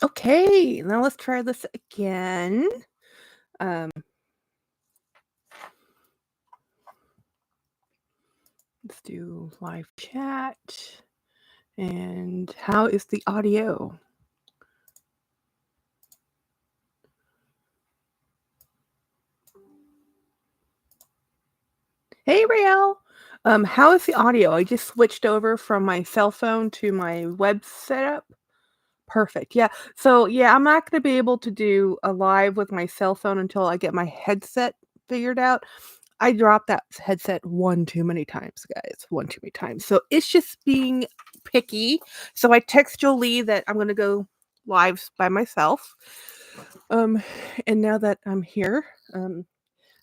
Okay, now let's try this again. Um, let's do live chat. And how is the audio? Hey, Rael. How is the audio? I just switched over from my cell phone to my web setup. Perfect. Yeah. So, yeah, I'm not going to be able to do a live with my cell phone until I get my headset figured out. I dropped that headset one too many times, guys. One too many times. So it's just being picky. So I text Jolie that I'm gonna go live by myself. Um, and now that I'm here,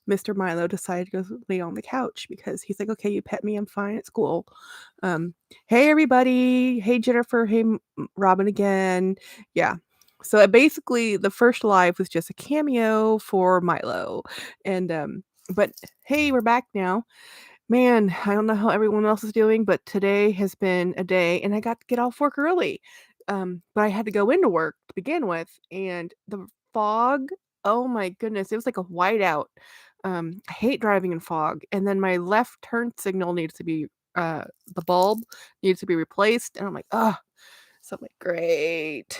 Mr. Milo decided to go lay on the couch because he's like, "Okay, you pet me, I'm fine, it's cool." Um, hey everybody, hey Jennifer, hey Robin again. Yeah. So basically, the first live was just a cameo for Milo, and but hey, we're back now. Man, I don't know how everyone else is doing, but today has been a day, and I got to get off work early. But I had to go into work to begin with, and the fog, oh my goodness, it was like a whiteout. I hate driving in fog. And then my left turn signal needs to be the bulb needs to be replaced, and I'm like, oh, so I'm like, great.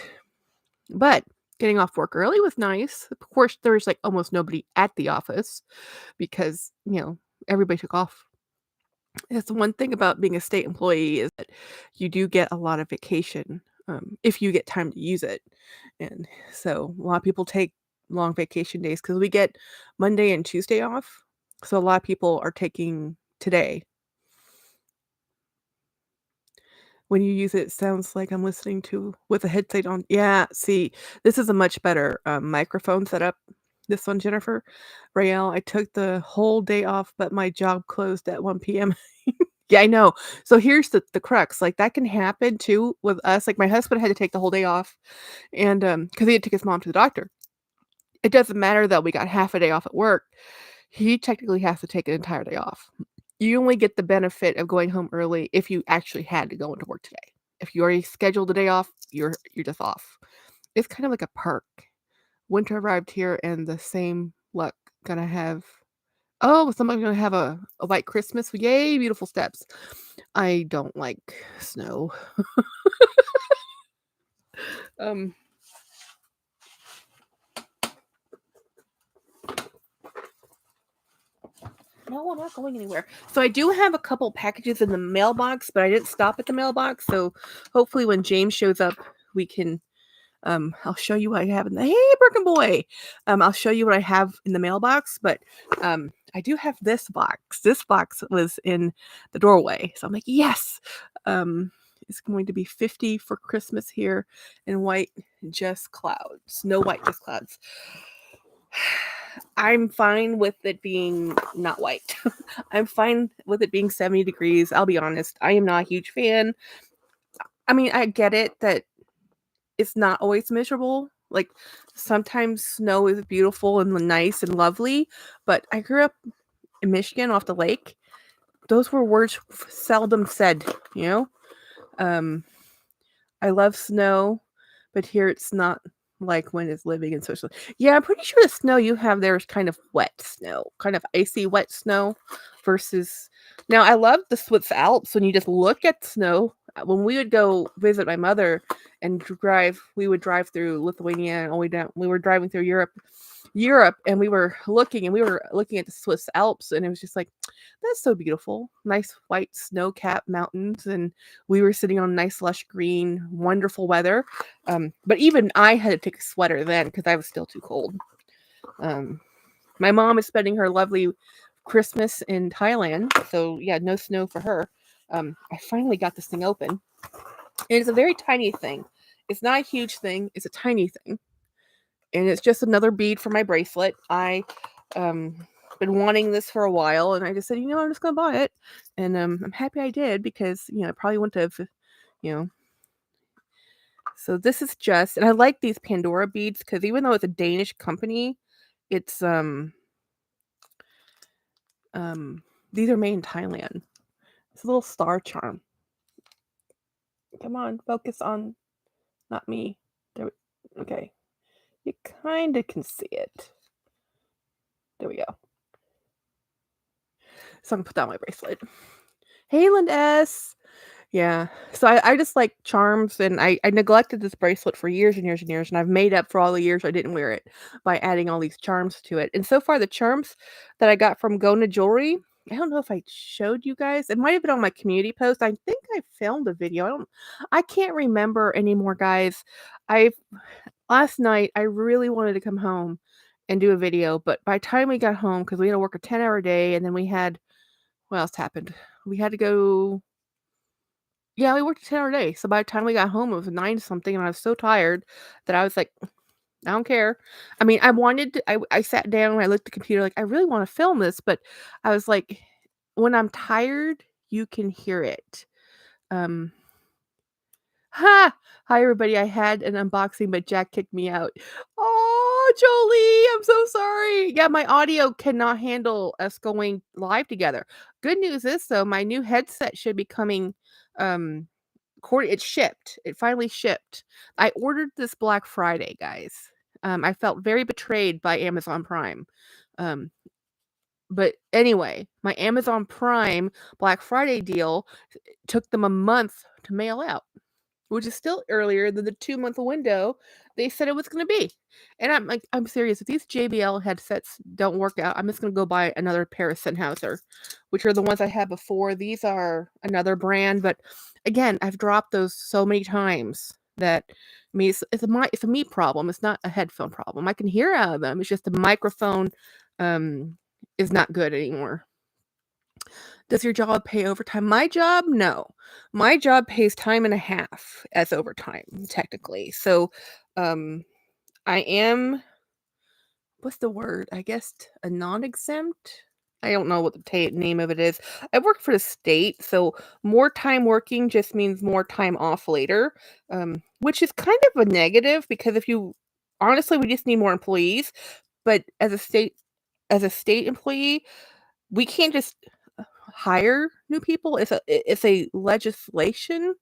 But getting off work early was nice. Of course, there was like almost nobody at the office because everybody took off. It's the one thing about being a state employee is that you do get a lot of vacation, if you get time to use it, and so a lot of people take long vacation days because we get Monday and Tuesday off, so a lot of people are taking today. When you use it, sounds like I'm listening to with a headset on. Yeah, see, this is a much better, microphone setup, this one, Jennifer. Rael, I took the whole day off, but my job closed at 1 p.m. Yeah, I know. So here's the crux, like, that can happen too with us, like, my husband had to take the whole day off, and, because he had to take his mom to the doctor. It doesn't matter that we got half a day off at work. He technically has to take an entire day off. You only get the benefit of going home early if you actually had to go into work today. If you already scheduled a day off, you're just off. It's kind of like a perk. Winter arrived here and the same luck. Gonna have somebody's gonna have a white Christmas. Yay, beautiful steps. I don't like snow. Um, no, I'm not going anywhere. So I do have a couple packages in the mailbox, but I didn't stop at the mailbox. So hopefully when James shows up, we can I'll show you what I have in the hey Birkin boy. I'll show you what I have in the mailbox, but I do have this box. This box was in the doorway. So I'm like, yes. It's going to be 50 for Christmas here and white just clouds. No white, just clouds. I'm fine with it being not white. I'm fine with it being 70 degrees. I'll be honest. I am not a huge fan. I mean, I get it that it's not always miserable. Like, sometimes snow is beautiful and nice and lovely, but I grew up in Michigan off the lake. Those were words seldom said, you know? I love snow, but here it's not like when it's living in social. Yeah, I'm pretty sure the snow you have there is kind of wet snow, kind of icy wet snow versus now I love the Swiss Alps when you just look at snow. When we would go visit my mother and we would drive through Lithuania and all the way down. We were driving through Europe, and we were looking at the Swiss Alps, and it was just like, that's so beautiful. Nice white snow-capped mountains, and we were sitting on nice lush green, wonderful weather. But even I had to take a sweater then because I was still too cold. My mom is spending her lovely Christmas in Thailand, so yeah, no snow for her. I finally got this thing open. It's a very tiny thing. It's not a huge thing. It's a tiny thing, and it's just another bead for my bracelet. I been wanting this for a while, and I just said, I'm just gonna buy it, and I'm happy I did because I probably wouldn't have, you know. So this is just, and I like these Pandora beads because even though it's a Danish company, it's these are made in Thailand. It's a little star charm. Come on, focus on not me. There. Okay. You kinda can see it. There we go. So I'm gonna put that on my bracelet. Hey, Lind S. Yeah. So I just like charms, and I neglected this bracelet for years and years and years, and I've made up for all the years I didn't wear it by adding all these charms to it. And so far, the charms that I got from Gona Jewelry, I don't know if I showed you guys. It might have been on my community post. I think I filmed a video. I can't remember anymore, guys. I Last night I really wanted to come home and do a video, but by the time we got home, because we had to work a 10-hour day, and then we had what else happened? We had to go. Yeah, we worked a 10-hour day, so by the time we got home, it was 9 something, and I was so tired that I was like, "I don't care." I mean, I wanted to I sat down, and I looked at the computer like, "I really wanna film this," but I was like, "When I'm tired, you can hear it." Um Ha! Hi, everybody. I had an unboxing, but Jack kicked me out. Oh, Jolie, I'm so sorry. Yeah, my audio cannot handle us going live together. Good news is, though, my new headset should be coming, it shipped. It finally shipped. I ordered this Black Friday, guys. I felt very betrayed by Amazon Prime. Um, but anyway, my Amazon Prime Black Friday deal took them a month to mail out, which is still earlier than the 2-month window they said it was gonna be. And I'm like, "I'm serious, if these JBL headsets don't work out, I'm just gonna go buy another pair of Sennheiser," which are the ones I had before. These are another brand, but again, I've dropped those so many times that I mean, it's a me problem, it's not a headphone problem. I can hear out of them, it's just the microphone, um, is not good anymore. Does your job pay overtime? My job? No. My job pays time and a half as overtime, technically. So, um, I am what's the word? I guess a non-exempt? I don't know what the name of it is. I work for the state, so more time working just means more time off later, which is kind of a negative because if you honestly, we just need more employees, but as a state employee, we can't just hire new people. It's a legislation,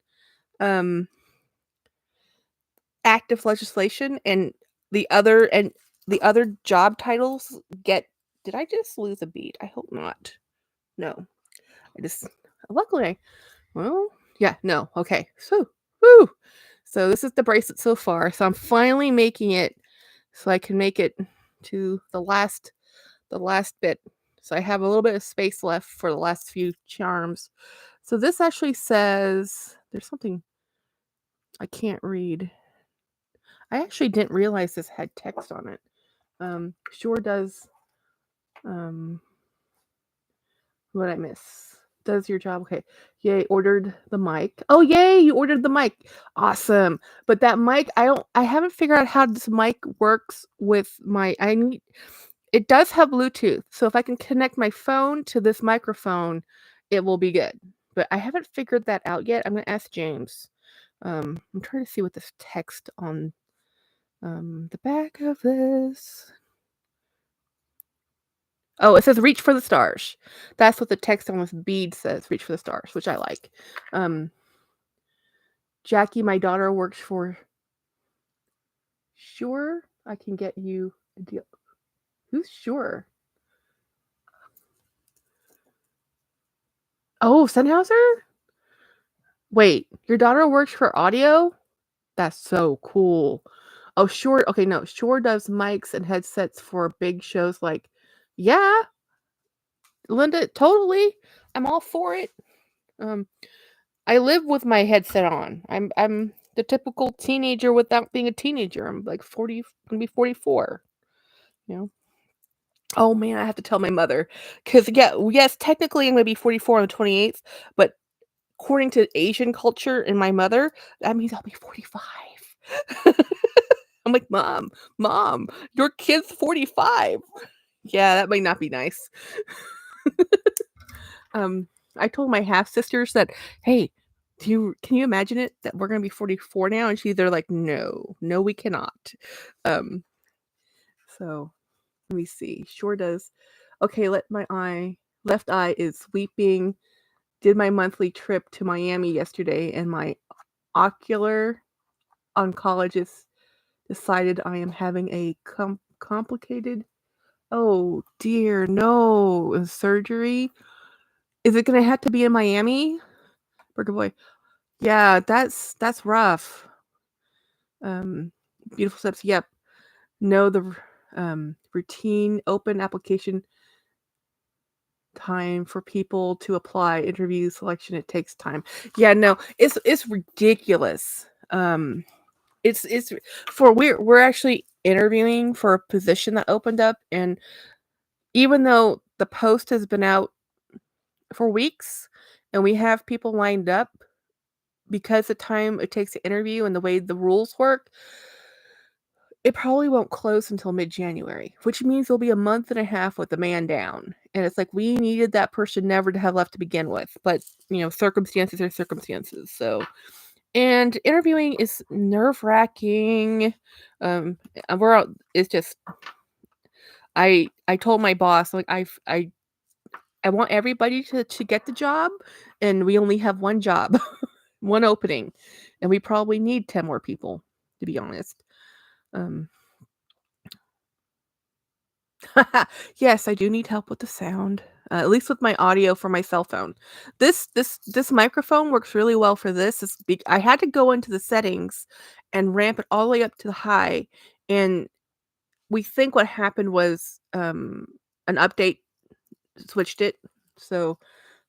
um, active legislation, and the other job titles get did I just lose a beat? I hope not. No. I just luckily well, yeah, no, okay. So, woo! So this is the bracelet so far. So I'm finally making it so I can make it to the last bit. So I have a little bit of space left for the last few charms. So this actually says there's something I can't read. I actually didn't realize this had text on it. Sure does. Um, what I miss? Does your job okay? Yay! Ordered the mic. Oh yay! You ordered the mic. Awesome. But that mic, I haven't figured out how this mic works with my. I need. It does have Bluetooth, so if I can connect my phone to this microphone, it will be good. But I haven't figured that out yet. I'm gonna ask James. I'm trying to see what this text on the back of this. Oh, it says reach for the stars. That's what the text on this bead says, reach for the stars, which I like. Um, Jackie, my daughter, works for Sure. I can get you a deal. Who's Sure? Oh, Sennheiser? Wait, your daughter works for audio? That's so cool. Oh, Shure okay, no, Shure does mics and headsets for big shows like yeah, Linda, totally. I'm all for it. Um, I live with my headset on. I'm the typical teenager without being a teenager. I'm like 40, gonna be 44, you know? Oh man, I have to tell my mother because yeah, yes, technically I'm gonna be 44 on the 28th, but according to Asian culture and my mother, that means I'll be 45. I'm like, Mom, your kid's 45." Yeah, that might not be nice. Um, I told my half sisters that, "Hey, can you imagine it that we're gonna be 44 now?" And they're like, "No, no, we cannot." Um, so let me see. Sure does. Okay, let my eye left eye is weeping. Did my monthly trip to Miami yesterday, and my ocular oncologist decided I am having a complicated, oh dear, no, surgery. Is it gonna have to be in Miami? Burger Boy. Yeah, that's rough. Um, Beautiful steps. Yep. No, the routine open application time for people to apply, interview, selection. It takes time. Yeah, no, it's ridiculous. It's for we're actually interviewing for a position that opened up, and even though the post has been out for weeks and we have people lined up, because the time it takes to interview and the way the rules work, it probably won't close until mid-January, which means there'll be a month and a half with the man down. And it's like we needed that person never to have left to begin with, but circumstances are circumstances. So, and interviewing is nerve-wracking. We're out, it's just I told my boss, like, I want everybody to get the job, and we only have one job, one opening, and we probably need 10 more people, to be honest. Um, yes, I do need help with the sound, at least with my audio for my cell phone. This microphone works really well for this. I had to go into the settings and ramp it all the way up to the high, and we think what happened was an update switched it. So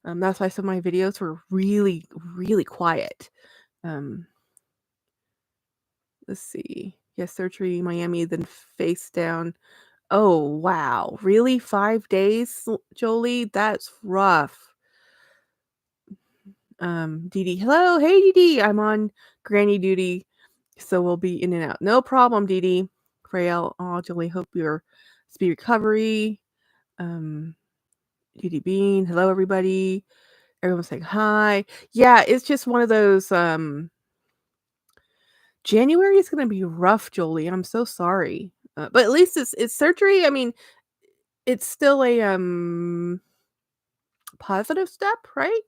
that's why some of my videos were really, really quiet. Um, let's see. Yes, surgery, Miami, then face down. Oh, wow. Really? 5 days, Jolie? That's rough. Dee Dee. Hello. Hey, Dee Dee. I'm on granny duty, so we'll be in and out. No problem, Dee Dee. Frail. Oh, Jolie, hope your speedy recovery. Dee Dee Bean. Hello, everybody. Everyone's saying hi. Yeah, it's just one of those, January is gonna be rough, Jolie. I'm so sorry. But at least it's surgery. I mean, it's still a, positive step, right?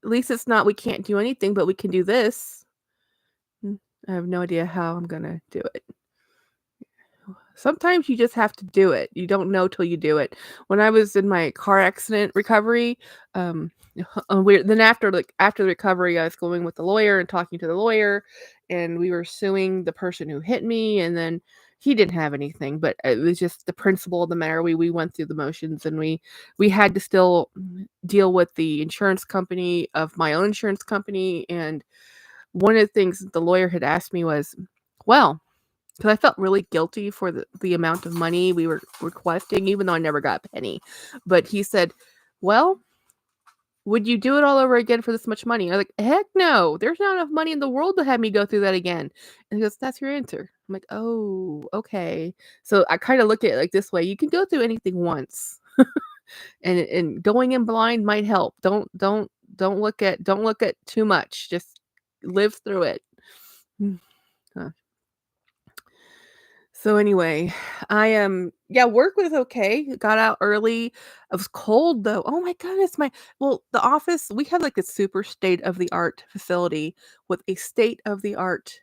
At least it's not we can't do anything, but we can do this. I have no idea how I'm gonna do it. Sometimes you just have to do it. You don't know till you do it. When I was in my car accident recovery, um, then after after the recovery, I was going with the lawyer and talking to the lawyer, and we were suing the person who hit me, and then he didn't have anything, but it was just the principle of the matter. We went through the motions, and we had to still deal with the insurance company of my own insurance company. And one of the things that the lawyer had asked me was, well, because I felt really guilty for the amount of money we were requesting, even though I never got a penny. But he said, well, would you do it all over again for this much money? I was like, heck no. There's not enough money in the world to have me go through that again. And he goes, that's your answer. I'm like, oh, okay. So I kind of look at it like this way. You can go through anything once. And going in blind might help. Don't look at too much. Just live through it. Huh. So anyway, yeah, work was okay. Got out early. It was cold though. Oh my goodness, the office, we have like a super state of the art facility with a state of the art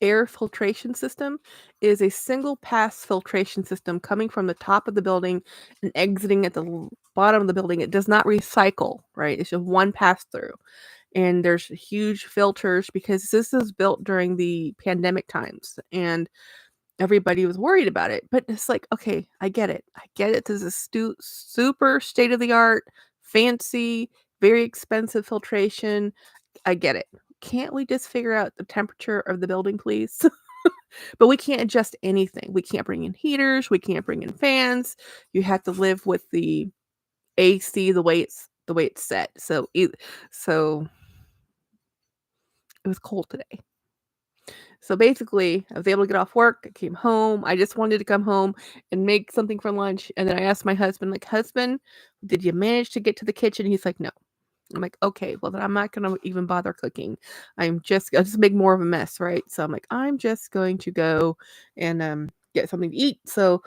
air filtration system. It is a single pass filtration system coming from the top of the building and exiting at the bottom of the building. It does not recycle, right? It's just one pass through. And there's huge filters because this is built during the pandemic times, and everybody was worried about it. But it's like, okay, I get it. I get it. This is super state of the art, fancy, very expensive filtration. I get it. Can't we just figure out the temperature of the building, please? But we can't adjust anything. We can't bring in heaters. We can't bring in fans. You have to live with the AC the way it's set. So it was cold today. So basically, I was able to get off work. I came home. I just wanted to come home and make something for lunch. And then I asked my husband, like, husband, did you manage to get to the kitchen? He's like, no. I'm like, okay, well then I'm not gonna even bother cooking. I'll just make more of a mess, right? So I'm like, I'm just going to go and get something to eat. So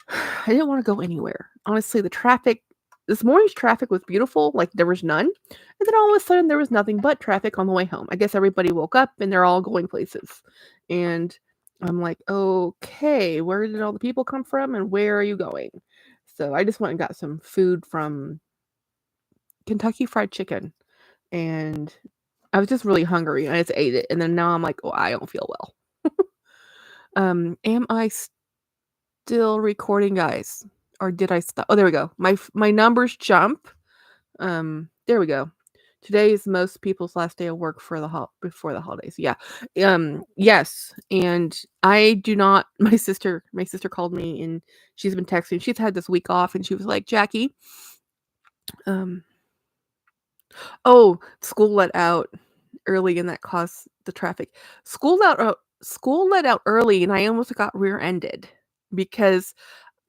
I didn't want to go anywhere. Honestly, the traffic this morning's traffic was beautiful, like, there was none, and then all of a sudden, there was nothing but traffic on the way home. I guess everybody woke up and they're all going places, and I'm like, "Okay, where did all the people come from, and where are you going?" So, I just went and got some food from Kentucky Fried Chicken, and I was just really hungry, and I just ate it, and then now I'm like, "Oh, I don't feel well." Am I still recording, guys? Or did I stop? Oh, there we go. My numbers jump. There we go. Today is most people's last day of work for before the holidays. Yeah. Yes. And I do not my sister called me and she's been texting. She's had this week off and she was like, "Jackie, um oh, school let out early and that caused the traffic. School let out early and I almost got rear-ended because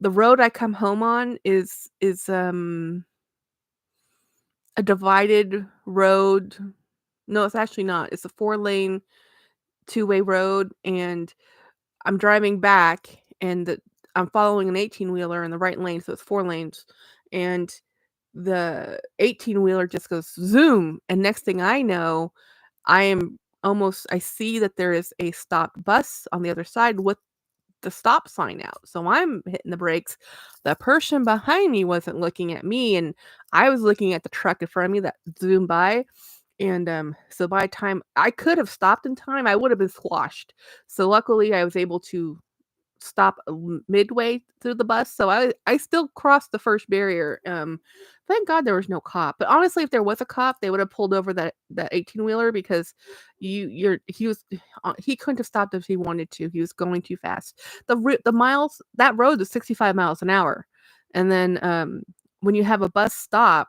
the road I come home on is a divided road. No, it's actually not. It's a 4-lane, two-way road, and I'm driving back, and I'm following an 18-wheeler in the right lane, so it's 4 lanes, and the 18-wheeler just goes zoom, and next thing I know, I see that there is a stopped bus on the other side with the stop sign out. So I'm hitting the brakes. The person behind me wasn't looking at me, and I was looking at the truck in front of me that zoomed by. And so by the time I could have stopped in time, I would have been squashed. So luckily, I was able to stop midway through the bus, so I still crossed the first barrier. Thank God there was no cop. But honestly, if there was a cop, they would have pulled over that 18-wheeler because he couldn't have stopped if he wanted to. He was going too fast. The miles that road is 65 miles an hour, and then when you have a bus stop,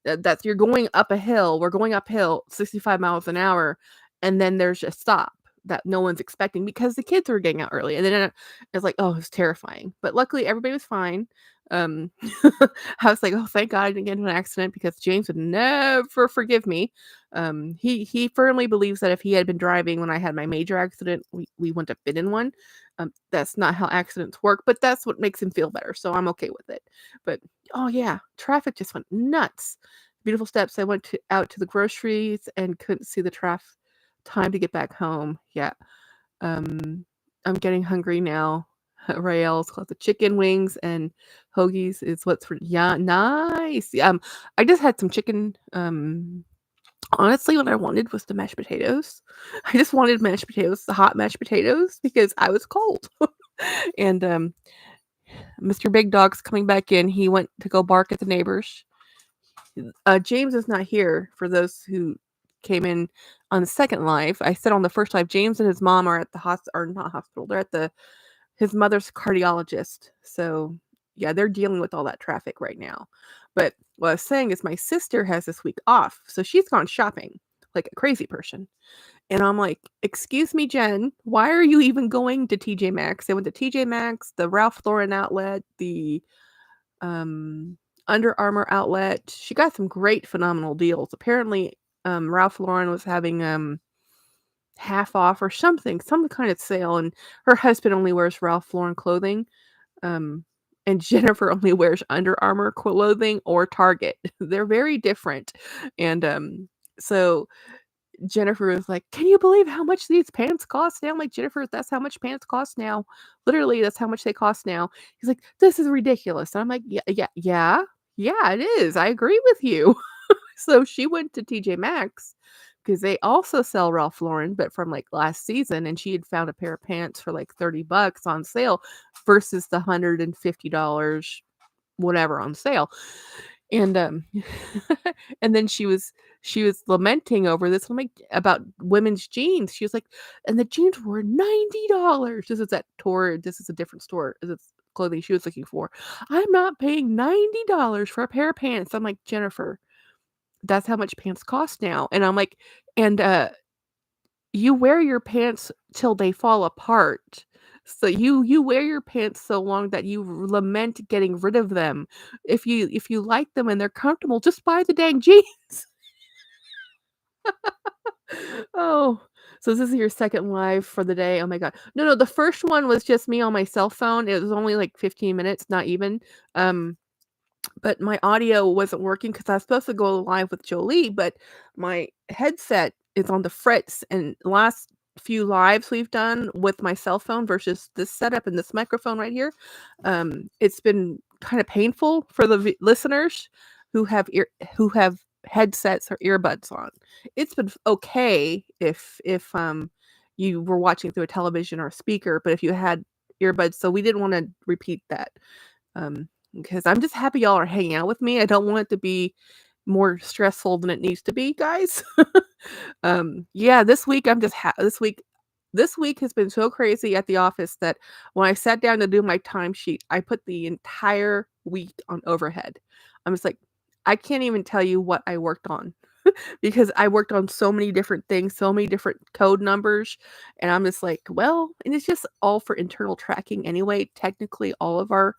that you're going up a hill. We're going uphill 65 miles an hour, and then there's a stop that no one's expecting because the kids were getting out early, and then it's like, oh, it's terrifying. But luckily, everybody was fine. Um, I was like, oh, thank God I didn't get into an accident because James would never forgive me. He firmly believes that if he had been driving when I had my major accident, we wouldn't have been in one. That's not how accidents work, but that's what makes him feel better. So I'm okay with it. But oh yeah, traffic just went nuts. Beautiful steps. I went out to the groceries and couldn't see the traffic. Time to get back home. Yeah. Um, I'm getting hungry now. Rael's called the chicken wings and hoagies is what's for yeah, nice. I just had some chicken. Honestly, what I wanted was the mashed potatoes. I just wanted mashed potatoes, the hot mashed potatoes, because I was cold. And Mr. Big Dog's coming back in. He went to go bark at the neighbors. James is not here for those who came in on the second live. I said on the first live, James and his mom are at the hospital, or not hospital. They're at his mother's cardiologist. So yeah, they're dealing with all that traffic right now. But what I was saying is my sister has this week off, so she's gone shopping like a crazy person. And I'm like, excuse me, Jen, why are you even going to TJ Maxx? They went to TJ Maxx, the Ralph Lauren outlet, the um, Under Armour outlet. She got some great, phenomenal deals. Apparently, Ralph Lauren was having half off or something, some kind of sale, and her husband only wears Ralph Lauren clothing. Um, and Jennifer only wears Under Armour clothing or Target. They're very different. And so Jennifer was like, "Can you believe how much these pants cost now?" I'm like, "Jennifer, that's how much pants cost now. Literally, that's how much they cost now." He's like, "This is ridiculous." And I'm like, "Yeah, yeah, yeah, yeah, it is. I agree with you." So she went to TJ Maxx because they also sell Ralph Lauren, but from like last season, and she had found a pair of pants for like $30 on sale versus the $150 whatever on sale. And and then she was lamenting over this. I'm like, about women's jeans. She was like, and the jeans were $90. This is a different store. It's clothing she was looking for. I'm not paying $90 for a pair of pants. I'm like, Jennifer, that's how much pants cost now. And I'm like, and you wear your pants till they fall apart. So you wear your pants so long that you lament getting rid of them. If you like them and they're comfortable, just buy the dang jeans. Oh, so this is your second live for the day. Oh my god. No, no, the first one was just me on my cell phone. It was only like 15 minutes, not even. Um, but my audio wasn't working because I was supposed to go live with Jolie, but my headset is on the fritz, and the last few lives we've done with my cell phone versus this setup and this microphone right here, it's been kinda painful for the listeners who have who have headsets or earbuds on. It's been okay if you were watching through a television or a speaker, but if you had earbuds, so we didn't wanna repeat that. Um, because I'm just happy y'all are hanging out with me. I don't want it to be more stressful than it needs to be, guys. Yeah, this week I'm just this week has been so crazy at the office that when I sat down to do my timesheet, I put the entire week on overhead. I'm just like, I can't even tell you what I worked on because I worked on so many different things, so many different code numbers, and I'm just like, well, and it's just all for internal tracking anyway. Technically, all of our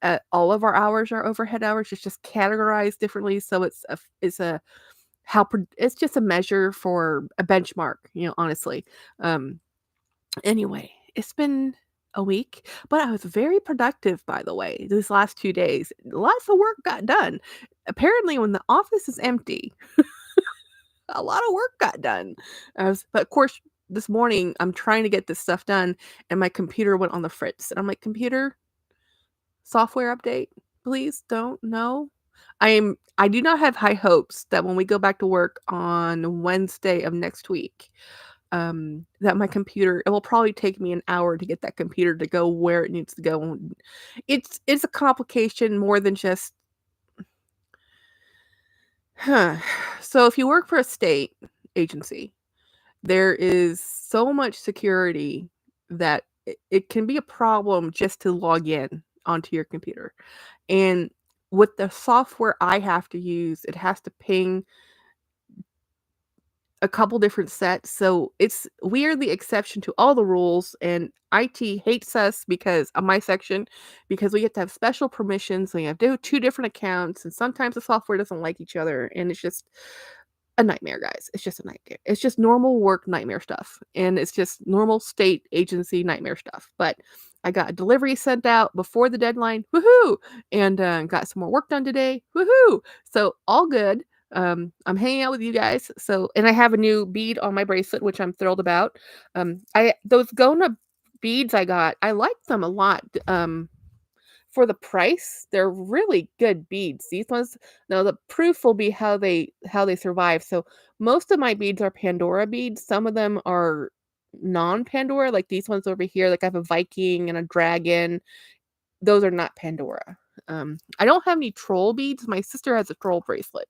hours are overhead hours. It's just categorized differently, so it's a it's just a measure for a benchmark, honestly. Um, anyway, it's been a week, but I was very productive, by the way, these last 2 days. Lots of work got done. Apparently, when the office is empty, a lot of work got done. But of course, this morning, I'm trying to get this stuff done, and my computer went on the fritz, and I'm like, "Computer, software update, please don't, no." I do not have high hopes that when we go back to work on Wednesday of next week, that my computer it will probably take me an hour to get that computer to go where it needs to go. And it's a complication more than just huh. So if you work for a state agency, there is so much security that it can be a problem just to log in onto your computer. And with the software I have to use, it has to ping a couple different sets, so we are the exception to all the rules, and IT hates us because of my section, because we have to have special permissions, we have to do 2 different accounts, and sometimes the software doesn't like each other, and it's just a nightmare, guys. It's just a nightmare. It's just normal work nightmare stuff, and it's just normal state agency nightmare stuff, but I got a delivery sent out before the deadline, woohoo, and, got some more work done today, woohoo, so all good. I'm hanging out with you guys, so and I have a new bead on my bracelet, which I'm thrilled about. I those Gona beads I got, I like them a lot, for the price, they're really good beads. These ones now the proof will be how they survive. So most of my beads are Pandora beads. Some of them are non-Pandora, like these ones over here. Like I have a Viking and a dragon. Those are not Pandora. I don't have any troll beads. My sister has a troll bracelet,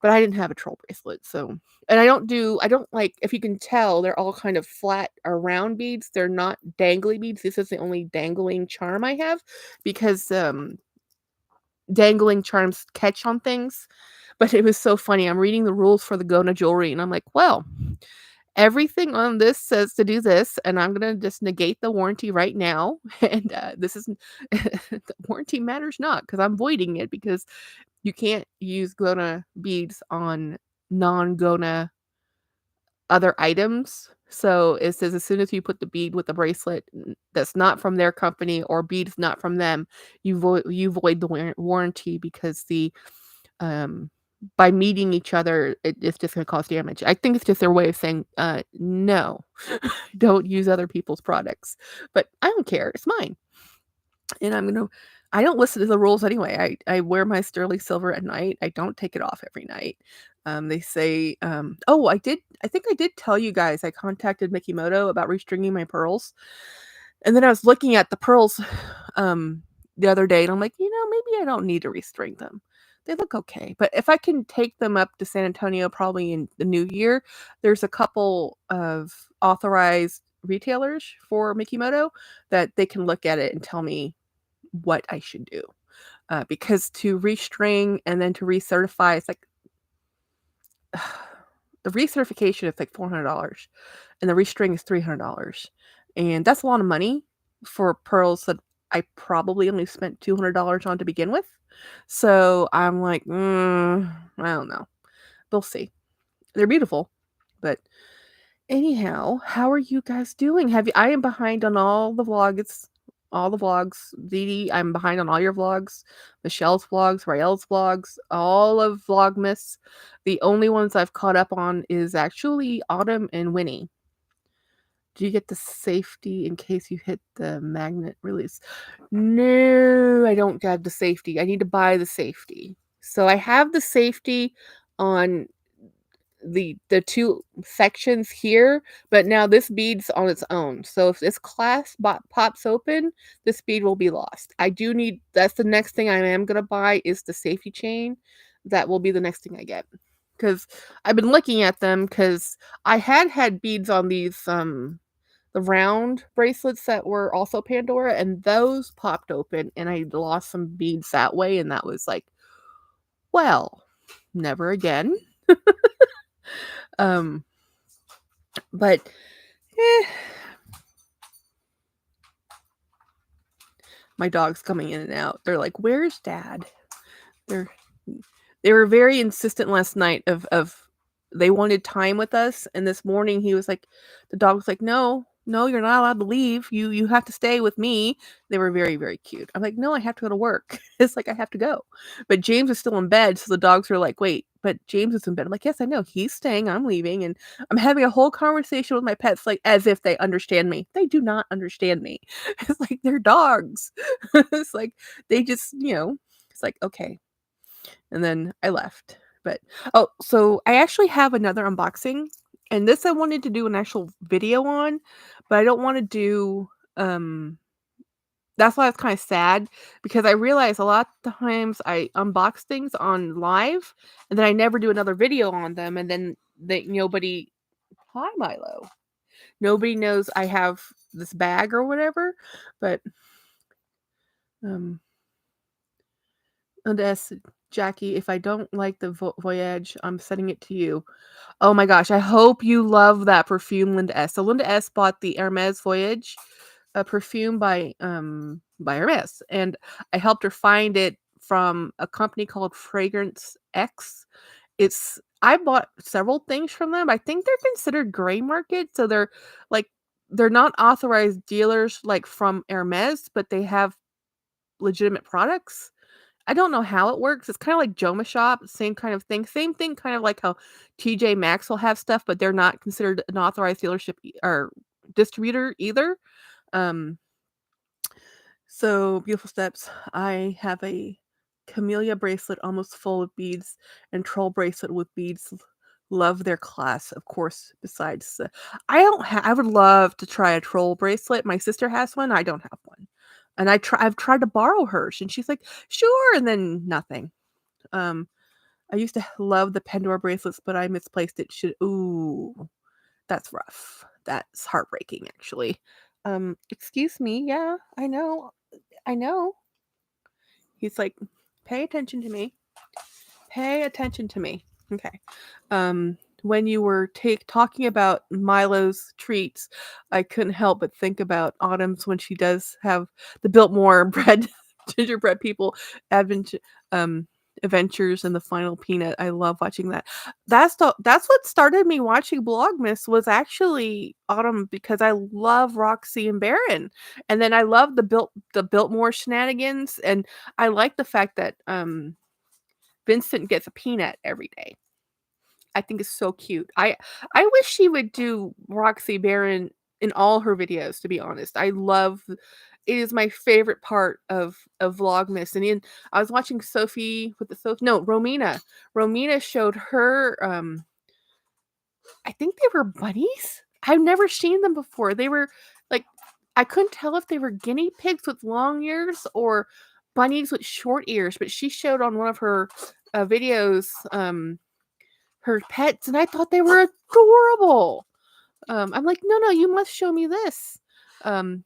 but I didn't have a troll bracelet. So, and I don't like, if you can tell, they're all kind of flat or round beads. They're not dangly beads. This is the only dangling charm I have because dangling charms catch on things. But it was so funny. I'm reading the rules for the Gona jewelry and I'm like, well, everything on this says to do this, and I'm gonna just negate the warranty right now. And this is the warranty matters not because I'm voiding it because you can't use Gona beads on non-Gona other items. So it says as soon as you put the bead with the bracelet that's not from their company or beads not from them, you void the warranty because the um by meeting each other, it's just going to cause damage. I think it's just their way of saying, no, don't use other people's products. But I don't care. It's mine. And I don't listen to the rules anyway. I wear my sterling silver at night. I don't take it off every night. They say, oh, I think I did tell you guys I contacted Mikimoto about restringing my pearls. And then I was looking at the pearls the other day and I'm like, maybe I don't need to restring them. They look okay. But if I can take them up to San Antonio probably in the new year, there's a couple of authorized retailers for Mikimoto that they can look at it and tell me what I should do. Because to restring and then to recertify, it's like the recertification is like $400 and the restring is $300. And that's a lot of money for pearls that I probably only spent $200 on to begin with. So I'm like, I don't know. We'll see. They're beautiful. But anyhow, how are you guys doing? I am behind on all the vlogs. all the vlogs. Dee Dee, I'm behind on all your vlogs. Michelle's vlogs, Rael's vlogs, all of Vlogmas. The only ones I've caught up on is actually Autumn and Winnie. Do you get the safety in case you hit the magnet release? No, I don't have the safety. I need to buy the safety. So I have the safety on the two sections here, but now this bead's on its own. So if this clasp pops open, this bead will be lost. I do need, that's the next thing I am going to buy is the safety chain. That will be the next thing I get. Because I've been looking at them because I had beads on these the round bracelets that were also Pandora, and those popped open and I lost some beads that way, and that was like, well, never again. But my dog's coming in and out. They're like, "Where's Dad?" They were very insistent last night of they wanted time with us, and this morning he was like, the dog was like, "No, no, you're not allowed to leave. You have to stay with me." They were very, very cute. I'm like, "No, I have to go to work." It's like I have to go. But James is still in bed, so the dogs are like, "Wait, but James is in bed." I'm like, "Yes, I know. He's staying. I'm leaving." And I'm having a whole conversation with my pets, like as if they understand me. They do not understand me. It's like they're dogs. It's like they just, it's like, okay. And then I left. But so I actually have another unboxing, and this I wanted to do an actual video on, but I don't want to do that's why it's kind of sad, because I realize a lot of times I unbox things on live and then I never do another video on them, and then nobody, hi Milo, nobody knows I have this bag or whatever. But and as Jackie, if I don't like the Voyage, I'm sending it to you. Oh my gosh, I hope you love that perfume, Linda S. So Linda S bought the Hermes Voyage, a perfume by Hermes, and I helped her find it from a company called Fragrance X. I bought several things from them. I think they're considered gray market, so they're not authorized dealers like from Hermes, but they have legitimate products. I don't know how it works. It's kind of like Joma Shop, same kind of thing. Same thing, kind of like how TJ Maxx will have stuff, but they're not considered an authorized dealership or distributor either. So Beautiful Steps. I have a camellia bracelet almost full of beads and troll bracelet with beads. Love their class, of course. Besides, I would love to try a troll bracelet. My sister has one. I don't have one. And I've tried to borrow hers, and she's like, "Sure," and then nothing. I used to love the Pandora bracelets, but I misplaced it. Ooh, that's rough. That's heartbreaking, actually. Excuse me. Yeah, I know. I know. He's like, pay attention to me. Pay attention to me. Okay. When you were talking about Milo's treats, I couldn't help but think about Autumn's when she does have the Biltmore bread, gingerbread people adventure, adventures and the final peanut. I love watching that. That's what started me watching Vlogmas, was actually Autumn, because I love Roxy and Baron, and then I love the Biltmore shenanigans, and I like the fact that Vincent gets a peanut every day. I think it's so cute. I wish she would do Roxy Baron in all her videos, to be honest. It is my favorite part of Vlogmas. And I was watching Sophie with Romina. Romina showed her I think they were bunnies. I've never seen them before. They were like, I couldn't tell if they were guinea pigs with long ears or bunnies with short ears, but she showed on one of her videos her pets, and I thought they were adorable. I'm like, no, you must show me this. When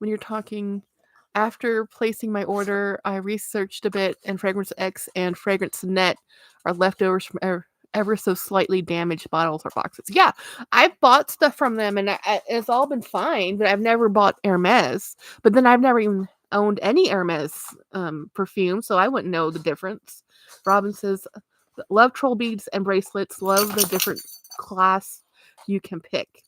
you're talking, after placing my order, I researched a bit, and Fragrance X and Fragrance Net are leftovers from ever so slightly damaged bottles or boxes. Yeah, I've bought stuff from them, and it's all been fine, but I've never bought Hermes. But then I've never even owned any Hermes perfume, so I wouldn't know the difference. Robin says, love troll beads and bracelets. Love the different class you can pick.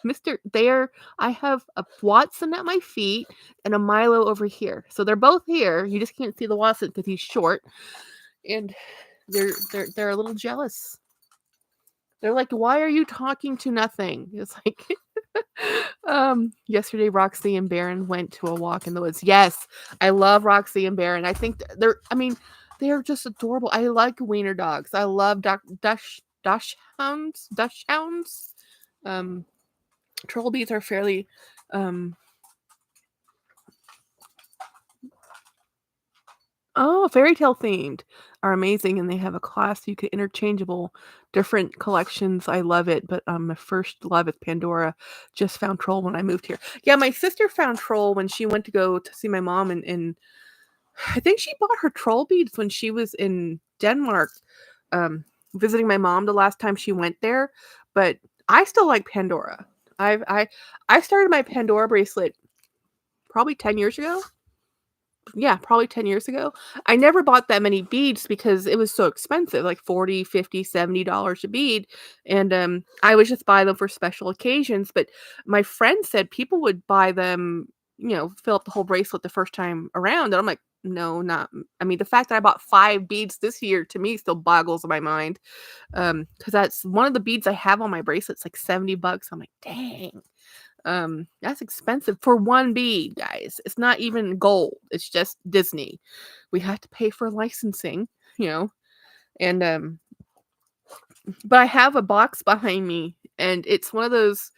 Mr. There, I have a Watson at my feet and a Milo over here. So they're both here. You just can't see the Watson because he's short, and they're a little jealous. They're like, "Why are you talking to nothing?" It's like, yesterday Roxy and Baron went to a walk in the woods. Yes, I love Roxy and Baron. I think I mean, they're just adorable. I like wiener dogs. I love Dush hounds. Um, Trilbies are fairly, um oh, fairy tale themed are amazing, and they have a class you can interchangeable different collections. I love it, but, my first love is Pandora. Just found Troll when I moved here. Yeah, my sister found Troll when she went to go to see my mom in I think she bought her troll beads when she was in Denmark, visiting my mom the last time she went there, but I still like Pandora. I've I started my Pandora bracelet probably 10 years ago. Yeah, probably 10 years ago. I never bought that many beads because it was so expensive, like 40, 50, $70 a bead, and, I would just buy them for special occasions, but my friend said people would buy them, fill up the whole bracelet the first time around, and I'm like, "No, not I mean, the fact that I bought 5 beads this year to me still boggles my mind, because that's one of the beads I have on my bracelet's like $70. I'm like, "Dang." That's expensive for 1 bead, guys. It's not even gold. It's just Disney. We have to pay for licensing, you know, and, but I have a box behind me, and it's one of those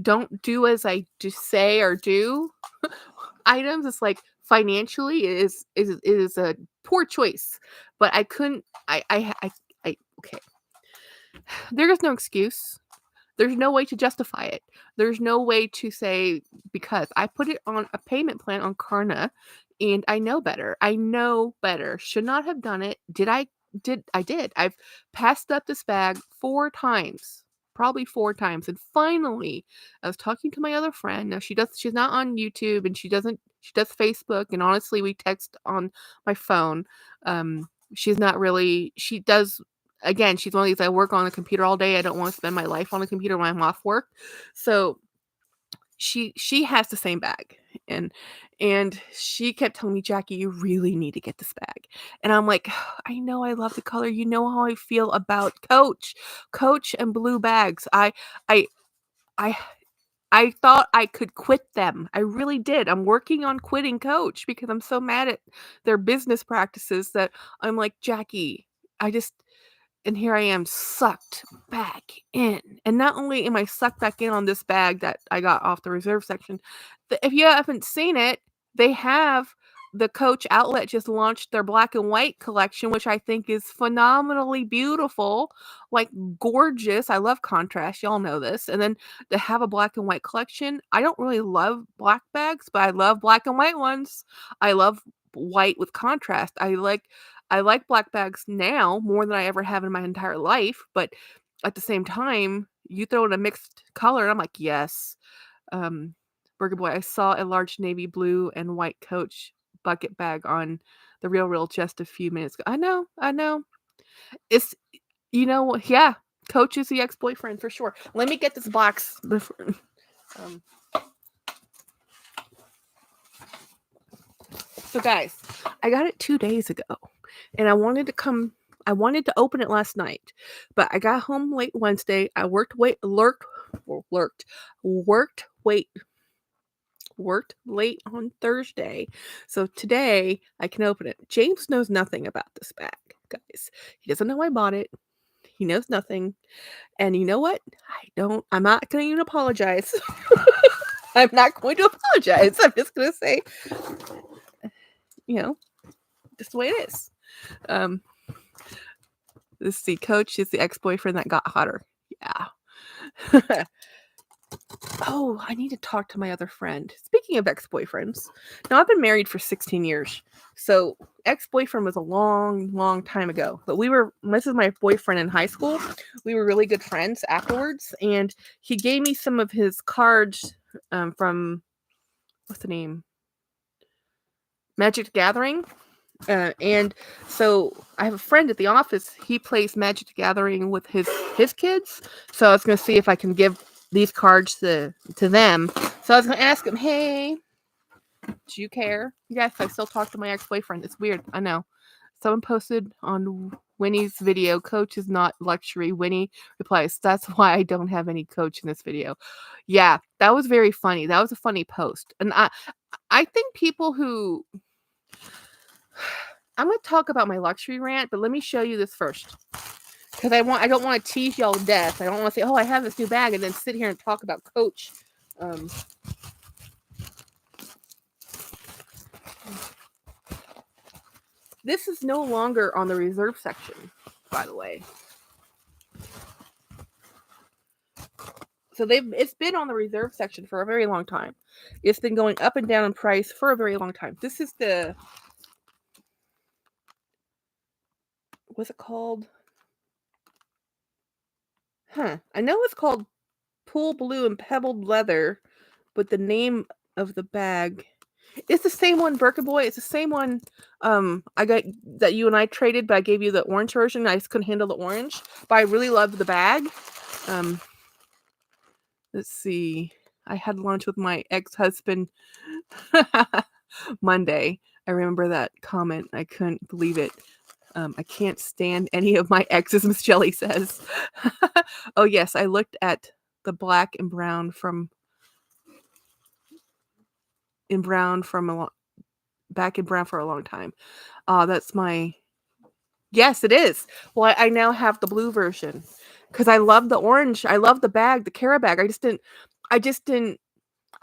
don't do as I just say or do items. It's like financially it is a poor choice, but I couldn't I okay. There is no excuse. There's no way to justify it. There's no way to say because I put it on a payment plan on Klarna and I know better. I know better. Should not have done it. Did I? Did I did. I've passed up this bag 4 times. Probably 4 times. And finally, I was talking to my other friend. Now she's not on YouTube and she does Facebook and honestly we text on my phone. She's not really she does again, she's one of these I work on the computer all day. I don't want to spend my life on the computer when I'm off work. So she has the same bag and she kept telling me, "Jackie, you really need to get this bag." And I'm like, "I know I love the color. You know how I feel about Coach. Coach and blue bags. I I I thought I could quit them. I really did. I'm working on quitting Coach because I'm so mad at their business practices that I'm like, Jackie, I just and here I am sucked back in. And not only am I sucked back in on this bag that I got off the reserve section, if you haven't seen it, they have the Coach outlet just launched their black and white collection, which I think is phenomenally beautiful, like gorgeous. I love contrast. Y'all know this. And then they have a black and white collection. I don't really love black bags, but I love black and white ones. I love white with contrast. I like black bags now more than I ever have in my entire life, but at the same time, you throw in a mixed color, and I'm like, "Yes." Um, Burger Boy, I saw a large navy blue and white Coach bucket bag on The RealReal just a few minutes ago. I know, I know. It's yeah, Coach is the ex-boyfriend for sure. Let me get this box before um, so guys, I got it 2 days ago, and I wanted to open it last night, but I got home late Wednesday. I worked wait worked late on Thursday. So today I can open it. James knows nothing about this bag, guys. He doesn't know I bought it. He knows nothing. And you know what? I'm not going to even apologize. I'm not going to apologize. I'm just going to say, you know, just the way it is. Um, let's see. Coach is the ex-boyfriend that got hotter. Yeah. Oh, I need to talk to my other friend. Speaking of ex-boyfriends, now I've been married for 16 years. So ex-boyfriend was a long, long time ago. But this is my boyfriend in high school. We were really good friends afterwards. And he gave me some of his cards from, what's the name? Magic the Gathering. And so I have a friend at the office. He plays Magic the Gathering with his kids. So I was going to see if I can give these cards to them. So I was going to ask him, hey, do you care? Yes, I still talk to my ex-boyfriend. It's weird. I know. Someone posted on Winnie's video, coach is not luxury. Winnie replies, that's why I don't have any coach in this video. Yeah, that was very funny. That was a funny post. And I think people who I'm going to talk about my luxury rant, but let me show you this first. Because I don't want to tease y'all to death. I don't want to say, oh, I have this new bag, and then sit here and talk about Coach. This is no longer on the reserve section, by the way. So it's been on the reserve section for a very long time. It's been going up and down in price for a very long time. This is what's it called? I know it's called Pool Blue and Pebbled Leather, but the name of the bag, it's the same one, Birkenboy. It's the same one I got that you and I traded, but I gave you the orange version. I just couldn't handle the orange, but I really loved the bag. Let's see. I had lunch with my ex-husband Monday. I remember that comment. I couldn't believe it. I can't stand any of my exes, Miss Jelly says. Oh, yes. I looked at the black and brown from back in brown for a long time. That's my... Yes, it is. Well, I now have the blue version because I love the orange. I love the bag, the Cara bag. I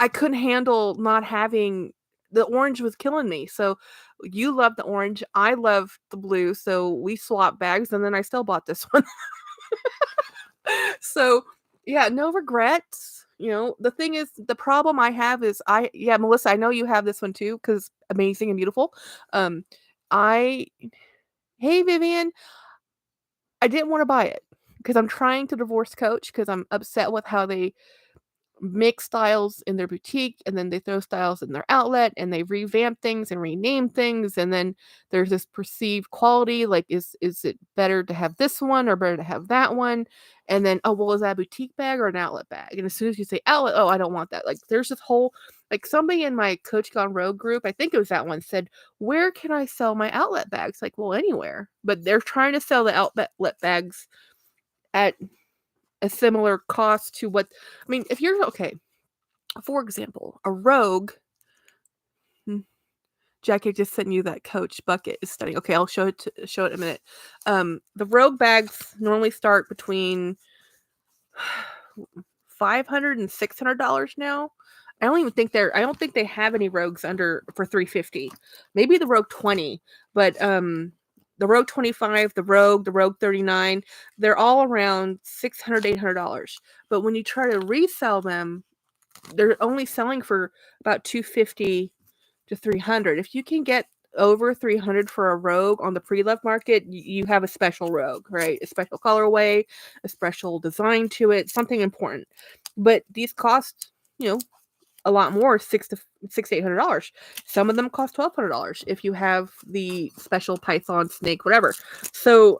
couldn't handle not having the orange. Was killing me. So you love the orange. I love the blue. So we swapped bags, and then I still bought this one. So yeah, no regrets. The thing is, the problem I have is Melissa, I know you have this one too, because amazing and beautiful. Hey, Vivian, I didn't want to buy it because I'm trying to divorce Coach because I'm upset with how they mix styles in their boutique and then they throw styles in their outlet and they revamp things and rename things, and then there's this perceived quality, like is it better to have this one or better to have that one? And then, oh well, is that a boutique bag or an outlet bag? And as soon as you say outlet, oh, I don't want that. Like there's this whole, like, somebody in my Coach Gone Rogue group, I think it was that one, said, where can I sell my outlet bags? Like, well, anywhere. But they're trying to sell the outlet bags at a similar cost to what, I mean, if you're okay, for example, a Rogue. Jackie just sent you that Coach bucket is stunning. Okay, I'll show it in a minute. The Rogue bags normally start between $500 and $600 now. I don't think they have any Rogues under for $350. Maybe the Rogue 20, but the Rogue 25, the Rogue 39, they're all around $600, $800. But when you try to resell them, they're only selling for about $250 to $300. If you can get over $300 for a Rogue on the pre-love market, you have a special Rogue, right? A special colorway, a special design to it, something important. But these cost, a lot more, $600 to $800. Some of them cost $1,200 if you have the special python, snake, whatever. So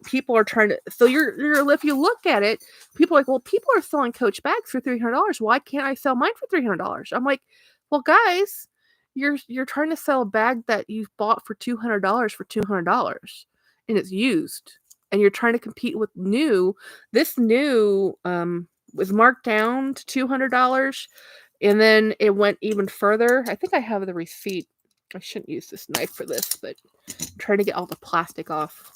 people are trying to. So if you look at it, people are like, well, people are selling Coach bags for $300. Why can't I sell mine for $300? I'm like, well, guys, you're trying to sell a bag that you've bought for $200 for $200, and it's used, and you're trying to compete with new. This new was marked down to $200. And then it went even further. I think I have the receipt. I shouldn't use this knife for this, but I'm trying to get all the plastic off.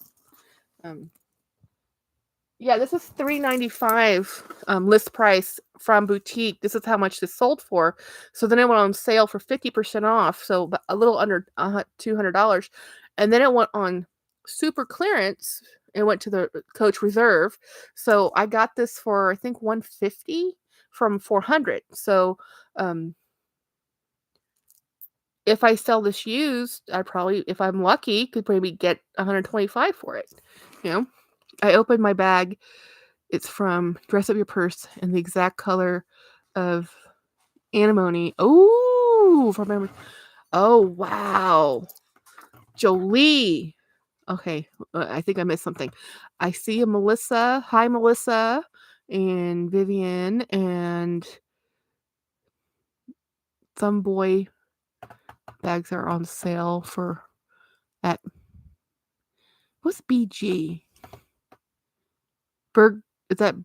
Yeah, this is $395 list price from boutique. This is how much this sold for. So then it went on sale for 50% off, so a little under $200. And then it went on super clearance. It went to the Coach Reserve. So I got this for, I think, $150 from $400. So if I sell this used, I probably, if I'm lucky, could maybe get $125 for it. I opened my bag. It's from Dress Up Your Purse in the exact color of Anemone. Oh, from memory. Oh, wow. Jolie. Okay, I think I missed something. I see a Melissa. Hi, Melissa and Vivian and some boy bags are on sale for at what's BG? Is that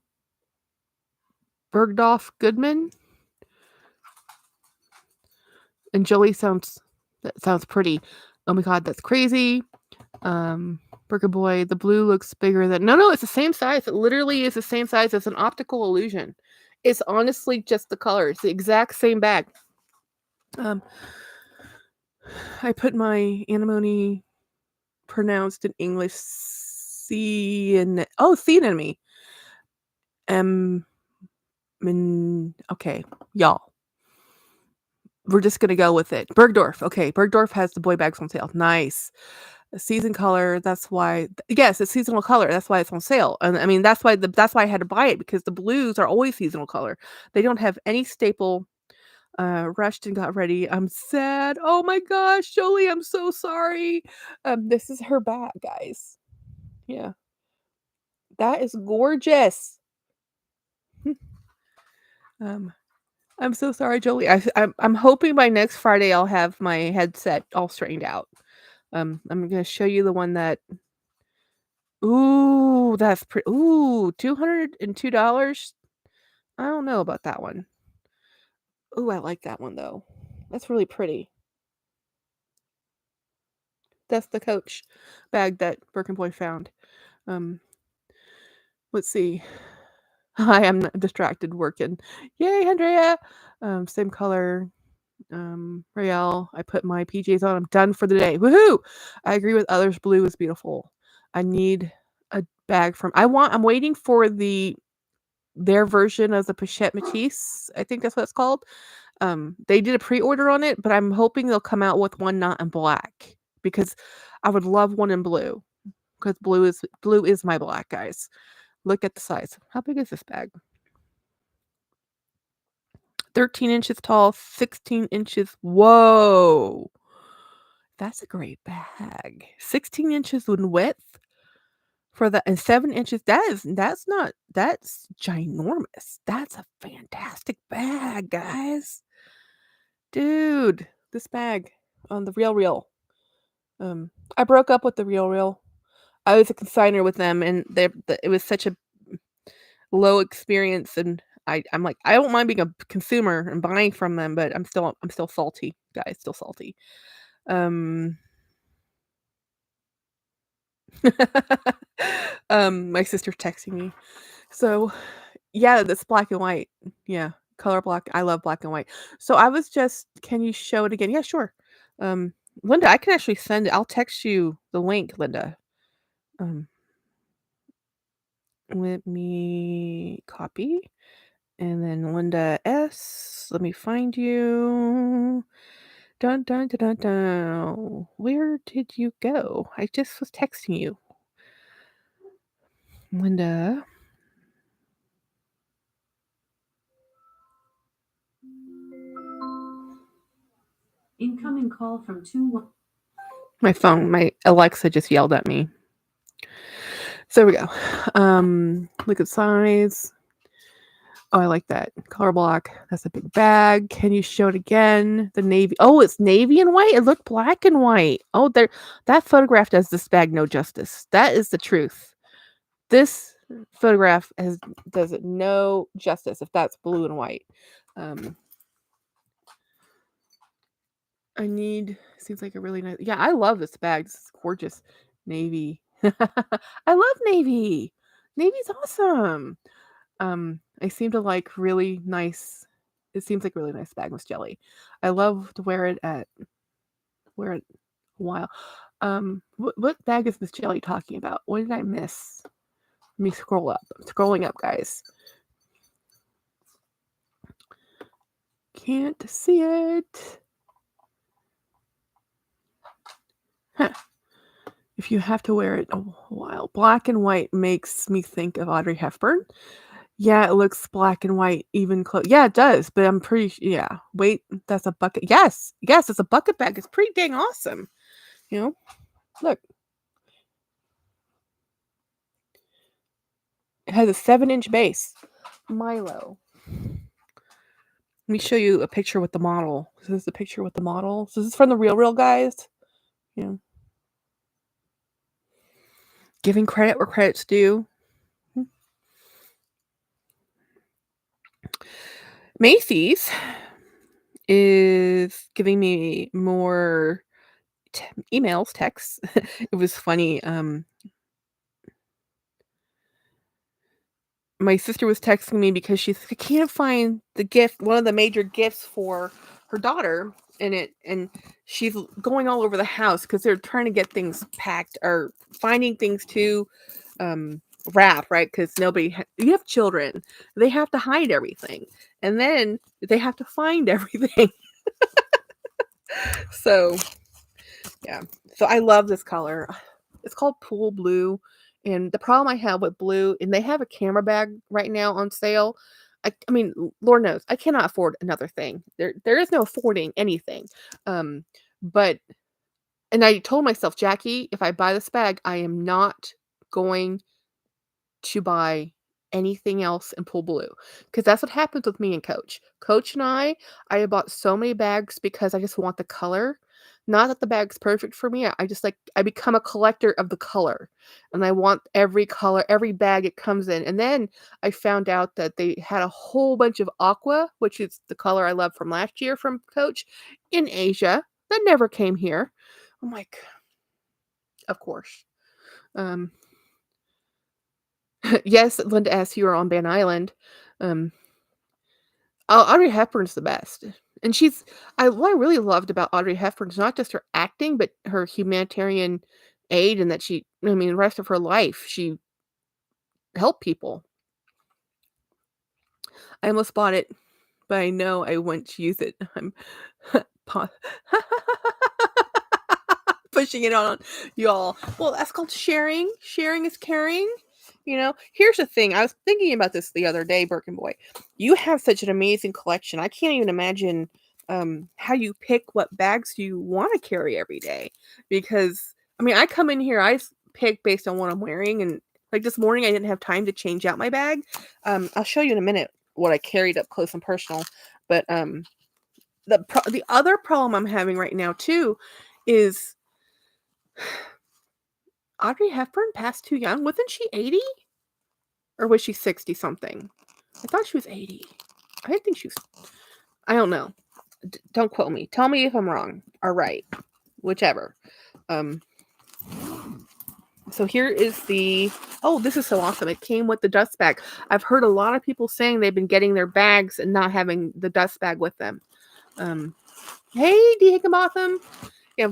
Bergdorf Goodman? And Jolie sounds pretty. Oh my god, that's crazy. Burger Boy, the blue looks bigger than no, it's the same size. It literally is the same size as an optical illusion. It's honestly just the color. It's the exact same bag. I put my anemone pronounced in English sea anemone. Okay, y'all. We're just gonna go with it. Bergdorf. Okay, Bergdorf has the boy bags on sale. Nice. A season color. That's why. Yes, it's seasonal color. That's why it's on sale. And I mean, that's why I had to buy it because the blues are always seasonal color. They don't have any staple. Rushed and got ready. I'm sad. Oh my gosh, Jolie, I'm so sorry. This is her bag, guys. Yeah, that is gorgeous. I'm so sorry, Jolie. I'm hoping by next Friday I'll have my headset all straightened out. I'm gonna show you the one that. Ooh, that's pretty. Ooh, $202. I don't know about that one. Ooh, I like that one though. That's really pretty. That's the Coach bag that Birkin Boy found. Let's see. I am distracted working. Yay, Andrea! Same color. Rael. I put my PJs on. I'm done for the day. Woohoo! I agree with others. Blue is beautiful. I need a bag from. I'm waiting for their version of the Pochette Matisse. I think that's what it's called. They did a pre-order on it, but I'm hoping they'll come out with one not in black because I would love one in blue because blue is my black, guys. Look at the size. How big is this bag? 13 inches tall, 16 inches. Whoa. That's a great bag. 16 inches in width for the and 7 inches. That's ginormous. That's a fantastic bag, guys. Dude, this bag on the Real. I broke up with the Real. I was a consignor with them and it was such a low experience and I'm like I don't mind being a consumer and buying from them, but I'm still salty, guys, still salty. My sister's texting me. So, yeah, that's black and white. Yeah, color block. I love black and white. So I was just can you show it again? Yeah, sure. Linda, I can actually send it. I'll text you the link, Linda. Let me copy. And then Linda S. Let me find you. Dun dun dun dun dun. Where did you go? I just was texting you. Linda. Incoming call from 2. My phone, my Alexa just yelled at me. So there we go. Look at size. Oh, I like that. Color block. That's a big bag. Can you show it again? The navy. Oh, it's navy and white. It looked black and white. Oh, that photograph does this bag no justice. That is the truth. This photograph does it no justice if that's blue and white. Seems like a really nice. Yeah, I love this bag. This is gorgeous. Navy. I love navy. Navy's awesome. I seem to like really nice. It seems like a really nice bag with jelly. I love to wear it a while. What bag is Miss Jelly talking about? What did I miss? Let me scroll up. I'm scrolling up, guys. Can't see it. Huh. If you have to wear it a while. Black and white makes me think of Audrey Hepburn. Yeah, it looks black and white, even close. Yeah, it does, but I'm pretty yeah. Wait, that's a bucket. Yes, it's a bucket bag. It's pretty dang awesome. You know, look, it has a 7-inch base. Milo. Let me show you a picture with the model. This is the picture with the model. So this is from the Real guys. You know, giving credit where credit's due. Macy's is giving me more emails, texts. It was funny. My sister was texting me because she's like, I can't find the gift, one of the major gifts for her daughter, and she's going all over the house because they're trying to get things packed or finding things to wrap, right? Because you have children, they have to hide everything, and then they have to find everything. So yeah, so I love this color. It's called Pool Blue. And the problem I have with blue, and they have a camera bag right now on sale. I mean, Lord knows, I cannot afford another thing. There is no affording anything. Um, but and I told myself, Jackie, if I buy this bag, I am not going to buy anything else in Pool Blue, because that's what happens with me and Coach. Coach and I have bought so many bags because I just want the color. Not that the bag's perfect for me. I just I become a collector of the color, and I want every color, every bag it comes in. And then I found out that they had a whole bunch of aqua, which is the color I love from last year from Coach, in Asia that never came here. I'm like, of course. Um, Yes, Linda asks, you are on Ban Island. Um, Audrey Hepburn's the best, and what I really loved about Audrey Hepburn is not just her acting, but her humanitarian aid, and that I mean, the rest of her life, she helped people. I almost bought it, but I know I wouldn't use it. I'm pa pushing it on y'all. Well, that's called sharing. Sharing is caring. Here's the thing. I was thinking about this the other day, Birkin Boy. You have such an amazing collection. I can't even imagine how you pick what bags you want to carry every day. Because, I mean, I come in here, pick based on what I'm wearing. And like this morning, I didn't have time to change out my bag. I'll show you in a minute what I carried up close and personal. But the other problem I'm having right now, too, is Audrey Hepburn passed too young. Wasn't she 80? Or was she 60 something? I thought she was 80. I didn't think she was. I don't know. Don't quote me. Tell me if I'm wrong or right. Whichever. So here is oh, this is so awesome. It came with the dust bag. I've heard a lot of people saying they've been getting their bags and not having the dust bag with them. Hey, D. Higginbotham. Yeah,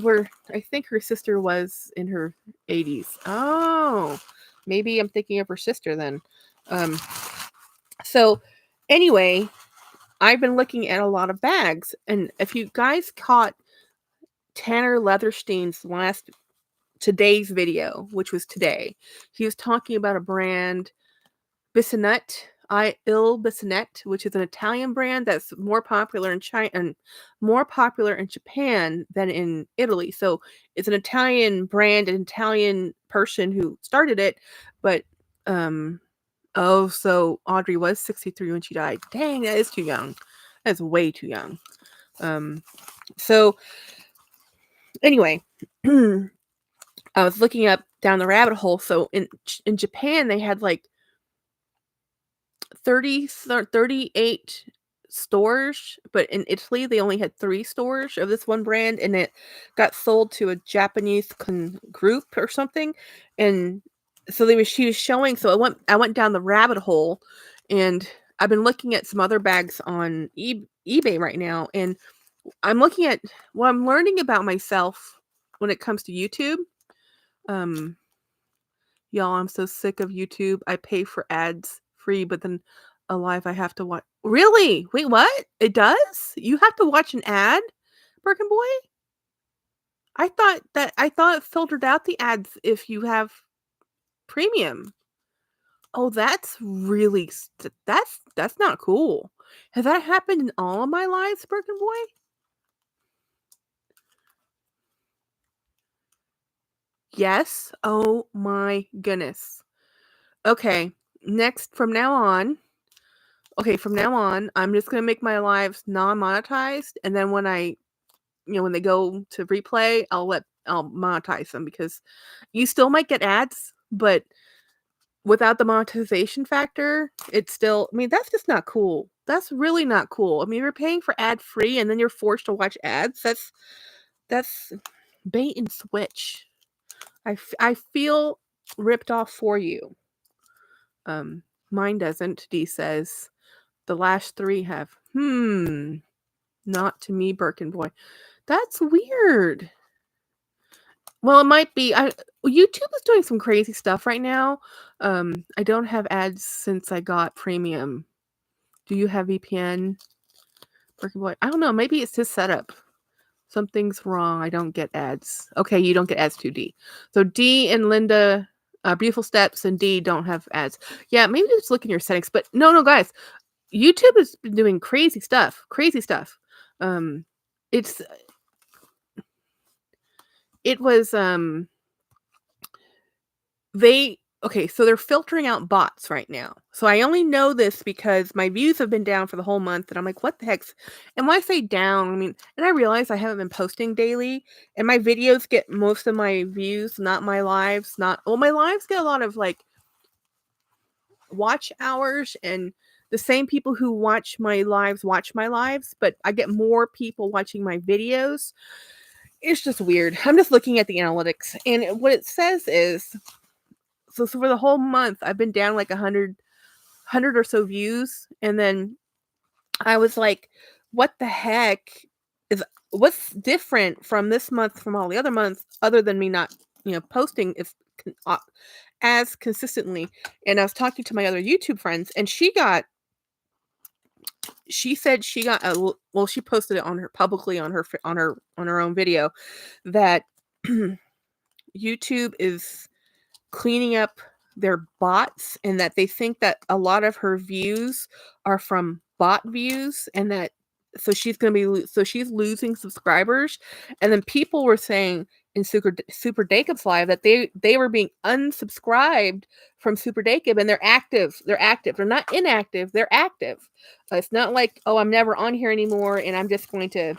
I think her sister was in her 80s. Oh, maybe I'm thinking of her sister then. So anyway, I've been looking at a lot of bags, and if you guys caught Tanner Leatherstein's today's video, which was today, he was talking about a brand, Bissonette, Il Bissonette, which is an Italian brand that's more popular in China and more popular in Japan than in Italy. So it's an Italian brand, an Italian person who started it, but oh, so Audrey was 63 when she died. Dang, that is too young. That's way too young. So anyway, I was looking up down the rabbit hole. So in Japan, they had like 38 stores, but in Italy, they only had 3 stores of this one brand, and it got sold to a Japanese group or something. And so she was showing. So I went down the rabbit hole, and I've been looking at some other bags on eBay right now, and I'm looking at what I'm learning about myself when it comes to YouTube. Y'all, I'm so sick of YouTube. I pay for ads free, but then alive I have to watch. Really? Wait, what? It does? You have to watch an ad, Birkin Boy? I thought it filtered out the ads if you have premium. Oh, that's really that's not cool. Has that happened in all of my lives, Birkin Boy? Yes. Oh my goodness. Okay. Next, from now on, I'm just gonna make my lives non-monetized, and then when when they go to replay, I'll monetize them because you still might get ads, but without the monetization factor, it's still, I mean, that's just not cool. That's really not cool. I mean, you're paying for ad free and then you're forced to watch ads. That's bait and switch. I feel ripped off for you. Mine doesn't. D says the last 3 have. Not to me, Birkin boy. That's weird. Well, it might be. YouTube is doing some crazy stuff right now. I don't have ads since I got premium. Do you have VPN, Birkin boy? I don't know. Maybe it's his setup. Something's wrong. I don't get ads. Okay, you don't get ads too, D. So D and Linda, Beautiful Steps and D don't have ads. Yeah, maybe just look in your settings. But no, guys. YouTube has been doing crazy stuff. Crazy stuff. It's it was so they're filtering out bots right now. So I only know this because my views have been down for the whole month and I'm like, what the heck's, and when I say down, I mean, and I realize I haven't been posting daily and my videos get most of my views, not my lives, my lives get a lot of like watch hours, and the same people who watch my lives, but I get more people watching my videos. It's just weird. I'm just looking at the analytics and what it says is, so for the whole month, I've been down like 100 or so views. And then I was like, what the heck what's different from this month from all the other months, other than me not, posting as consistently. And I was talking to my other YouTube friends and she said she got she posted it on her publicly on her own video that YouTube is cleaning up their bots and that they think that a lot of her views are from bot views, and that so she's losing subscribers. And then people were saying in Super Jacob's live that they were being unsubscribed from Super Jacob, and they're active. They're not inactive. They're active. It's not like, oh, I'm never on here anymore and I'm just going to,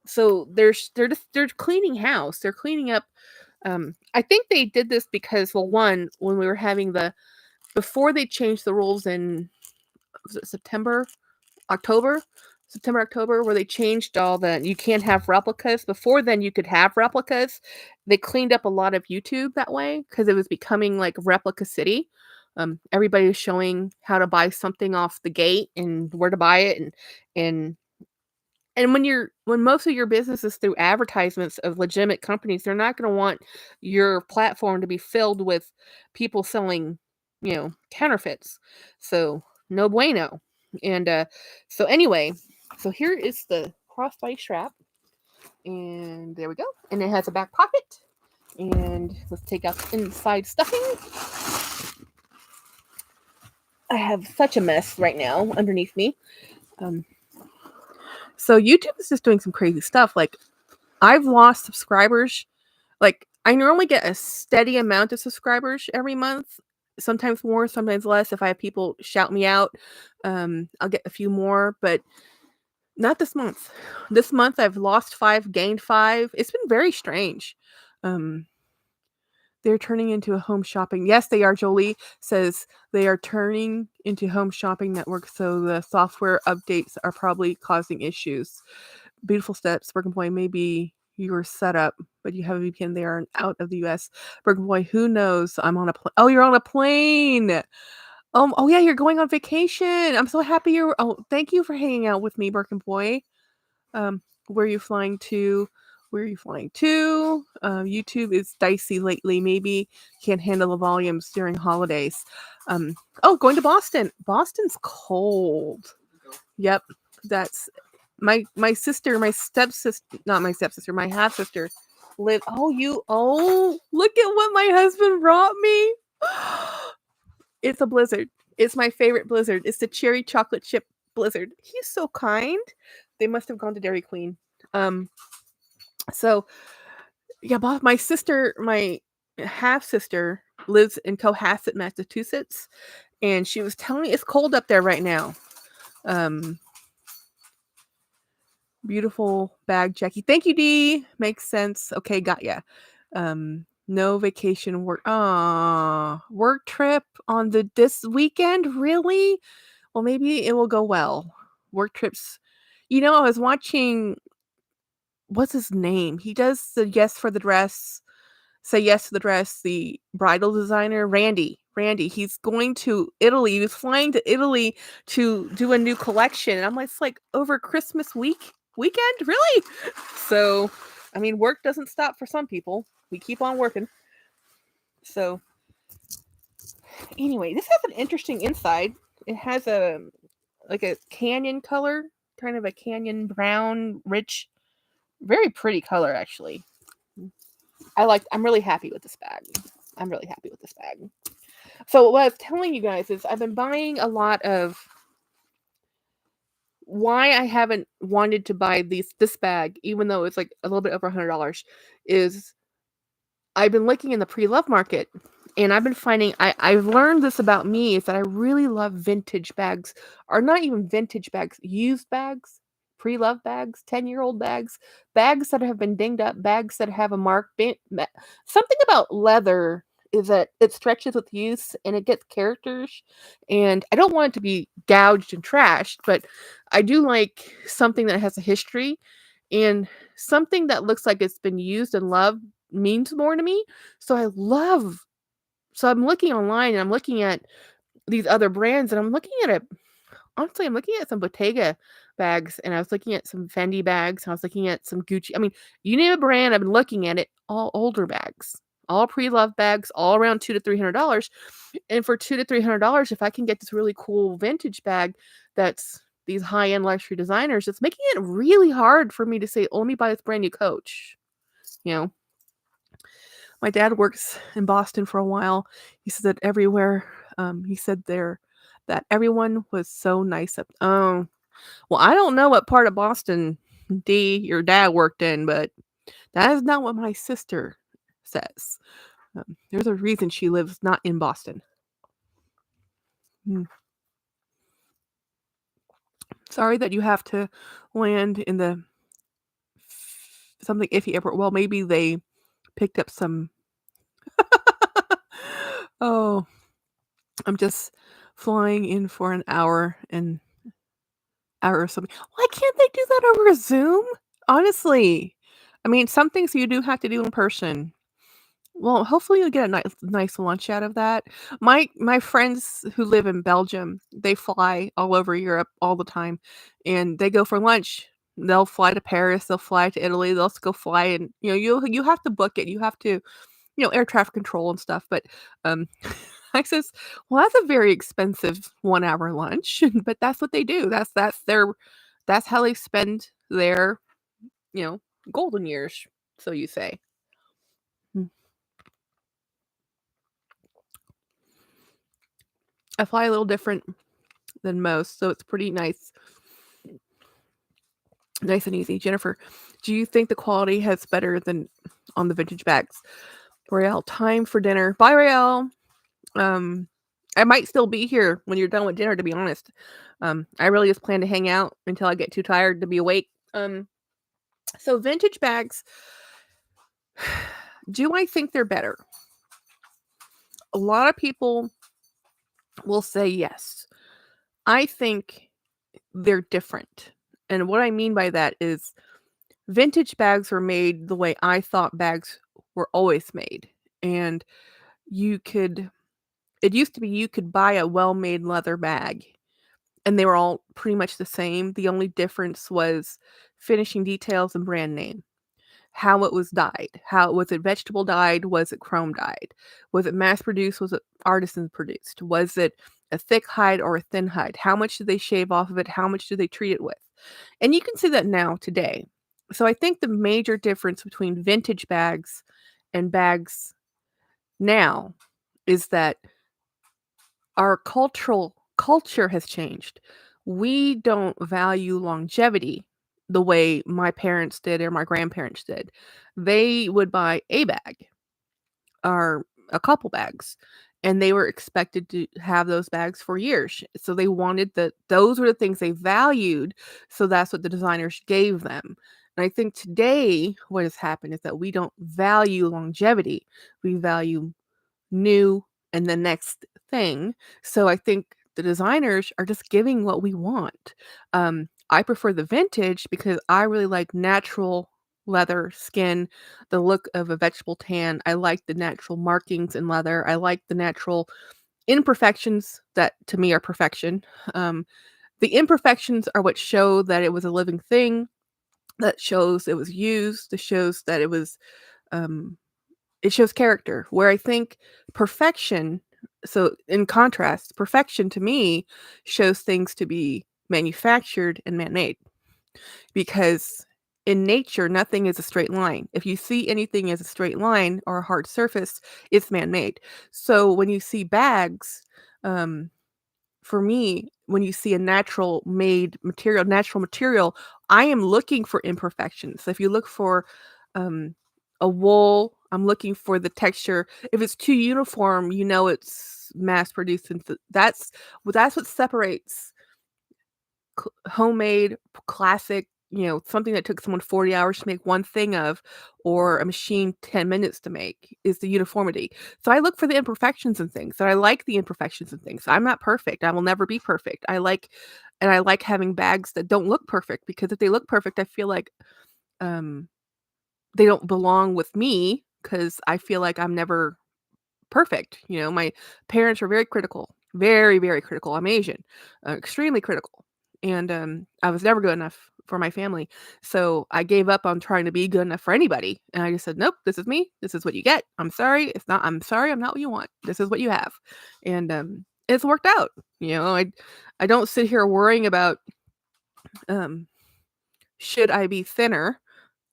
so they're cleaning house. They're cleaning up. I think they did this because, well, one, when we were having before they changed the rules in, was it September, October, where they changed all you can't have replicas. Before then, you could have replicas. They cleaned up a lot of YouTube that way because it was becoming like replica city. Everybody was showing how to buy something off the gate and where to buy it, and when most of your business is through advertisements of legitimate companies, they're not going to want your platform to be filled with people selling, counterfeits. So no bueno. And so anyway, so here is the crossbody strap, and there we go. And it has a back pocket. And let's take out the inside stuffing. I have such a mess right now underneath me. So YouTube is just doing some crazy stuff. Like, I've lost subscribers. Like, I normally get a steady amount of subscribers every month, sometimes more, sometimes less. If I have people shout me out, I'll get a few more, but not this month. This month I've lost 5, gained 5. It's been very strange. They're turning into a home shopping. Yes, they are. Jolie says they are turning into home shopping network, so the software updates are probably causing issues. Beautiful Steps, Birkin Boy, maybe your setup, but you have a VPN there and out of the US. Birkin Boy, who knows? I'm on a plane. Oh, you're on a plane. Oh yeah, you're going on vacation. I'm so happy thank you for hanging out with me, Birkin Boy. Where are you flying to? YouTube is dicey lately. Maybe can't handle the volumes during holidays. Going to Boston. Boston's cold. Yep. That's my sister, my stepsister, not my stepsister, my half sister live. Look at what my husband brought me. It's a blizzard. It's my favorite blizzard. It's the cherry chocolate chip blizzard. He's so kind. They must have gone to Dairy Queen. So Yeah, but my half sister lives in Cohasset, Massachusetts, and she was telling me it's cold up there right now. Um, Beautiful bag, Jackie. Thank you, Dee. Makes sense. Okay, got ya. No vacation work. Work trip on this weekend? Really? Well, maybe it will go well. Work trips. I was watching, what's his name? He does the Yes for the Dress, Say Yes to the Dress, the bridal designer, Randy. Randy, he's going to Italy. He was flying to Italy to do a new collection. And I'm like, it's like over Christmas weekend? Really? So, I mean, work doesn't stop for some people. We keep on working. So, anyway, this has an interesting inside. It has a canyon color, kind of a canyon brown, rich, very pretty color actually. I'm really happy with this bag. I'm really happy with this bag. So what I was telling you guys is I've been buying a lot of, why I haven't wanted to buy this bag, even though it's like a little bit over $100, is I've been looking in the pre-love market, and I've been finding I've learned this about me, is that I really love vintage bags, or not even vintage bags, used bags, pre-love bags, 10-year-old bags, bags that have been dinged up, bags that have a mark. Something about leather is that it stretches with use and it gets characters, and I don't want it to be gouged and trashed, but I do like something that has a history, and something that looks like it's been used and loved means more to me. So I'm looking online and I'm looking at these other brands, and I'm looking at it. Honestly, I'm looking at some Bottega bags, and I was looking at some Fendi bags, and I was looking at some Gucci. I mean, you name a brand, I've been looking at it, all older bags, all pre-loved bags, all around $200 to $300. And for $200 to $300, if I can get this really cool vintage bag that's these high-end luxury designers, it's making it really hard for me to say, oh, let me buy this brand new Coach. You know, my dad works in Boston for a while. He said that everywhere, he said there that everyone was so nice up. Oh, well, I don't know what part of Boston your dad worked in, but that is not what my sister says. There's a reason she lives not in Boston. Sorry that you have to land in the something iffy airport. Well, maybe they picked up some. Oh, I'm just flying in for an hour or something. Why can't they do that over Zoom? Honestly. I mean, some things you do have to do in person. Well, hopefully you'll get a nice lunch out of that. My friends who live in Belgium, they fly all over Europe all the time, and they go for lunch. They'll fly to Paris, they'll fly to Italy, they'll just go fly, and you have to book it. You have to, air traffic control and stuff, but um I says, "Well, that's a very expensive 1-hour lunch," but that's what they do. That's how they spend their, you know, golden years, so you say. Mm. I fly a little different than most, so it's pretty nice. Nice and easy. Jennifer, do you think the quality has better than on the vintage bags? Royale, time for dinner. Bye, Royale. I might still be here when you're done with dinner, to be honest. I really just plan to hang out until I get too tired to be awake. So vintage bags, do I think they're better? A lot of people will say yes. I think they're different. And what I mean by that is vintage bags were made the way I thought bags were always made. And it used to be you could buy a well-made leather bag and they were all pretty much the same. The only difference was finishing details and brand name. How it was dyed. How was it vegetable dyed? Was it chrome dyed? Was it mass produced? Was it artisan produced? Was it a thick hide or a thin hide? How much did they shave off of it? How much do they treat it with? And you can see that now today. So I think the major difference between vintage bags and bags now is that our culture has changed. We don't value longevity the way my parents did or my grandparents did. They would buy a bag or a couple bags, and they were expected to have those bags for years. So they wanted those were the things they valued, so that's what the designers gave them. And I think today what has happened is that we don't value longevity. We value new and the next thing. So I think the designers are just giving what we want. I prefer the vintage because I really like natural leather skin, the look of a vegetable tan. I like the natural markings in leather. I like the natural imperfections that to me are perfection. Um, the imperfections are what show that it was a living thing, that shows it was used, that shows that um, it shows character, where I think perfection so in contrast, perfection to me shows things to be manufactured and man-made, because in nature, nothing is a straight line. If you see anything as a straight line or a hard surface, it's man-made. So when you see bags, um, for me, when you see a natural material, I am looking for imperfections. So if you look for um, a wool, I'm looking for the texture. If it's too uniform, you know it's mass produced. And that's what separates homemade, classic, something that took someone 40 hours to make one thing of, or a machine 10 minutes to make, is the uniformity. So I look for the imperfections in things, and I like the imperfections in things. I'm not perfect. I will never be perfect. I like having bags that don't look perfect, because if they look perfect, I feel like um they don't belong with me, because I feel like I'm never perfect. My parents were very critical, very, very critical. I'm Asian, extremely critical. And I was never good enough for my family. So I gave up on trying to be good enough for anybody. And I just said, nope, this is me. This is what you get. I'm sorry, I'm not what you want. This is what you have. And it's worked out. I don't sit here worrying about um, should I be thinner.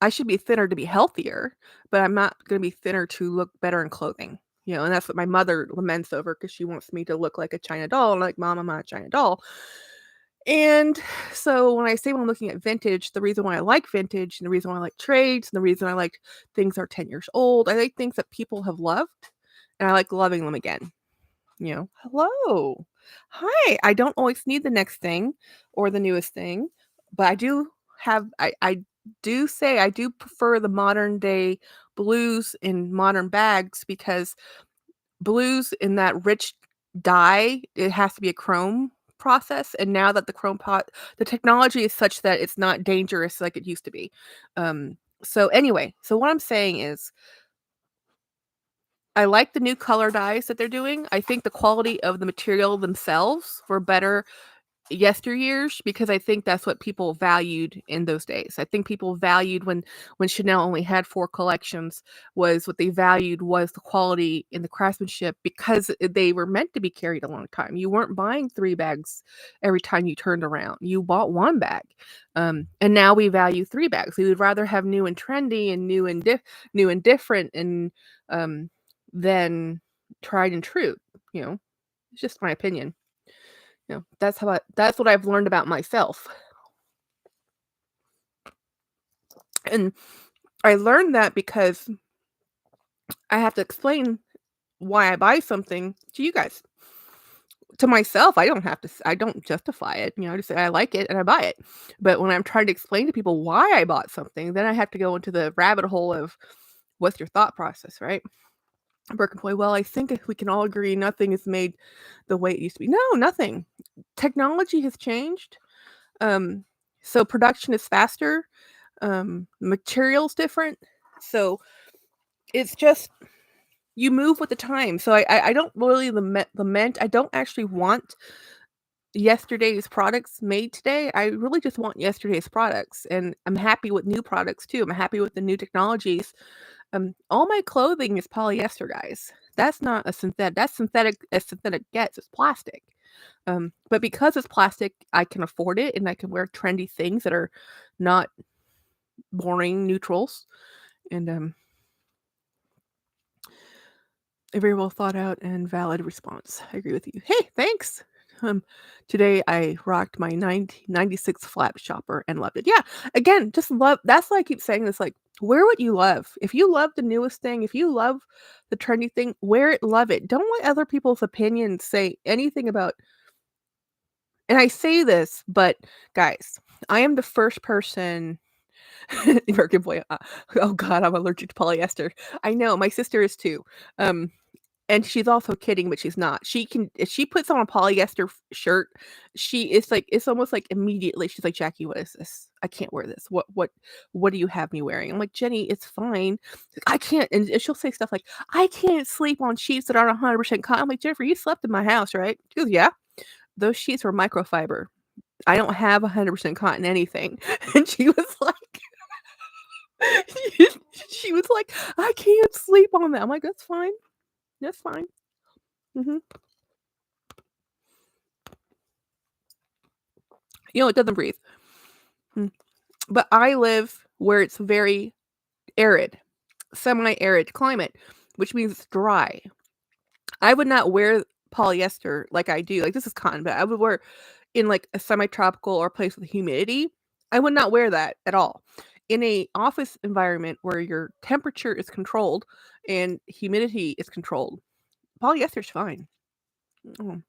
I should be thinner to be healthier, but I'm not gonna be thinner to look better in clothing, and that's what my mother laments over, because she wants me to look like a China doll. I'm like, "Mom, I'm not a China doll." And so when I'm looking at vintage, the reason why I like vintage and the reason why I like trades and the reason I like things that are 10 years old, I like things that people have loved, and I like loving them again. "Hello. Hi." I don't always need the next thing or the newest thing, but I do say I do prefer the modern day blues in modern bags, because blues in that rich dye, it has to be a chrome process, and now that the technology is such that it's not dangerous like it used to be. So anyway, so what I'm saying is I like the new color dyes that they're doing. I think the quality of the material themselves were better yesteryears, because I think that's what people valued in those days. I think people valued when Chanel only had 4 collections, was what they valued was the quality and the craftsmanship, because they were meant to be carried a long time. You weren't buying 3 bags every time you turned around. You bought 1 bag. And now we value 3 bags. We would rather have new and trendy and new and different, and um than tried and true, you know? It's just my opinion. That's what I've learned about myself. And I learned that because I have to explain why I buy something to you guys. To myself, I don't justify it, I just say I like it and I buy it. But when I'm trying to explain to people why I bought something, then I have to go into the rabbit hole of what's your thought process, right? Burke well, I think if we can all agree nothing is made the way it used to be. No, nothing. Technology has changed. Um, so production is faster. Materials different. So it's just you move with the time. So I don't really lament. I don't actually want yesterday's products made today. I really just want yesterday's products, and I'm happy with new products too. I'm happy with the new technologies. All my clothing is polyester, guys. That's not a synthetic. That's synthetic as synthetic gets. It's plastic. But because it's plastic, I can afford it, and I can wear trendy things that are not boring neutrals. And a very well thought out and valid response. I agree with you. Hey, thanks. Today I rocked my 1996 flap shopper and loved it. Yeah, again, just love that's why I keep saying this, like, wear what you love. If you love the newest thing, if you love the trendy thing, wear it, love it. Don't let other people's opinions say anything about and I say this, but guys, I am the first person American boy, oh god, I'm allergic to polyester. I know, my sister is too. Um, and she's also kidding, but she's not. She can if she puts on a polyester shirt, it's like it's almost like immediately she's like, "Jackie, what is this? I can't wear this. What do you have me wearing?" I'm like, "Jenny, it's fine." "I can't," and she'll say stuff like, "I can't sleep on sheets that aren't 100% cotton." I'm like, "Jennifer, you slept in my house, right?" She goes, "Yeah. Those sheets were microfiber. I don't have 100% cotton anything." And she was like she was like, "I can't sleep on that." I'm like, "That's fine. That's fine." Mhm. It doesn't breathe. Mm. But I live where it's very arid, semi-arid climate, which means it's dry. I would not wear polyester like I do. Like, this is cotton, but I would wear in, like, a semi-tropical or a place with humidity, I would not wear that at all. In a office environment where your temperature is controlled and humidity is controlled, polyester's fine. Mm.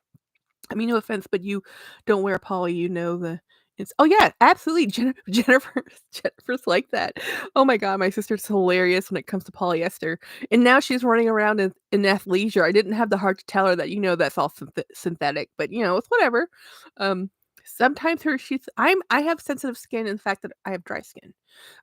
I mean, no offense, but you don't wear poly, the it's oh, yeah, absolutely, Jennifer's like that. Oh my god, my sister's hilarious when it comes to polyester, and now she's running around in athleisure. I didn't have the heart to tell her that, that's all synthetic, but, it's whatever. Um, sometimes her she's I have sensitive skin in the fact that I have dry skin,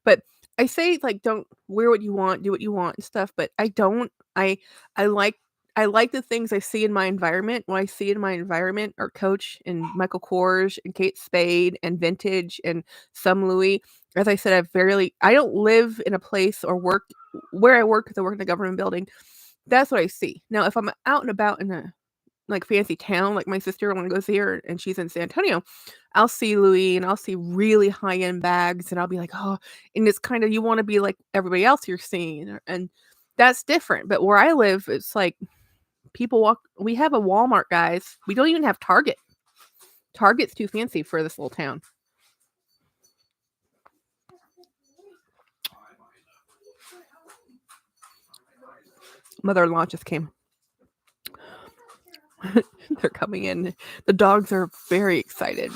but I say, like, don't wear what you want, do what you want and stuff, but I don't. I like I like the things I see in my environment. What I see in my environment are Coach and Michael Kors and Kate Spade and Vintage and some Louis. As I said, I don't live in a place or work where I work because I work in a government building. That's what I see. Now, if I'm out and about in a like fancy town, like my sister when I goes here and she's in San Antonio, I'll see Louis and I'll see really high end bags and I'll be like, oh, and it's kind of you want to be like everybody else you're seeing, and that's different. But where I live, it's like people walk we have a Walmart, guys. We don't even have Target. Target's too fancy for this little town. Mother-in-law just came. They're coming in. The dogs are very excited.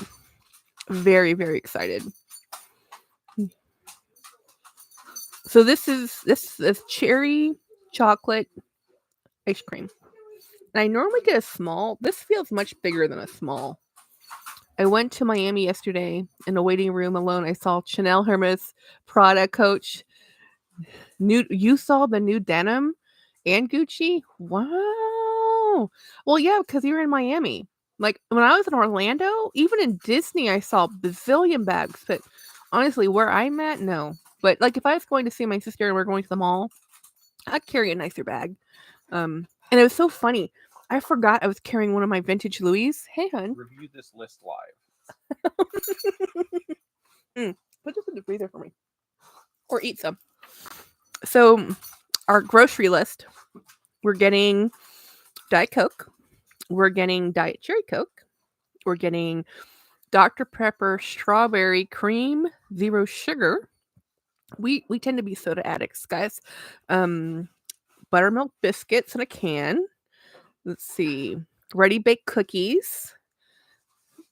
Very, very excited. So this is cherry chocolate ice cream. And I normally get a small. This feels much bigger than a small. I went to Miami yesterday in a waiting room alone. I saw Chanel, Hermes, Prada, Coach. You saw the new denim and Gucci? Wow. Well, yeah, because you were in Miami. Like when I was in Orlando, even in Disney, I saw bazillion bags. But honestly, where I'm at, no. But like if I was going to see my sister and we're going to the mall, I'd carry a nicer bag. And it was so funny. I forgot I was carrying one of my vintage Louis. Hey, hun. Review this list live. Put this in the freezer for me. Or eat some. So, our grocery list, we're getting Diet Coke. We're getting Diet Cherry Coke. We're getting Dr. Pepper Strawberry Cream Zero Sugar. We tend to be soda addicts, guys. Buttermilk biscuits in a can. Let's see. Ready baked cookies.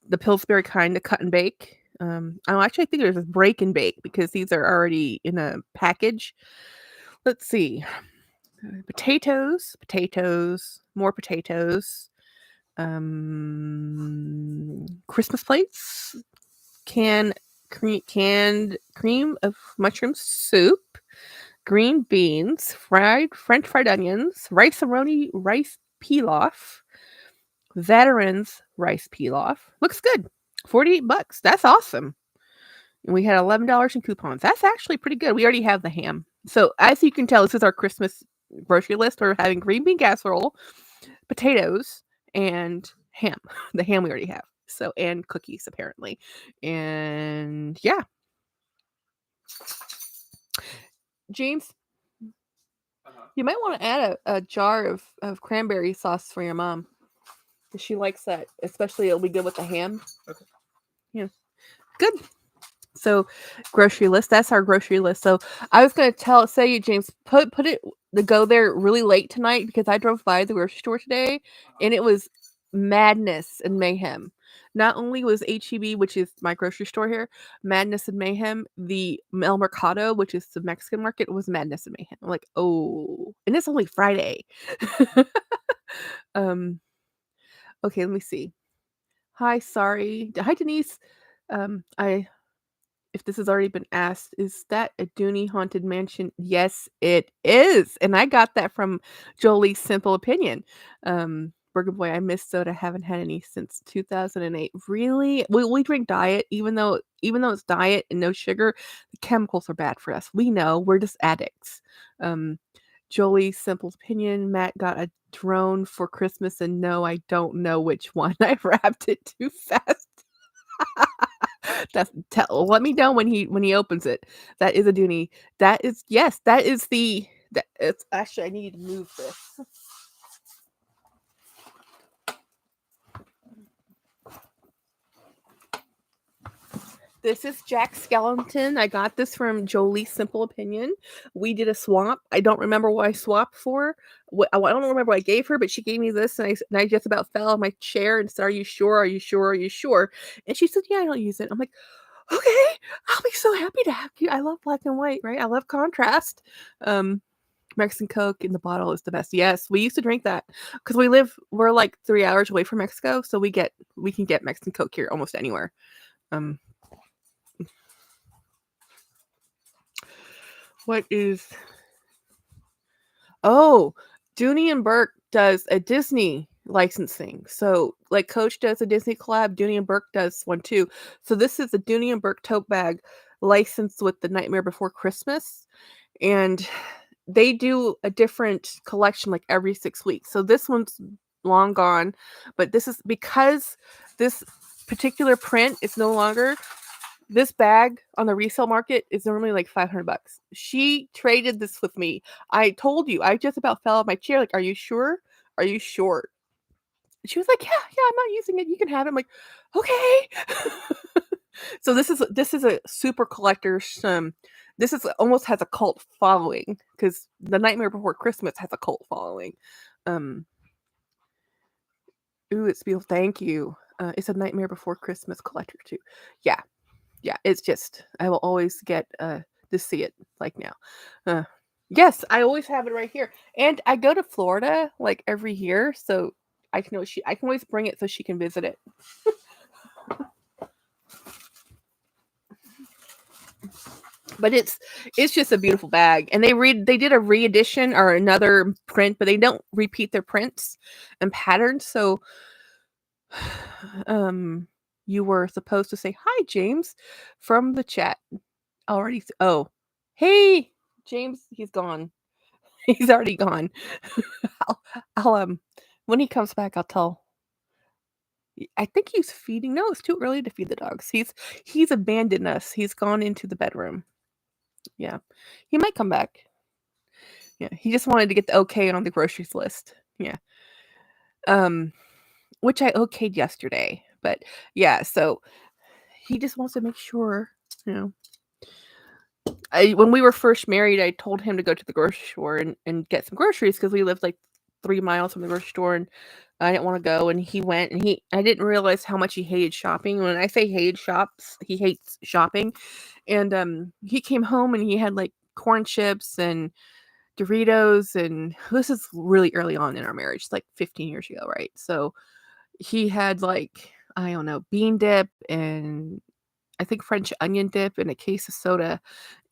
The Pillsbury kind of cut and bake. I think there's a break and bake because these are already in a package. Let's see. Potatoes, more potatoes. Christmas plates. Canned cream of mushroom soup. Green beans, French fried onions, rice-a-roni rice pilaf, veterans rice pilaf. Looks good. $48. That's awesome. And we had $11 in coupons. That's actually pretty good. We already have the ham. So as you can tell, this is our Christmas grocery list. We're having green bean casserole, potatoes, and ham. The ham we already have. So and cookies apparently. And yeah. James, you might want to add a jar of cranberry sauce for your mom. She likes that, especially it'll be good with the ham. Okay. Yeah, good. So, grocery list. That's our grocery list. So, I was gonna say you, James, put it to go there really late tonight because I drove by the grocery store today, and it was madness and mayhem. Not only was HEB, which is my grocery store here, madness and mayhem. The El Mercado, which is the Mexican market, was madness and mayhem. I'm like, oh, and it's only Friday. um. Okay, let me see. Hi, sorry. Hi, Denise. I if this has already been asked, is that a Dooney Haunted Mansion? Yes, it is. And I got that from Jolie's Simple Opinion. Burger Boy, I miss soda. Haven't had any since 2008. Really? We drink diet, even though it's diet and no sugar, the chemicals are bad for us. We know we're just addicts. Um, Jolie's Simple Opinion. Matt got a drone for Christmas, and no, I don't know which one. I wrapped it too fast. Let me know when he opens it. That is a Dooney. That is yes. That is the. That it's actually I need to move this. This is Jack Skellington. I got this from Jolie's Simple Opinion. We did a swap. I don't remember what I swapped for. I don't remember what I gave her, but she gave me this, and I just about fell on my chair and said, "Are you sure? Are you sure? Are you sure?" And she said, "Yeah, I don't use it." I'm like, "Okay, I'll be so happy to have you." I love black and white, right? I love contrast. Mexican Coke in the bottle is the best. Yes, we used to drink that because we're like 3 hours away from Mexico, so we can get Mexican Coke here almost anywhere. What is Dooney and Burke does a Disney licensing. So like Coach does a Disney collab, Dooney and Burke does one too. So this is a Dooney and Burke tote bag licensed with the Nightmare Before Christmas. And they do a different collection like every 6 weeks. So this one's long gone, but this is because this particular print is no longer. This bag on the resale market is normally like $500. She traded this with me. I told you, I just about fell off my chair. Like, are you sure? Are you sure? She was like, yeah, I'm not using it. You can have it. I'm like, okay. So this is a super collector's. This is almost has a cult following because the Nightmare Before Christmas has a cult following. Ooh, it's beautiful. Thank you. It's a Nightmare Before Christmas collector too. Yeah. Yeah, it's just I will always get to see it like now. Yes, I always have it right here, and I go to Florida like every year, so I can always bring it so she can visit it. But it's just a beautiful bag, and they did a reedition or another print, but they don't repeat their prints and patterns. So, you were supposed to say hi, James, from the chat already. Oh, hey, James, he's gone. He's already gone. I'll when he comes back, I'll tell. I think he's feeding. No, it's too early to feed the dogs. He's abandoned us. He's gone into the bedroom. Yeah, he might come back. Yeah, he just wanted to get the okay on the groceries list. Yeah, which I okayed yesterday. But yeah, so he just wants to make sure, you know. When we were first married, I told him to go to the grocery store and get some groceries because we lived like 3 miles from the grocery store, and I didn't want to go. And he went, and I didn't realize how much he hated shopping. When I say he hates shopping. And he came home and he had like corn chips and Doritos, and this is really early on in our marriage, like 15 years ago, right? So he had like, I don't know, bean dip and I think French onion dip and a case of soda.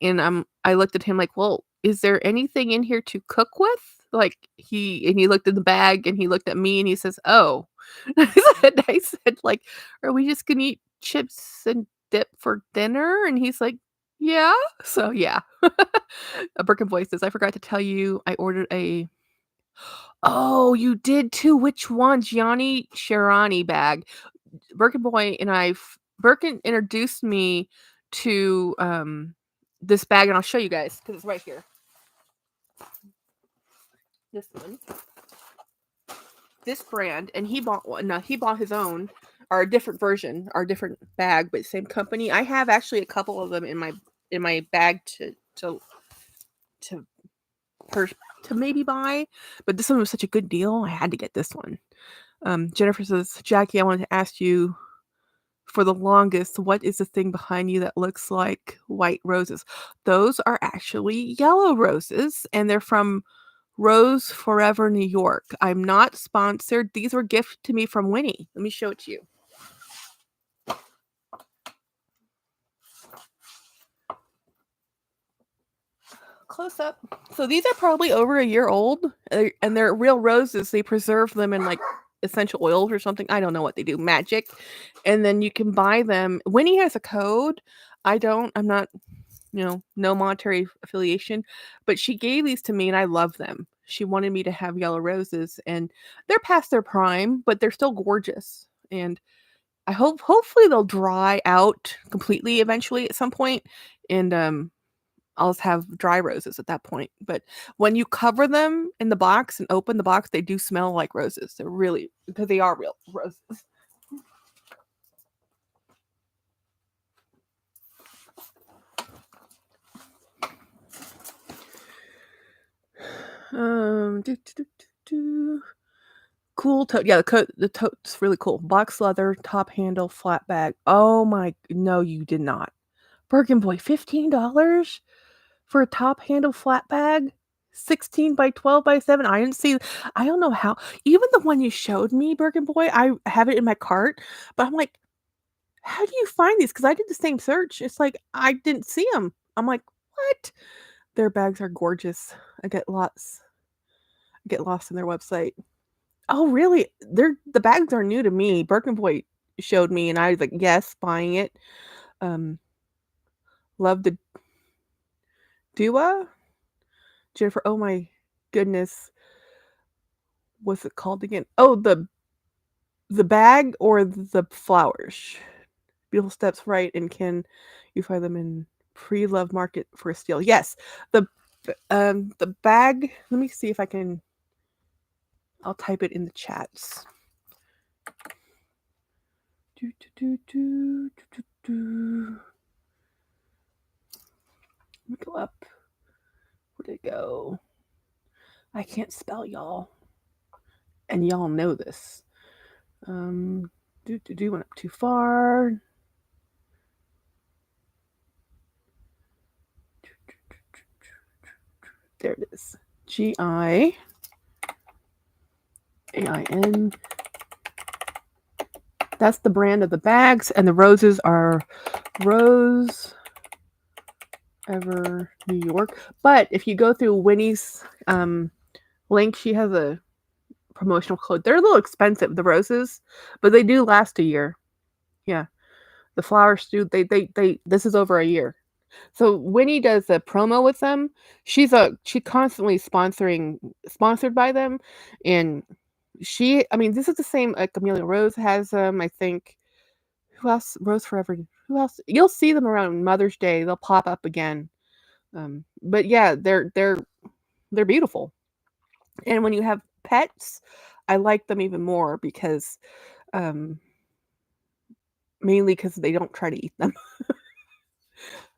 And I looked at him like, well, is there anything in here to cook with? Like he looked in the bag and he looked at me and he says, "Oh." I said, like, "Are we just gonna eat chips and dip for dinner?" And he's like, "Yeah." So yeah. A Birkin Boy says, "I forgot to tell you I ordered a." Oh, you did too. Which one? Gianni Sharani bag. Birkin introduced me to this bag, and I'll show you guys because it's right here. This one. this brand, and he bought one. No, he bought his own, or a different version, or a different bag, but same company. I have actually a couple of them in my bag to to per, to maybe buy, but this one was such a good deal. I had to get this one. Jennifer says, Jackie, I wanted to ask you for the longest, what is the thing behind you that looks like white roses? Those are actually yellow roses, and they're from Rose Forever New York. I'm not sponsored. These were gifted to me from Winnie. Let me show it to you. Close up. So these are probably over a year old, and they're real roses. They preserve them in like essential oils or something. I don't know what they do, magic. And then you can buy them. Winnie has a code. I don't. I'm not, no monetary affiliation, but she gave these to me and I love them. She wanted me to have yellow roses, and they're past their prime, but they're still gorgeous. And I hopefully they'll dry out completely eventually at some point, and I'll just have dry roses at that point. But when you cover them in the box and open the box, they do smell like roses. They're really, because they are real roses. Cool tote. Yeah, the tote's really cool. Box leather, top handle, flat bag. Oh my, no, you did not. Birkin Boy, $15 for a top handle flat bag? 16 by 12 by 7. I didn't see, I don't know how. Even the one you showed me, Birkin Boy, I have it in my cart, but I'm like, how do you find these? Because I did the same search. It's like I didn't see them. I'm like, what? Their bags are gorgeous. I get lost in their website. Oh, really? The bags are new to me. Birkin Boy showed me, and I was like, yes, buying it. Love the Dua. Jennifer, oh my goodness. What's it called again? Oh, the bag or the flowers? Beautiful Steps, right? And can you find them in pre-love market for a steal? Yes. The bag, let me see if I can, I'll type it in the chats. Let me go up. Where'd it go? I can't spell, y'all. And y'all know this. Went up too far. There it is. GIAIN. That's the brand of the bags, and the roses are Rose Ever New York. But if you go through Winnie's link, she has a promotional code. They're a little expensive, the roses, but they do last a year. Yeah. The flowers do, they this is over a year. So Winnie does a promo with them. She constantly sponsored by them, and this is the same, like Amelia Rose has them, I think. Who else? Rose Forever. Who else? You'll see them around Mother's Day. They'll pop up again. But yeah, they're beautiful. And when you have pets, I like them even more because mainly because they don't try to eat them.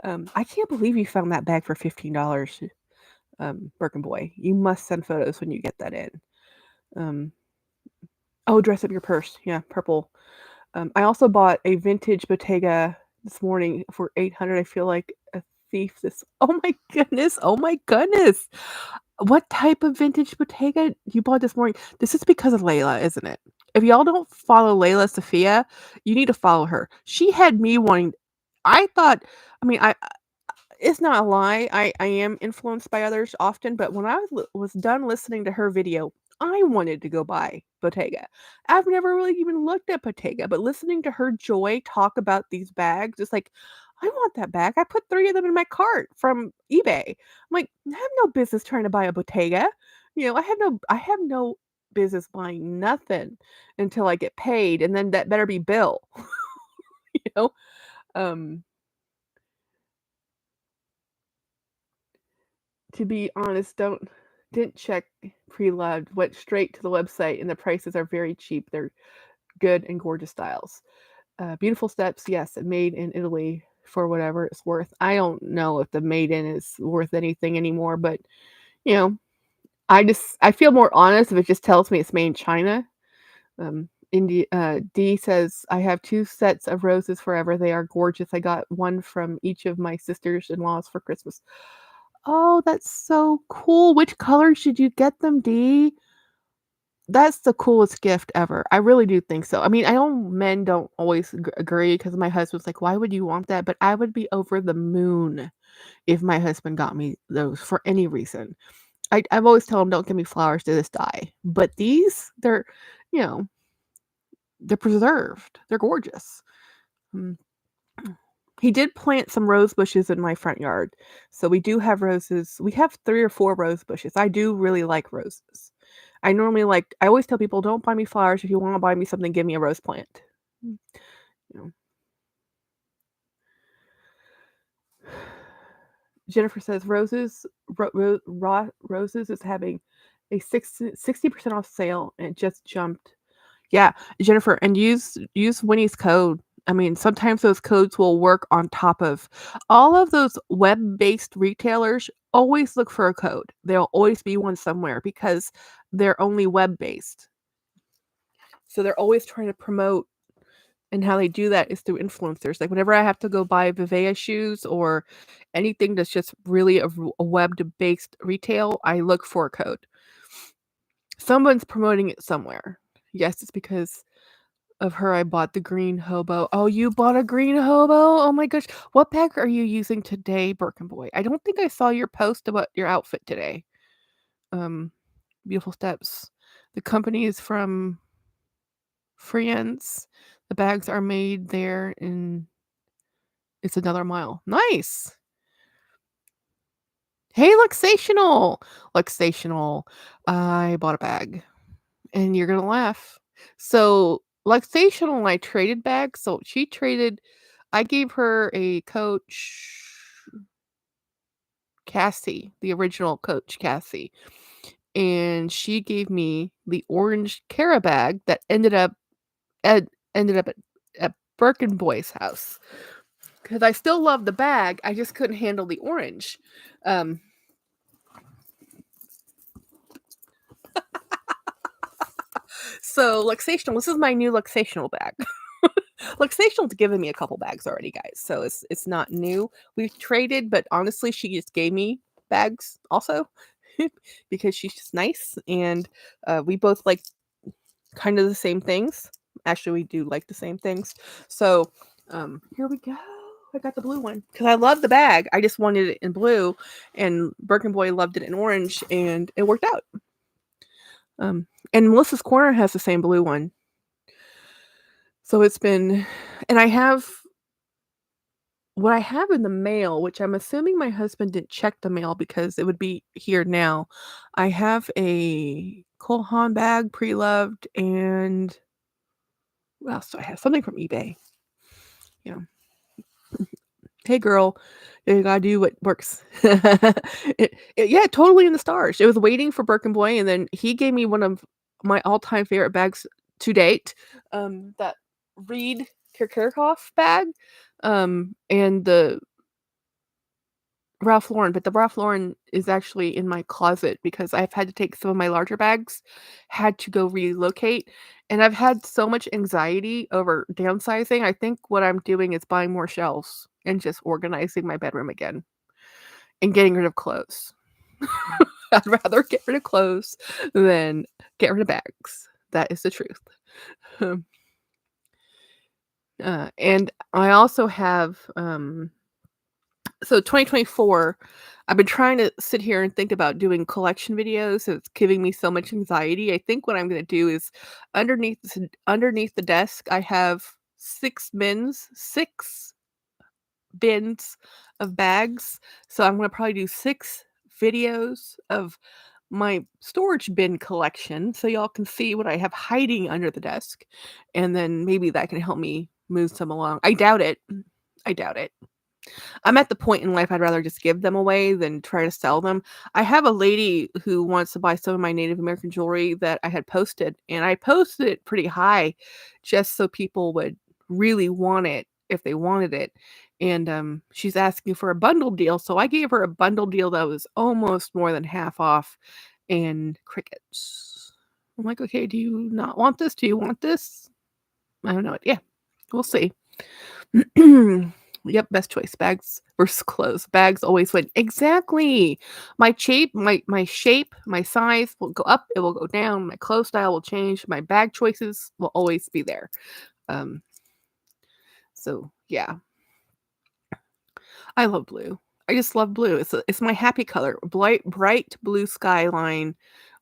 I can't believe you found that bag for $15, Birkin Boy. You must send photos when you get that in. Oh, dress up your purse. Yeah, purple. I also bought a vintage Bottega this morning for $800. I feel like a thief. Oh my goodness. Oh my goodness. What type of vintage Bottega you bought this morning? This is because of Layla, isn't it? If y'all don't follow Layla Sophia, you need to follow her. She had me wanting. I thought. I it's not a lie. I am influenced by others often, but when I was done listening to her video, I wanted to go buy Bottega. I've never really even looked at Bottega, but listening to her Joy talk about these bags, it's like, I want that bag. I put 3 of them in my cart from eBay. I'm like, I have no business trying to buy a Bottega. I have no business buying nothing until I get paid, and then that better be Bill. you know? Um To be honest, didn't check pre-loved, went straight to the website, and the prices are very cheap. They're good and gorgeous styles. Beautiful steps, yes, made in Italy for whatever it's worth. I don't know if the made in is worth anything anymore, but you know, I feel more honest if it just tells me it's made in China. D says, I have 2 sets of roses forever. They are gorgeous. I got one from each of my sisters-in-laws for Christmas. Oh, that's so cool. Which colors did you get them, D? That's the coolest gift ever. I really do think so. I mean, I know men don't always agree because my husband's like, why would you want that? But I would be over the moon if my husband got me those for any reason. I've always told him, don't give me flowers to this die. But these, you know, they're preserved. They're gorgeous. Mm. He did plant some rose bushes in my front yard. So we do have roses. We have 3 or 4 rose bushes. I do really like roses. I always tell people, don't buy me flowers. If you want to buy me something, give me a rose plant. You know. Jennifer says roses raw roses is having a 60% off sale and it just jumped. Yeah, Jennifer, and use Winnie's code. I mean, sometimes those codes will work on top of all of those web-based retailers. Always look for a code. There'll always be one somewhere because they're only web-based. So they're always trying to promote, and how they do that is through influencers. Like whenever I have to go buy Vivea shoes or anything that's just really a web-based retail, I look for a code. Someone's promoting it somewhere. Yes, it's because of her I bought the green hobo. Oh, you bought a green hobo? Oh my gosh. What bag are you using today, Birkin Boy? I don't think I saw your post about your outfit today. Beautiful steps. The company is from France. The bags are made there and it's another mile. Nice. Hey, Luxational. Luxational. I bought a bag. And you're gonna laugh. So Luxational and I traded bags. So I gave her a Coach Cassie, the original Coach Cassie. And she gave me the orange Cara bag that ended up at Birkin Boy's house. Because I still love the bag, I just couldn't handle the orange. So Luxational, this is my new Luxational bag. Luxational's given me a couple bags already, guys. So it's not new. We've traded, but honestly, she just gave me bags also because she's just nice, and we both like kind of the same things. Actually, we do like the same things. So here we go. I got the blue one because I love the bag. I just wanted it in blue, and Birkin Boy loved it in orange, and it worked out. And Melissa's Corner has the same blue one. So it's been, and I have what I have in the mail, which I'm assuming my husband didn't check the mail because it would be here now. I have a Cole Haan bag, pre-loved, and what else do I have? Something from eBay. You know, hey girl, you gotta do what works. Yeah, totally in the stars. It was waiting for Birkin Boy, and then he gave me one of my all-time favorite bags to date. That Reed Kirchhoff bag, and the Ralph Lauren, but the Ralph Lauren is actually in my closet because I've had to take some of my larger bags, had to go relocate, and I've had so much anxiety over downsizing. I think what I'm doing is buying more shelves and just organizing my bedroom again and getting rid of clothes. I'd rather get rid of clothes than get rid of bags. That is the truth. And I also have so 2024, I've been trying to sit here and think about doing collection videos. So it's giving me so much anxiety. I think what I'm going to do is underneath the desk, I have 6 bins of bags. So I'm going to probably do 6 videos of my storage bin collection so y'all can see what I have hiding under the desk. And then maybe that can help me move some along. I doubt it. I'm at the point in life I'd rather just give them away than try to sell them. I have a lady who wants to buy some of my Native American jewelry that I had posted, and I posted it pretty high just so people would really want it if they wanted it. And she's asking for a bundle deal, so I gave her a bundle deal that was almost more than half off, and crickets. I'm like, okay, do you not want this? Do you want this? I don't know. Yeah, we'll see. Yep, best choice. Bags versus clothes. Bags always win. Exactly. My shape, my size will go up, it will go down, my clothes style will change, my bag choices will always be there. Um, so yeah, I love blue. I just love blue. It's my happy color. Bright blue skyline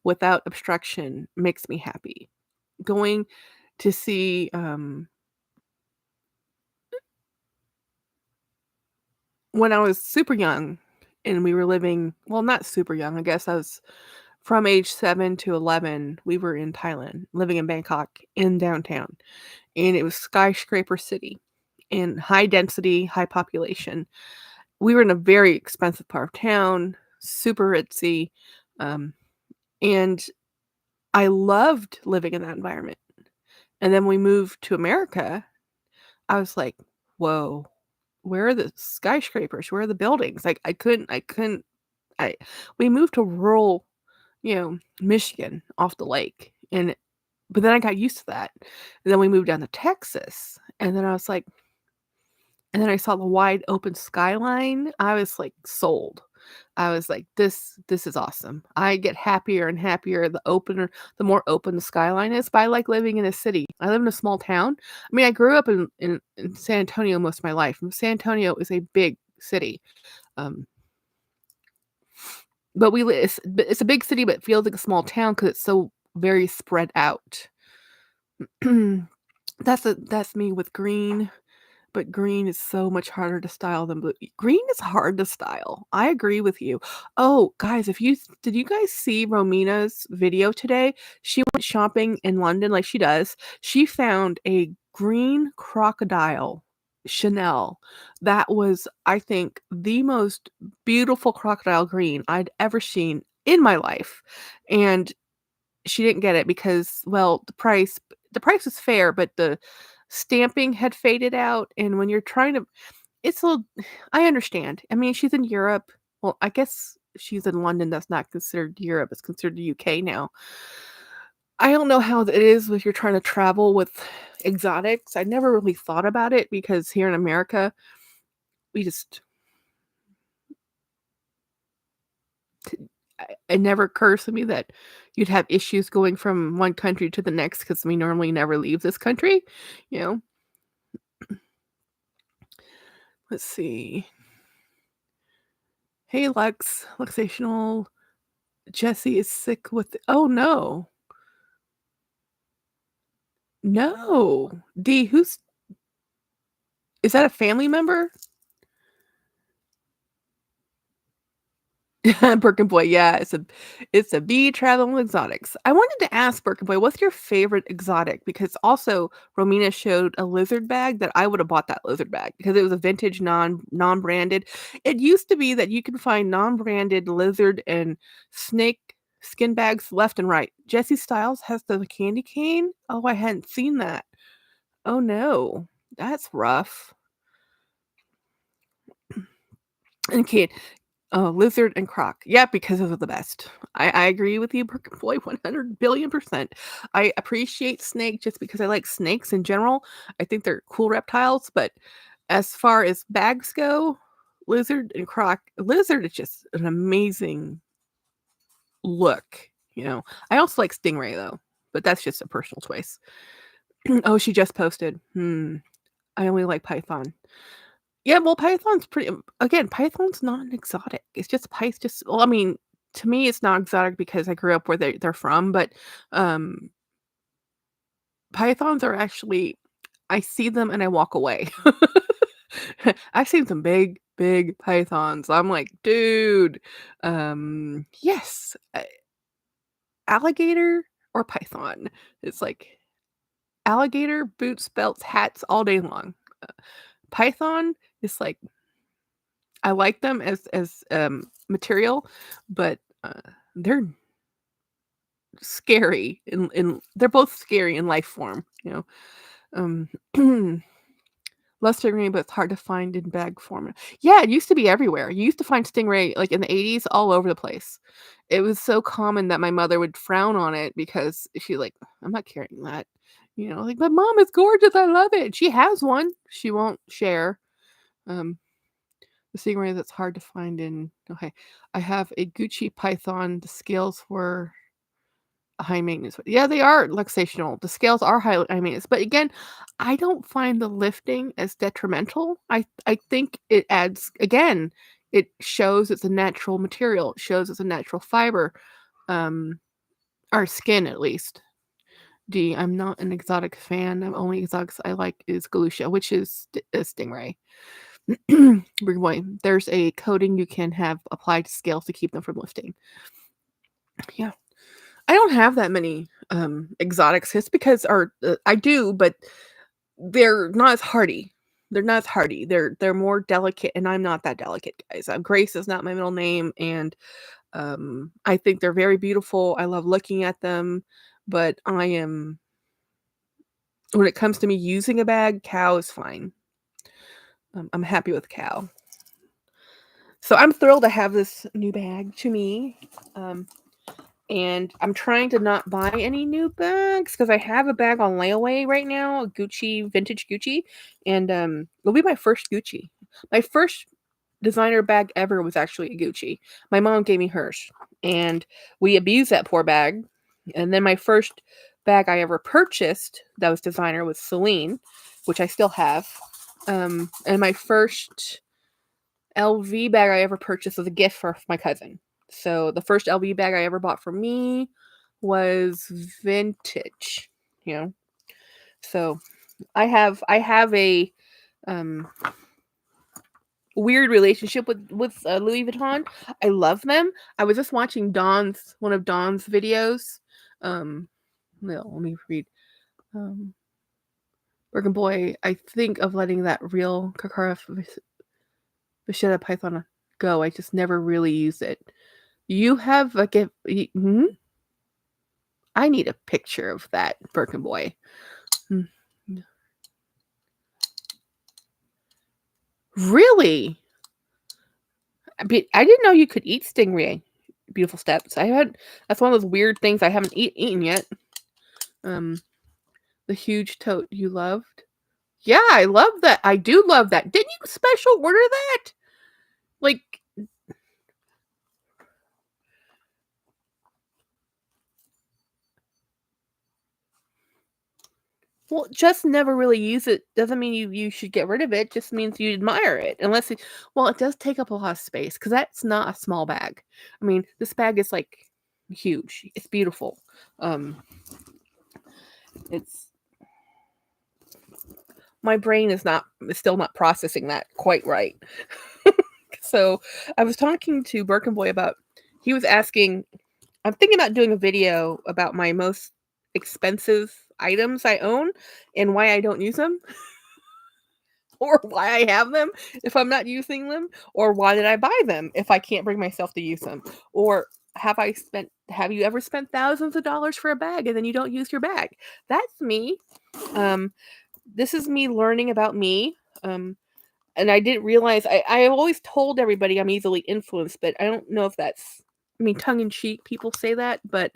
without obstruction makes me happy. Going to see when I was super young and we were living, well, not super young, I guess I was from age 7 to 11, we were in Thailand, living in Bangkok in downtown, and it was skyscraper city and high density, high population. We were in a very expensive part of town, super ritzy, um, and I loved living in that environment. And then we moved to America. I was like, "Whoa, where are the skyscrapers? Where are the buildings?" Like, I couldn't I we moved to rural, Michigan off the lake, but then I got used to that, and then we moved down to Texas, and then I was like and then I saw the wide open skyline, I was, like, sold. I was like, "This is awesome." I get happier and happier the more open the skyline is, but I like living in a city. I live in a small town. I mean, I grew up in San Antonio most of my life, and San Antonio is a big city, um, but it's a big city, but it feels like a small town because it's so very spread out. That's me with green, but green is so much harder to style than blue. Green is hard to style. I agree with you. Oh, guys, if you did you guys see Romina's video today? She went shopping in London like she does. She found a green crocodile Chanel that was, I think, the most beautiful crocodile green I'd ever seen in my life. And she didn't get it because, well, the price was fair, but the stamping had faded out, and when you're trying to it's a little I understand. I mean, she's in Europe. Well, I guess she's in London, that's not considered Europe, it's considered the UK now. I don't know how it is if you're trying to travel with exotics. I never really thought about it because here in America, we just it never occurs to me that you'd have issues going from one country to the next because we normally never leave this country, you know? Let's see. Hey, Luxational. Jesse is sick with oh, no. No. D, who's is that a family member? Birkin Boy, yeah, it's a bee traveling with exotics. I wanted to ask Birkin Boy, what's your favorite exotic? Because also Romina showed a lizard bag that I would have bought that lizard bag because it was a vintage non-branded. It used to be that you can find non-branded lizard and snake skin bags left and right. Jesse Styles has the candy cane? Oh, I hadn't seen that. Oh no. That's rough. And kid, oh, Lizard and Croc. Yeah, because those are the best. I agree with you, Boy, 100,000,000,000%. I appreciate snake just because I like snakes in general. I think they're cool reptiles, but as far as bags go, Lizard and Croc Lizard is just an amazing look, you know? I also like Stingray, though, but that's just a personal choice. Oh, she just posted. I only like Python. Yeah, well, Python's pretty again, Python's not an exotic. It's just well, I mean, to me, it's not exotic because I grew up where they're from, but, um, pythons are actually I see them and I walk away. I've seen some big, big pythons. I'm like, "Dude." Yes, alligator or python. It's like alligator, boots, belts, hats all day long. Python is like I like them as material, but they're scary in they're both scary in life form, you know. Love stingray, but it's hard to find in bag form. Yeah, it used to be everywhere. You used to find stingray like in the 80s all over the place. It was so common that my mother would frown on it because she's like, I'm not carrying that. You know, like, but mom, it's gorgeous. I love it. She has one. She won't share. Um, the stingray that's hard to find in. Okay, I have a Gucci python. The scales were high maintenance. Yeah, they are luxational. The scales are high maintenance, but again, I don't find the lifting as detrimental. I think it adds again, it shows it's a natural material. It shows it's a natural fiber. Our skin at least. I'm not an exotic fan. The only exotics I like is Galusha, which is a stingray. Boy, there's a coating you can have applied to scales to keep them from lifting. Yeah. I don't have that many exotics just because I do, but they're not as hardy. They're not as hardy. They're more delicate, and I'm not that delicate, guys. Grace is not my middle name, and I think they're very beautiful. I love looking at them, but when it comes to me using a bag, cow is fine. I'm happy with cow. So I'm thrilled to have this new bag to me. And I'm trying to not buy any new bags because I have a bag on layaway right now, a Gucci, vintage Gucci, and it'll be my first Gucci. My first designer bag ever was actually a Gucci. My mom gave me hers, and we abused that poor bag. And then my first bag I ever purchased that was designer was Celine, which I still have. And my first LV bag I ever purchased was a gift for my cousin. So the first LV bag I ever bought for me was vintage, you know. So I have a weird relationship with Louis Vuitton. I love them. I was just watching one of Dawn's videos. No, let me read. Bergen Boy, I think of letting that real Kakara Vachetta Python go. I just never really use it. You have a gift. I need a picture of that Birkin boy. Really? I didn't know you could eat stingray. Beautiful steps. That's one of those weird things I haven't eaten yet. The huge tote you loved. Yeah, I love that. I do love that. Didn't you special order that? Like, well, just never really use it doesn't mean you should get rid of it. Just means you admire it. It does take up a lot of space because that's not a small bag. I mean, this bag is like huge. It's beautiful. It's my brain is still not processing that quite right. So I was talking to Birkin Boy he was asking, I'm thinking about doing a video about my most expensive items I own and why I don't use them. Or why I have them if I'm not using them, or why did I buy them if I can't bring myself to use them, or have you ever spent thousands of dollars for a bag and then you don't use your bag? That's me. This is me learning about me. And I didn't realize I always told everybody I'm easily influenced, but I don't know if that's, I mean, tongue in cheek, people say that, but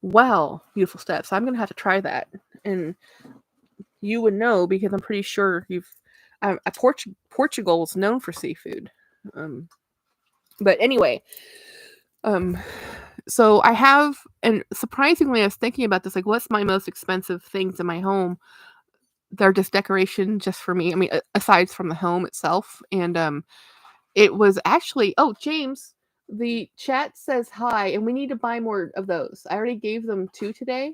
well, beautiful steps. I'm gonna have to try that, and you would know because I'm pretty sure Portugal is known for seafood. But anyway, so I have, and surprisingly, I was thinking about this, like, what's my most expensive things in my home? They're just decoration, just for me. I mean, aside from the home itself, and it was actually. Oh, James, the chat says hi, and we need to buy more of those. I already gave them 2 today,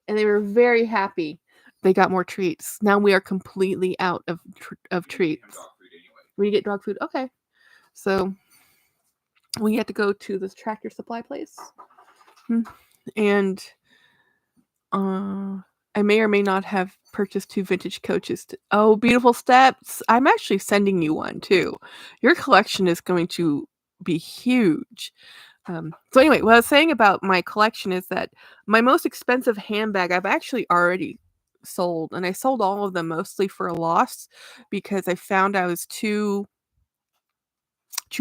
and they were very happy. They got more treats. Now we are completely out of treats. We get dog food. Okay, so we have to go to this Tractor Supply place, and I may or may not have purchased 2 vintage coaches. Oh, Beautiful Steps. I'm actually sending you one too. Your collection is going to be huge. So anyway, what I was saying about my collection is that my most expensive handbag I've actually already sold, and I sold all of them mostly for a loss because I found I was too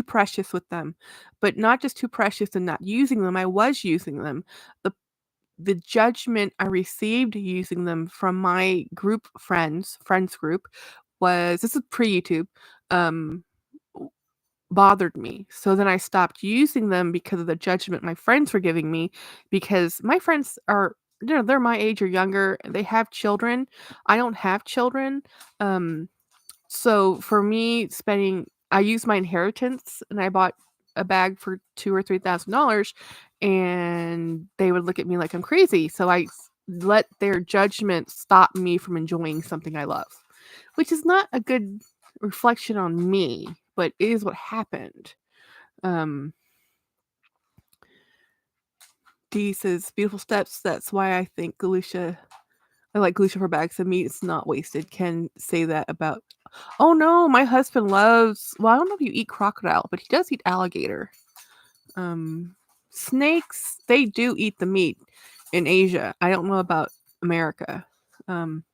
precious with them. But not just too precious and not using them, I was using them. The the judgment I received using them from my group friends group was this is pre-YouTube, um, w bothered me. So then I stopped using them because of the judgment my friends were giving me because my friends are they're my age or younger, they have children. I don't have children, um so for me, spending I used my inheritance and I bought a bag for 2 or $3,000 and they would look at me like I'm crazy. So let their judgment stop me from enjoying something I love, which is not a good reflection on me, but it is what happened. Um, D says, beautiful steps. That's why I think I like Galusha for bags of meat. It's not wasted. Can say that about. Oh no, my husband loves. Well, I don't know if you eat crocodile, but he does eat alligator. Um, Snakes. They do eat the meat in Asia. I don't know about America. Um,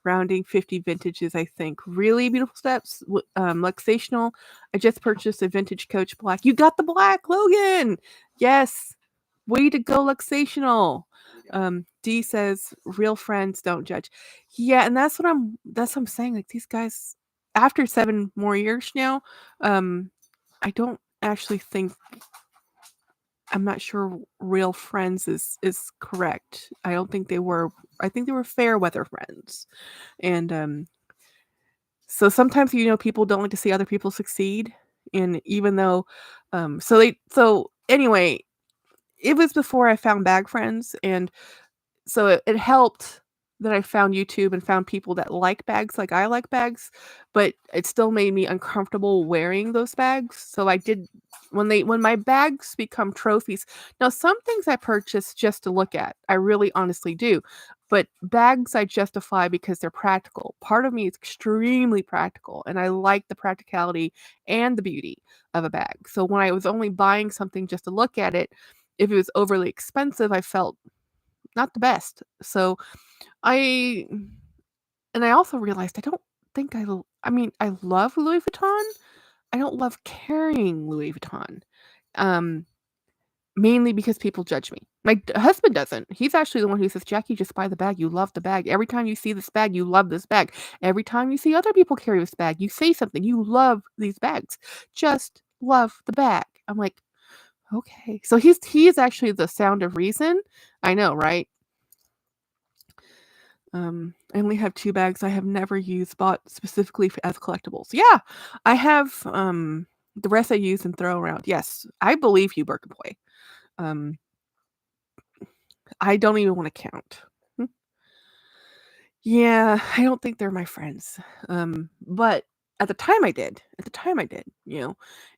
Rounding 50 vintages, I think. Really beautiful steps. Luxational. I just purchased a vintage Coach black. You got the black, Logan. Yes. Way to go, Luxational. D says real friends don't judge. Yeah, and that's what I'm saying. Like these guys, after 7 more years now, I don't actually think I'm not sure real friends is correct. I don't think they were. I think they were fair weather friends. And so sometimes people don't like to see other people succeed. And even though so anyway, it was before I found bag friends, and so it helped that I found YouTube and found people that like bags like I like bags, but it still made me uncomfortable wearing those bags. So I did when my bags become trophies. Now some things I purchase just to look at. I really honestly do. But bags I justify because they're practical. Part of me is extremely practical and I like the practicality and the beauty of a bag. So when I was only buying something just to look at it, if it was overly expensive, I felt not the best. So I and I also realized I don't think I mean, I love Louis Vuitton. I don't love carrying Louis Vuitton. Um, Mainly because people judge me. My husband doesn't. He's actually the one who says, "Jackie, just buy the bag. You love the bag. Every time you see this bag, you love this bag. Every time you see other people carry this bag, you say something. You love these bags. Just love the bag." I'm like, "Okay." So he is actually the sound of reason. I know, right? I only have 2 bags I have never used, bought specifically as collectibles. Yeah, I have, the rest I use and throw around. Yes, I believe you, Birkin Boy. Um, I don't even wanna count. Hmm. Yeah, I don't think they're my friends. But at the time I did. At the time I did,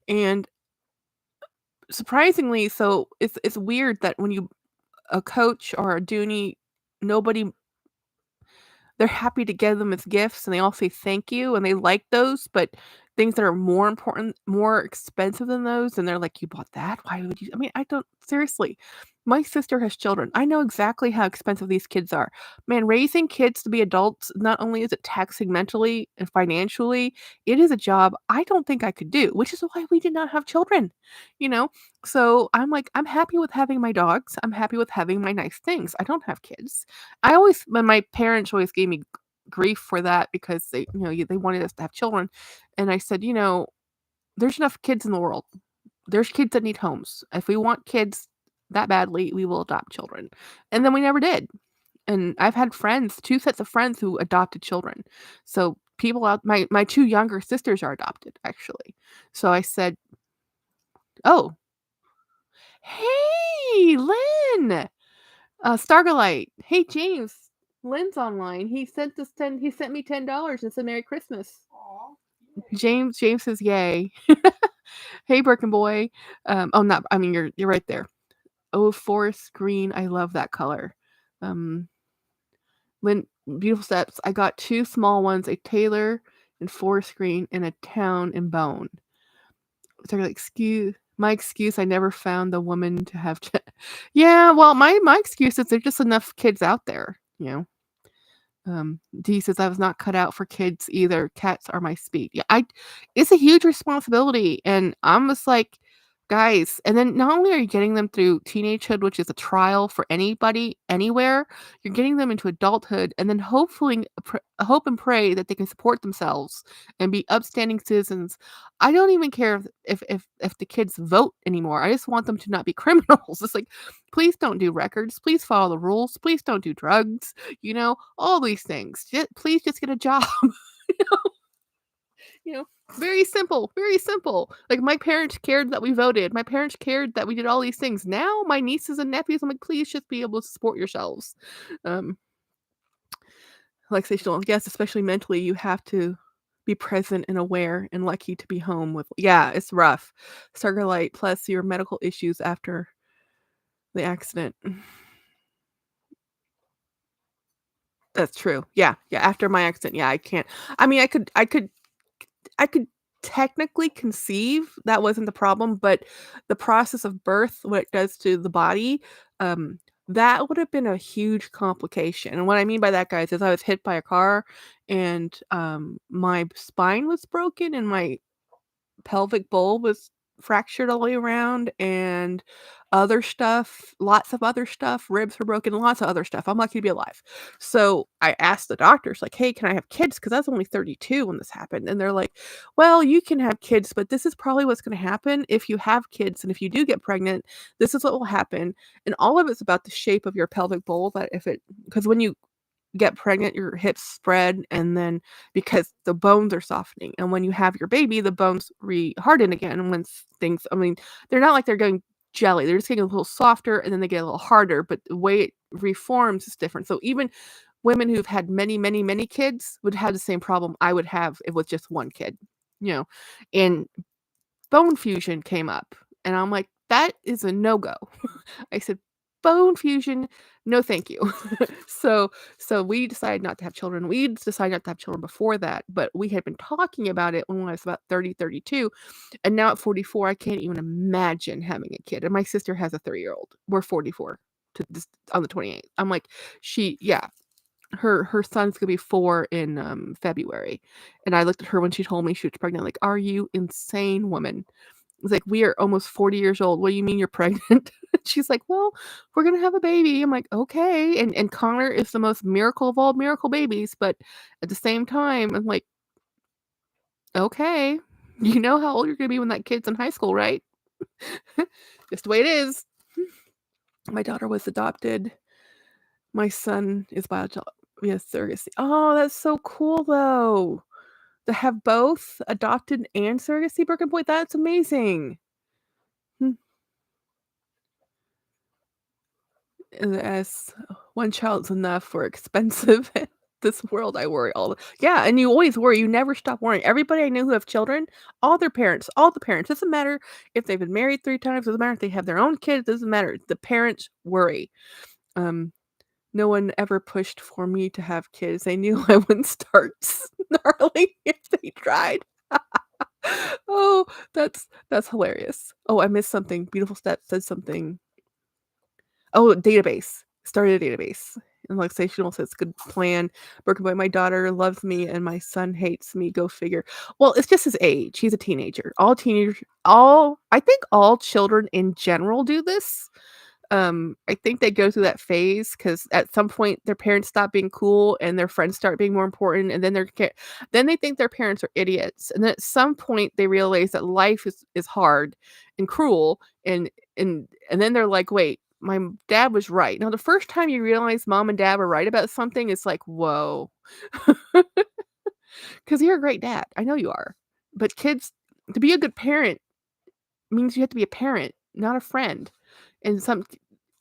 and surprisingly, so it's weird that when you a Coach or a Dooney, nobody they're happy to give them as gifts, and they all say thank you, and they like those, but things that are more important, more expensive than those, and they're like, "You bought that? Why would you?" I mean, I don't seriously. My sister has children. I know exactly how expensive these kids are. Man, raising kids to be adults, not only is it taxing mentally and financially, it is a job I don't think I could do, which is why we did not have children, you know? So, I'm like, I'm happy with having my dogs. I'm happy with having my nice things. I don't have kids. I always when my parents always gave me grief for that because they wanted us to have children, and I said, "There's enough kids in the world. There's kids that need homes. If we want kids that badly, we will adopt children." And then we never did. And I've had friends, 2 sets of friends who adopted children. So people out my 2 younger sisters are adopted, actually. So I said, "Oh, hey, Lynn!" Stargalite. Hey, James. Lynn's online. He sent me $10 and said Merry Christmas. Aw. James says yay. Hey, Birkin boy. Oh, not. I mean, you're right there. Oh, forest green. I love that color. Um, Lynn. beautiful steps. I got 2 small ones, a Taylor and 4 screen, and a Town and Bone. So like, my excuse, I never found the woman to have Yeah, well, my excuse is there's just enough kids out there, you know? D says, "I was not cut out for kids either. Cats are my speed." Yeah, it's a huge responsibility, and I'm just like, "Guys," and then not only are you getting them through teenagehood, which is a trial for anybody, anywhere, you're getting them into adulthood, and then hopefully hope and pray that they can support themselves and be upstanding citizens. I don't even care if the kids vote anymore. I just want them to not be criminals. It's like, please don't do records. Please follow the rules. Please don't do drugs. All these things. Please just get a job. you know, very simple, very simple. Like my parents cared that we voted. My parents cared that we did all these things. Now my nieces and nephews, I'm like, please just be able to support yourselves. Um, like say, yes, especially mentally, you have to be present and aware and lucky to be home with. Yeah, it's rough. Starlight plus your medical issues after the accident. That's true. Yeah, yeah. After my accident, yeah, I can't. I mean, I could technically conceive that wasn't the problem, but the process of birth, what it does to the body, um, that would have been a huge complication. And what I mean by that, guys, is I was hit by a car, and my spine was broken, and my pelvic bowl was fractured all the way around, and other stuff, lots of other stuff, ribs were broken, lots of other stuff. I'm lucky to be alive. So I asked the doctors, like, hey, can I have kids? Because I was only 32 when this happened. And they're like, well, you can have kids, but this is probably what's going to happen if you have kids. And if you do get pregnant, this is what will happen. And all of it's about the shape of your pelvic bowl. Because when you get pregnant, your hips spread, and then because the bones are softening, and when you have your baby, the bones harden again. I mean, they're not like they're going jelly, they're just getting a little softer, and then they get a little harder, but the way it reforms is different. So even women who've had many, many, many kids would have the same problem I would have if it was just one kid, you know. And bone fusion came up, and I'm like, that is a no-go. I said, "Bone fusion, no thank you." So so we decided not to have children. We decided not to have children before that, but we had been talking about it when I was about 30, 32, and now at 44, I can't even imagine having a kid, and my sister has a 3-year-old. We're 44 to this on the 28th. I'm like, yeah, her son's gonna be 4 in, February, and I looked at her when she told me she was pregnant, like, "Are you insane, woman?" It's like, "We are almost 40 years old. What do you mean you're pregnant?" She's like, "Well, we're gonna have a baby." I'm like, "Okay." And Connor is the most miracle of all miracle babies, but at the same time, I'm like, "Okay. You know how old you're gonna be when that kid's in high school, right?" Just the way it is. My daughter was adopted. My son is biological via surrogacy. Oh, that's so cool, though. To have both adopted and surrogacy, Broken Point, that's amazing. Hmm. As one child's enough or expensive in this world, I worry yeah, and you always worry, you never stop worrying. Everybody I know who have children, all the parents, doesn't matter if they've been married 3 times, doesn't matter if they have their own kids, doesn't matter. The parents worry. Um, no one ever pushed for me to have kids. They knew I wouldn't start snarling if they tried. Oh, that's hilarious. Oh, I missed something. Beautiful Step said something. Oh, database. Started a database. And like Sensational says, good plan. Broken Boy, my daughter loves me and my son hates me. Go figure. Well, it's just his age. He's a teenager. I think all children in general do this. I think they go through that phase because at some point their parents stop being cool and their friends start being more important, and then then they think their parents are idiots, and then at some point they realize that life is hard and cruel, and then they're like, wait, my dad was right. Now the first time you realize mom and dad were right about something, it's like, whoa, because you're a great dad. I know you are, but kids, to be a good parent means you have to be a parent, not a friend. And some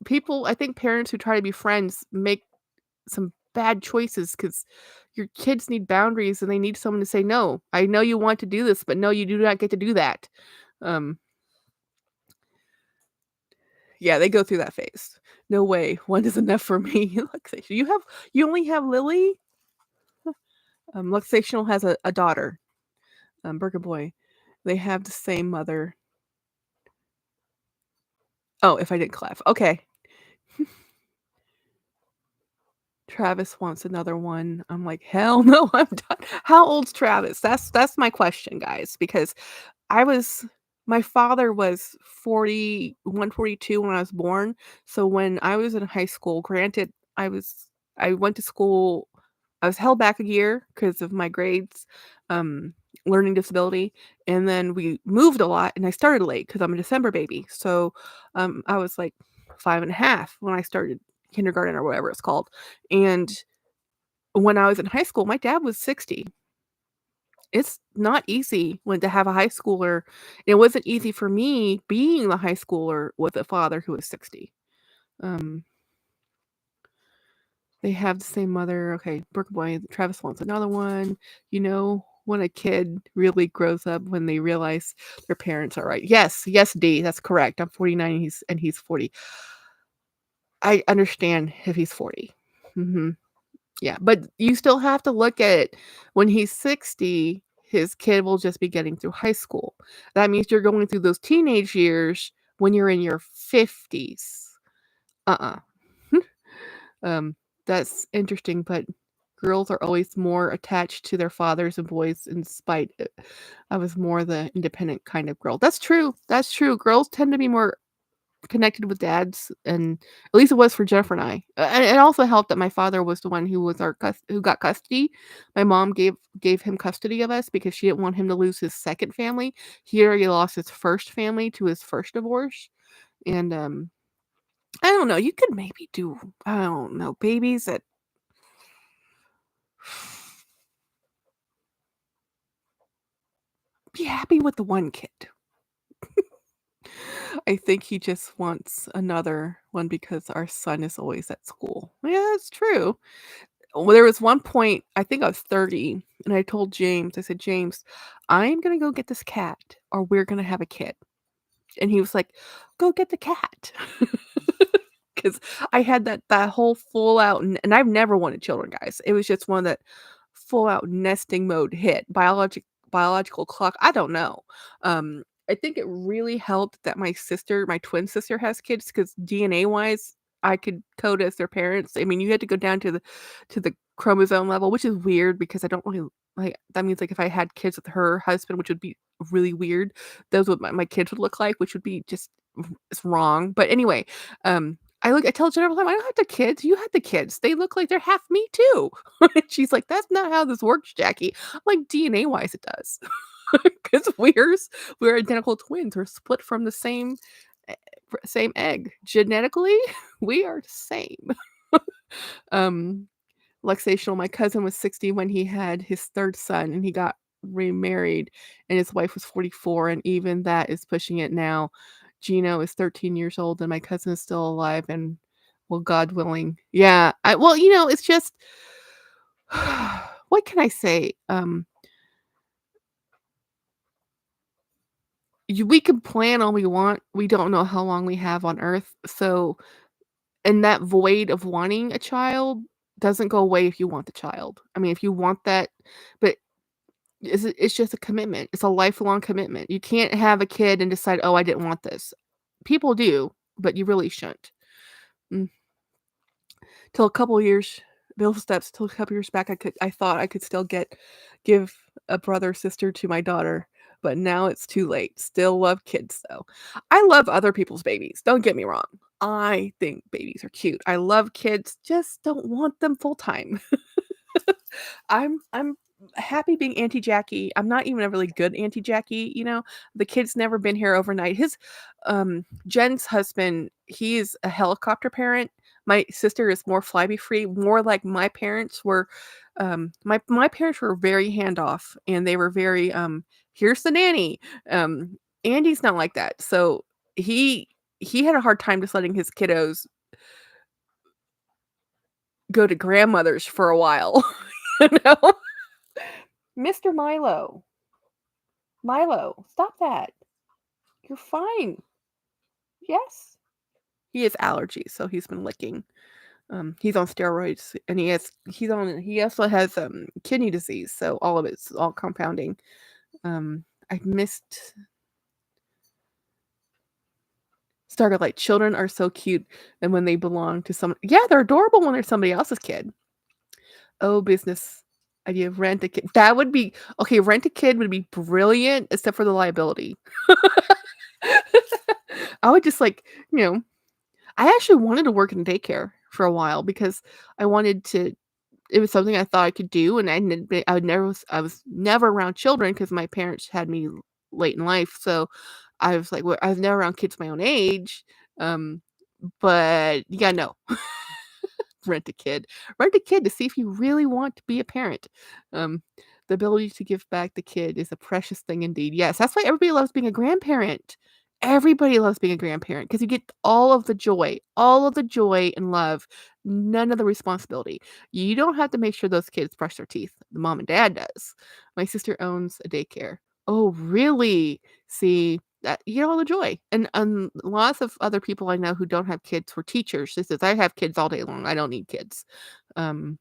people, I think parents who try to be friends make some bad choices because your kids need boundaries and they need someone to say, no, I know you want to do this, but no, you do not get to do that. Um, Yeah, they go through that phase. No way, one is enough for me. Luxation. You only have Lily? Luxational has a daughter, Burger Boy. They have the same mother. Oh, if I didn't clap. Okay. Travis wants another one. I'm like, "Hell no, I'm done." How old's Travis? That's my question, guys, because I was my father was 41, 42 when I was born. So when I was in high school, granted, I went to school. I was held back a year because of my grades, um, learning disability, and then we moved a lot, and I started late because I'm a December baby. So, I was like 5 and a half when I started kindergarten or whatever it's called. And when I was in high school, my dad was 60. It's not easy when to have a high schooler. It wasn't easy for me being the high schooler with a father who was 60. Um, they have the same mother. Okay, Brooke Boy, Travis wants another one. You know, when a kid really grows up when they realize their parents are right. Yes, yes, D, that's correct. I'm 49 and he's 40. I understand if he's 40. Mhm. Yeah, but you still have to look at it. When he's 60, his kid will just be getting through high school. That means you're going through those teenage years when you're in your 50s. Uh-uh. Um, that's interesting, but girls are always more attached to their fathers and boys in spite I was more the independent kind of girl. That's true. That's true. Girls tend to be more connected with dads, and at least it was for Jennifer and I. And it also helped that my father was the one who was who got custody. My mom gave him custody of us because she didn't want him to lose his second family. He already lost his first family to his first divorce, and I don't know. You could maybe do I don't know babies that be happy with the one kid. I think he just wants another one because our son is always at school. Yeah, that's true. Well, there was one point, I think I was 30, and I told James, I said, "James, I'm gonna go get this cat, or we're gonna have a kid." And he was like, "Go get the cat." Because I had that whole full out and I've never wanted children, guys. It was just one that full out nesting mode hit. Biological clock, I don't know. I think it really helped that my twin sister has kids because DNA wise, I could code as their parents. I mean, you had to go down to the chromosome level, which is weird because I don't really like that means like if I had kids with her husband, which would be really weird, those what my kids would look like, which would be just it's wrong. But anyway, I tell Jennifer all the time, "I don't have the kids, you had the kids. They look like they're half me too." And she's like, "That's not how this works, Jackie." I'm like, "DNA-wise, it does." 'Cause we're identical twins. We're split from the e same egg. Genetically, we are the same. Um, Luxational, my cousin was 60 when he had his 3rd son, and he got remarried, and his wife was 44, and even that is pushing it now. Gino is 13 years old, and my cousin is still alive, and well, God willing. Yeah, it's just what can I say? We can plan all we want. We don't know how long we have on Earth, so and that void of wanting a child doesn't go away if you want the child. I mean, if you want that but it's just a commitment. It's a lifelong commitment. You can't have a kid and decide, "Oh, I didn't want this." People do, but you really shouldn't. Mm. Till a couple years Bill steps till a couple years back, I thought I could still give a brother, sister to my daughter, but now it's too late. Still love kids, though. I love other people's babies, don't get me wrong. I think babies are cute. I love kids, just don't want them full time. I'm happy being Auntie Jackie. I'm not even a really good Auntie Jackie, you know? The kid's never been here overnight. Jen's husband, he's a helicopter parent. My sister is more flyby free, more like my parents were. My parents were very handoff and they were very, here's the nanny. Andy's not like that. So he he had a hard time just letting his kiddos go to grandmother's for a while, you know? Mr. Milo. Milo, stop that. You're fine. Yes. he has allergies, so he's been licking. He's on steroids, and he also has, kidney disease, so all of it's all compounding. I missed Starlight. Children are so cute, and when they belong to someone, yeah, they're adorable when they're somebody else's kid. Oh, business idea, rent a kid. That would be okay, rent a kid would be brilliant, except for the liability. I would just, like, you know I actually wanted to work in daycare for a while because I wanted to it was something I thought I could do, and I was never around children because my parents had me late in life, so I was like, well, I was never around kids my own age, um, but yeah, no. Rent a kid. Rent a kid to see if you really want to be a parent. Um, the ability to give back the kid is a precious thing indeed. Yes, that's why everybody loves being a grandparent. Everybody loves being a grandparent because you get all of the joy and love, none of the responsibility. You don't have to make sure those kids brush their teeth. The mom and dad does. My sister owns a daycare. Oh, really? See, that you get all the joy. And lots of other people I know who don't have kids were teachers. She says, "I have kids all day long. I don't need kids." Um,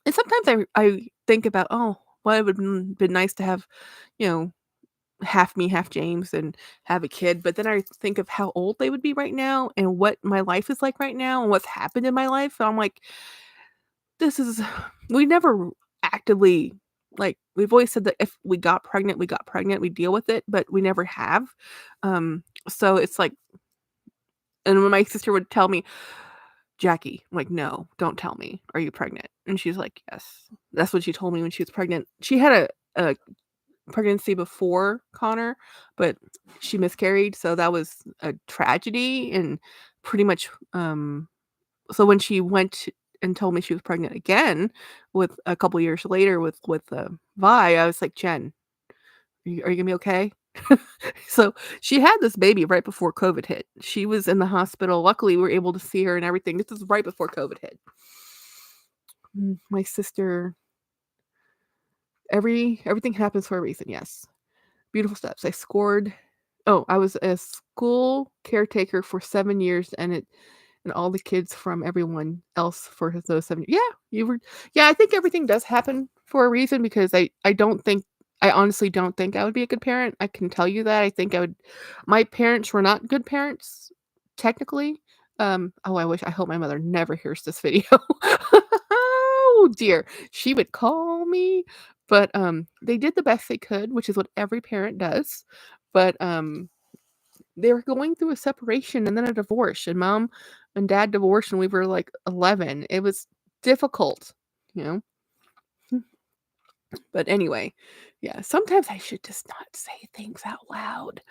and sometimes I think about, oh, well, it would been nice to have, you know, half me, half James, and have a kid. But then I think of how old they would be right now, and what my life is like right now, and what's happened in my life. And I'm like, this is we never actively like we've always said that if we got pregnant, we got pregnant, we deal with it, but we never have. So it's like, and when my sister would tell me, Jackie, I'm like, no, don't tell me. Are you pregnant? And she's like, yes. That's what she told me when she was pregnant. She had a pregnancy before Connor, but she miscarried. So that was a tragedy. And pretty much, so when she went and told me she was pregnant again with a couple years later with Vi, I was like, Jen, are you gonna be okay? So she had this baby right before COVID hit. She was in the hospital. Luckily, we were able to see her and everything. This is right before COVID hit. My sister, everything happens for a reason. Yes, beautiful steps. I scored. Oh, I was a school caretaker for 7 years, and all the kids from everyone else for those 7 years. Yeah, you were. Yeah, I think everything does happen for a reason because I honestly don't think I would be a good parent. I can tell you that. I think I would my parents were not good parents, technically. Oh, I hope my mother never hears this video. Oh, dear. She would call me, but, they did the best they could, which is what every parent does, but, they were going through a separation and then a divorce, and mom and dad divorced when we were, like, 11. It was difficult, you know? But anyway, yeah, sometimes I should just not say things out loud.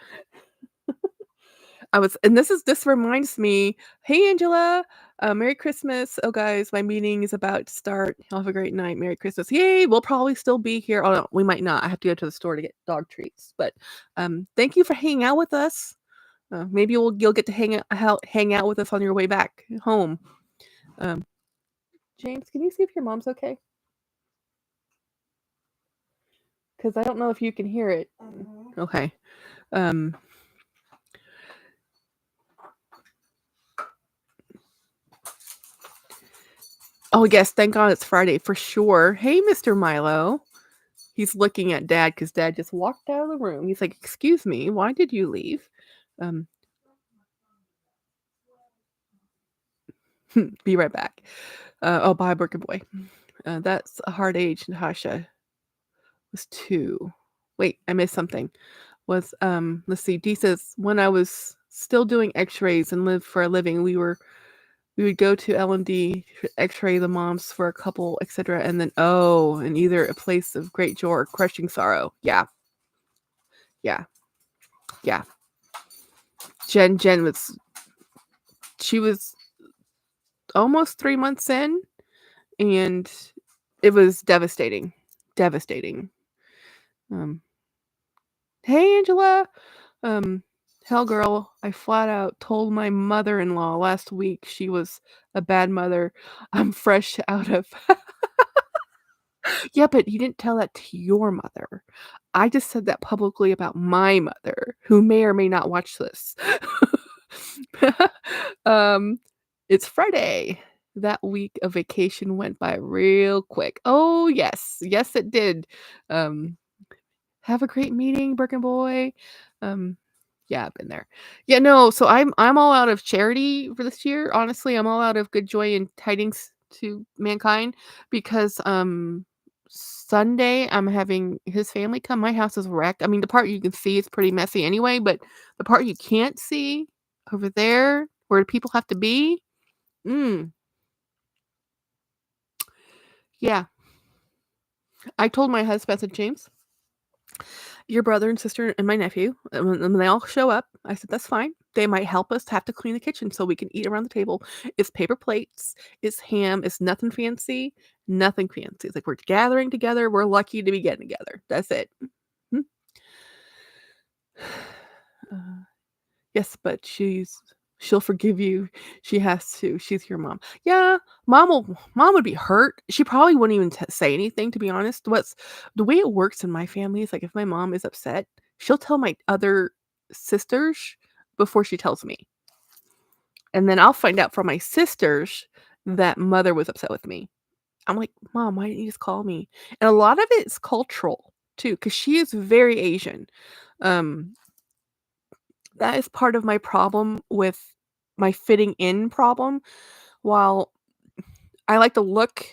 This reminds me, "Hey, Angela, Merry Christmas. Oh, guys, my meeting is about to start. Have a great night. Merry Christmas." Yay, we'll probably still be here. Oh, no, we might not. I have to go to the store to get dog treats, but, thank you for hanging out with us. Maybe you'll get to hang out with us on your way back home. Um, James, can you see if your mom's okay? Because I don't know if you can hear it. Okay. Um Oh, yes, thank God it's Friday for sure. Hey, Mr. Milo. He's looking at dad because dad just walked out of the room. He's like, "Excuse me, why did you leave?" Um, be right back. Oh, bye, Burger Boy. That's a hard age. Natasha was 2. Wait, I missed something. Let's see. D says, when I was still doing x-rays and lived for a living, we would go to LMD to x-ray the moms for a couple, etc. And then, and either a place of great joy or crushing sorrow. Yeah, yeah, yeah. Jen she was almost 3 months in, and it was devastating, devastating. Um, hey, Angela. Um, Hell, girl, I flat out told my mother-in-law last week she was a bad mother. I'm fresh out of Yeah, but you didn't tell that to your mother. I just said that publicly about my mother, who may or may not watch this. Um, it's Friday. That week of vacation went by real quick. Oh, yes. Yes, it did. Um, have a great meeting, Birkin boy. Um, yeah, I've been there. Yeah, no, so I'm all out of charity for this year. Honestly, I'm all out of good joy and tidings to mankind because Sunday I'm having his family come. My house is wrecked. I mean, the part you can see is pretty messy anyway, but the part you can't see over there where people have to be, mm, yeah. I told my husband, I said, James, your brother and sister and my nephew, when they all show up, I said, "That's fine. They might help us have to clean the kitchen so we can eat around the table. It's paper plates, it's ham, it's nothing fancy, nothing fancy. It's like we're gathering together. We're lucky to be getting together. That's it." Mhm. Uh, yes, but she'll forgive you. She has to. She's your mom. Yeah, mom would be hurt. She probably wouldn't even say anything, to be honest. What's the way it works in my family is like if my mom is upset, she'll tell my other sisters before she tells me. And then I'll find out from my sisters that mother was upset with me. I'm like, "Mom, why didn't you just call me?" And a lot of it is cultural too, because she is very Asian. Um, that is part of my problem with my fitting in problem. While I like to look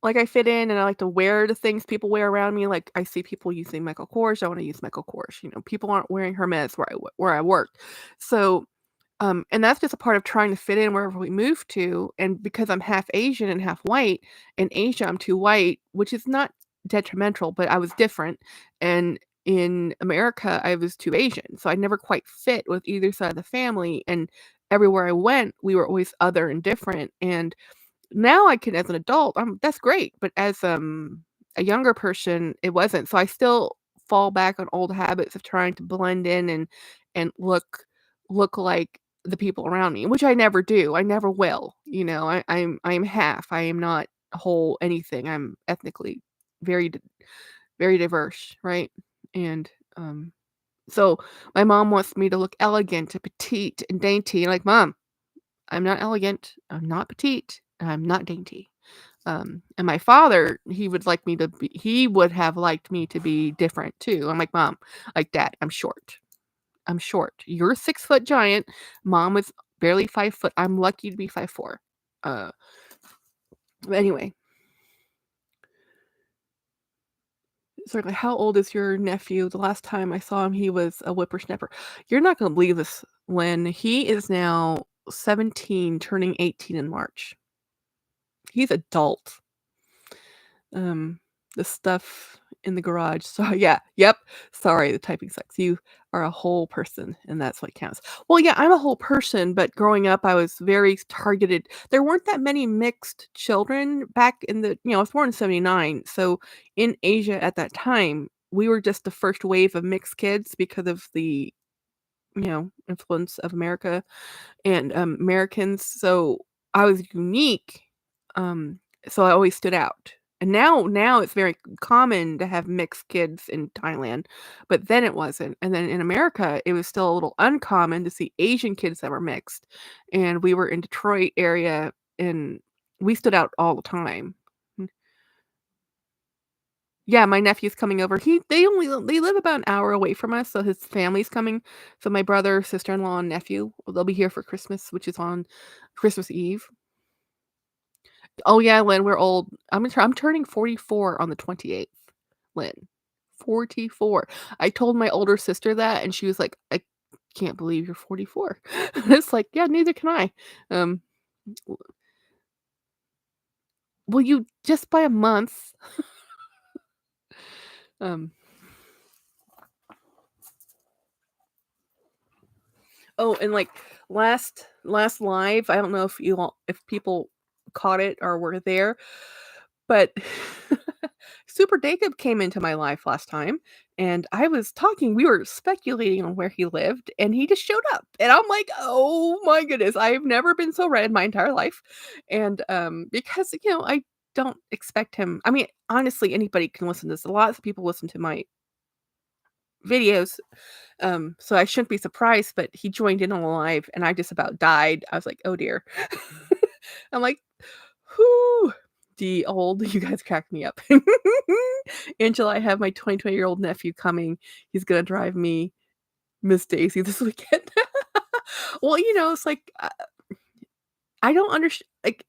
like I fit in and I like to wear the things people wear around me, like I see people using Michael Kors, I wanna use Michael Kors, people aren't wearing Hermes where I work. So, and that's just a part of trying to fit in wherever we move to, and because I'm half Asian and half white, in Asia, I'm too white, which is not detrimental, but I was different, and in America, I was too Asian, so I never quite fit with either side of the family, and everywhere I went, we were always other and different, and now I can as an adult, that's great, but as, a younger person, it wasn't, so I still fall back on old habits of trying to blend in and look like the people around me, which I never do, I never will, I'm half, I am not whole anything, I'm ethnically very d very diverse, right? And, so my mom wants me to look elegant and petite and dainty, and like, "Mom, I'm not elegant, I'm not petite, and I'm not dainty." And my father, he would have liked me to be different too. I'm like, "Mom, like Dad, I'm short. I'm short. You're a 6-foot giant. Mom is barely 5 foot. I'm lucky to be 5'4". Uh, but anyway, so like, how old is your nephew? The last time I saw him, he was a whippersnapper. You're not gonna believe this, Lynn. He is now 17, turning 18 in March. He's adult. Um, the stuff in the garage. So yeah, yep. Sorry, the typing sucks. You are a whole person, and that's what counts. Well, yeah, I'm a whole person, but growing up, I was very targeted. There weren't that many mixed children back in I was born in '79, so in Asia at that time, we were just the first wave of mixed kids because of the influence of America and Americans. So I was unique. Um, so I always stood out. And now it's very common to have mixed kids in Thailand, but then it wasn't. And then in America, it was still a little uncommon to see Asian kids that were mixed. And we were in Detroit area and we stood out all the time. Mm. Yeah, my nephew's coming over. They live about an hour away from us, so his family's coming. So my brother, sister-in-law, and nephew, they'll be here for Christmas, which is on Christmas Eve. Oh, yeah, Lynn, we're old. I'm turning 44 on the 28th, Lynn. 44. I told my older sister that, and she was like, "I can't believe you're 44." It's like, "Yeah, neither can I." Um, w well, you just by a month. Um, oh, and, like, last live, I don't know if people caught it or were there, but Super Jacob came into my life last time, and we were speculating on where he lived, and he just showed up, and I'm like, "Oh my goodness, I've never been so red in my entire life," and, because, I don't expect him. I mean, honestly, anybody can listen to this. A lot of people listen to my videos. So I shouldn't be surprised, but he joined in on the live and I just about died. I was like, "Oh dear." I'm like, "Whoo." The old you guys crack me up. Angela, I have my 20-year-old nephew coming. He's gonna drive me Miss Daisy this weekend. Well, it's like, I don't understand. Like,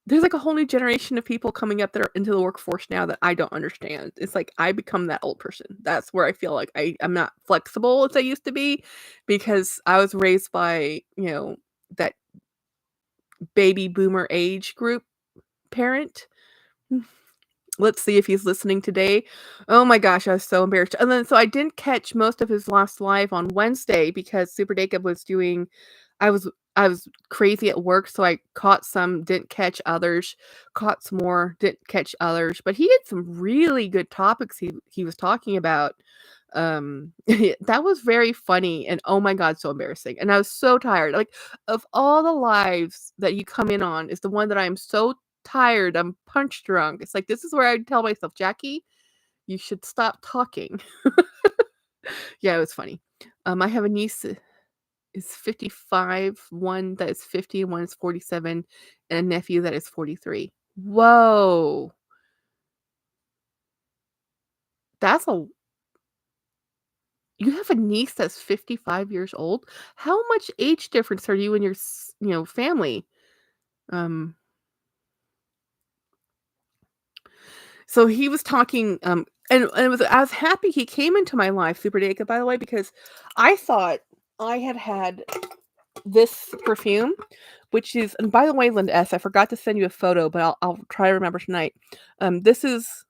there's, like, a whole new generation of people coming up that are into the workforce now that I don't understand. It's like I become that old person. That's where I feel like I'm not flexible as I used to be because I was raised by, that baby boomer age group parent. Let's see if he's listening today. Oh my gosh, I was so embarrassed. And then so I didn't catch most of his last live on Wednesday because Super Jacob was doing I was crazy at work, so I caught some, didn't catch others, caught some more, didn't catch others. But he had some really good topics he was talking about. That was very funny and oh my god, so embarrassing. And I was so tired. Like of all the lives that you come in on is the one that I'm so tired, I'm punch drunk. It's like, this is where I tell myself, "Jackie, you should stop talking." Yeah, it was funny. I have a niece is 55, one that is 50, and one is 47, and a nephew that is 43. Whoa. That's a You have a niece that's 55 years old? How much age difference are you and your family? Um So he was talking, and I was happy he came into my life, Super Jacob, by the way, because I thought I had this perfume, which is, and by the way, Linda S, I forgot to send you a photo, but I'll try to remember tonight. This is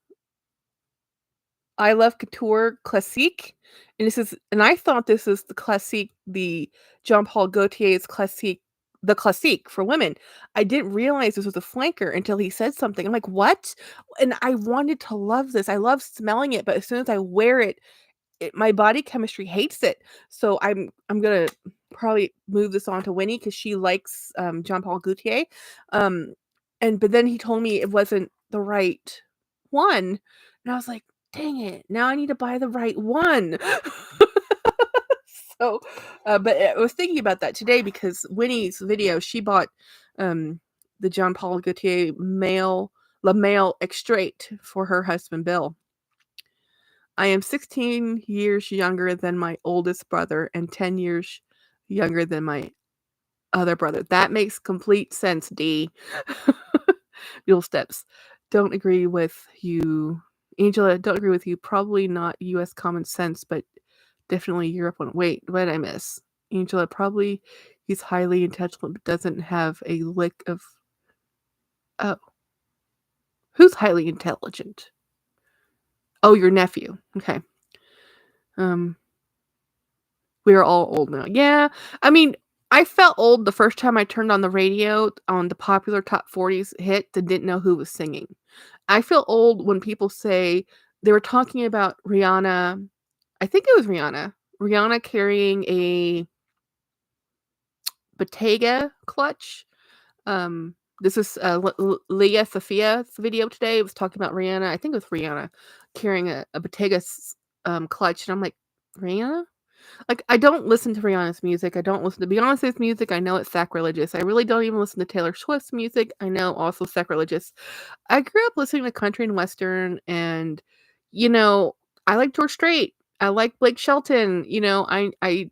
I Love Couture Classique, and I thought this is the Classique, the Jean Paul Gaultier's Classique, the Classique for women. I didn't realize this was a flanker until he said something. I'm like, "What?" And I wanted to love this. I love smelling it, but as soon as I wear it, my body chemistry hates it. So I'm gonna probably move this on to Winnie because she likes Jean Paul Gaultier. Um, but then he told me it wasn't the right one, and I was like, "Dang it! Now I need to buy the right one." So, but I was thinking about that today because Winnie's video, she bought um, the Jean Paul Gaultier La Male Extrait for her husband Bill. I am 16 years younger than my oldest brother and 10 years younger than my other brother. That makes complete sense, D. Mule steps. Don't agree with you. Angela, don't agree with you. Probably not US common sense, but definitely Europe one. Wait, what did I miss? Angela, probably he's highly intelligent, but doesn't have a lick of. Oh, who's highly intelligent? Oh, your nephew. Okay. Um, We are all old now. Yeah, I mean, I felt old the first time I turned on the radio on the popular top 40s hit and didn't know who was singing. I feel old when people say they were talking about Rihanna. I think it was Rihanna. Rihanna carrying a Bottega clutch. This is Leah Sophia's video today. It was talking about Rihanna. I think it was Rihanna carrying a Bottega clutch, and I'm like, Rihanna? Like, I don't listen to Rihanna's music, I don't listen to Beyoncé's music, I know it's sacrilegious. I really don't even listen to Taylor Swift's music, I know also sacrilegious. I grew up listening to country and western and, you know, I like George Strait, I like Blake Shelton, I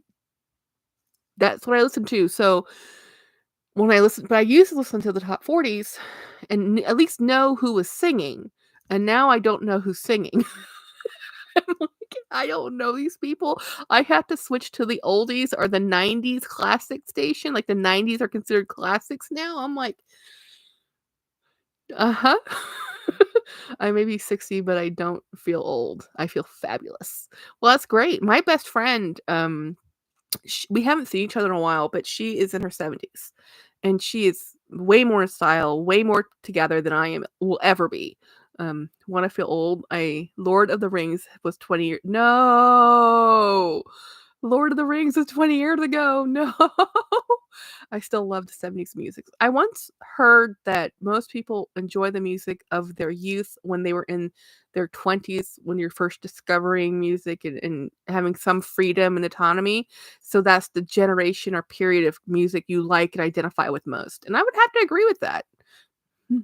that's what I listen to, so when I listen but I used to listen to the top 40s and at least know who was singing, and now I don't know who's singing. I'm like, I don't know these people. I have to switch to the oldies or the 90s classic station. Like the 90s are considered classics now. I'm like, uh-huh. I may be 60, but I don't feel old. I feel fabulous. Well, that's great. My best friend, we haven't seen each other in a while, but she is in her 70s. And she is way more in style, way more together than I will ever be. Wanna feel old? Lord of the Rings was 20 years. No! Lord of the Rings is 20 years ago. No. I still love the 70s music. I once heard that most people enjoy the music of their youth when they were in their 20s, when you're first discovering music and having some freedom and autonomy. So that's the generation or period of music you like and identify with most. And I would have to agree with that. Hmm.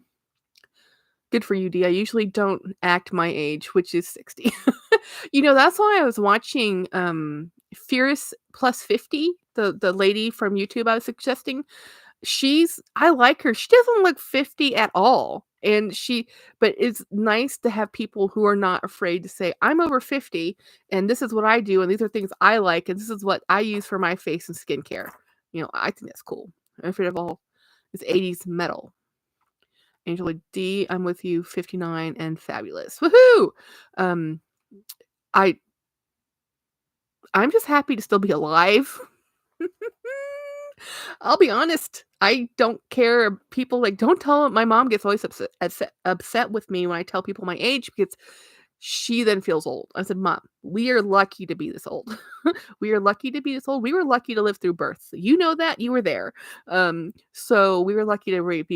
Good for you, D. I usually don't act my age, which is 60. That's why I was watching, Fierce Plus 50, the lady from YouTube I was suggesting. I like her. She doesn't look 50 at all, but it's nice to have people who are not afraid to say, "I'm over 50, and this is what I do, and these are things I like, and this is what I use for my face and skincare." I think that's cool. I'm afraid of all this 80s metal. Angela D, I'm with you, 59 and fabulous. Woohoo! Um, I I'm just happy to still be alive. I'll be honest. I don't care. People don't tell my mom gets always upset with me when I tell people my age because she then feels old. I said, "Mom, we are lucky to be this old. We are lucky to be this old. We were lucky to live through birth. You know that. You were there. So we were lucky to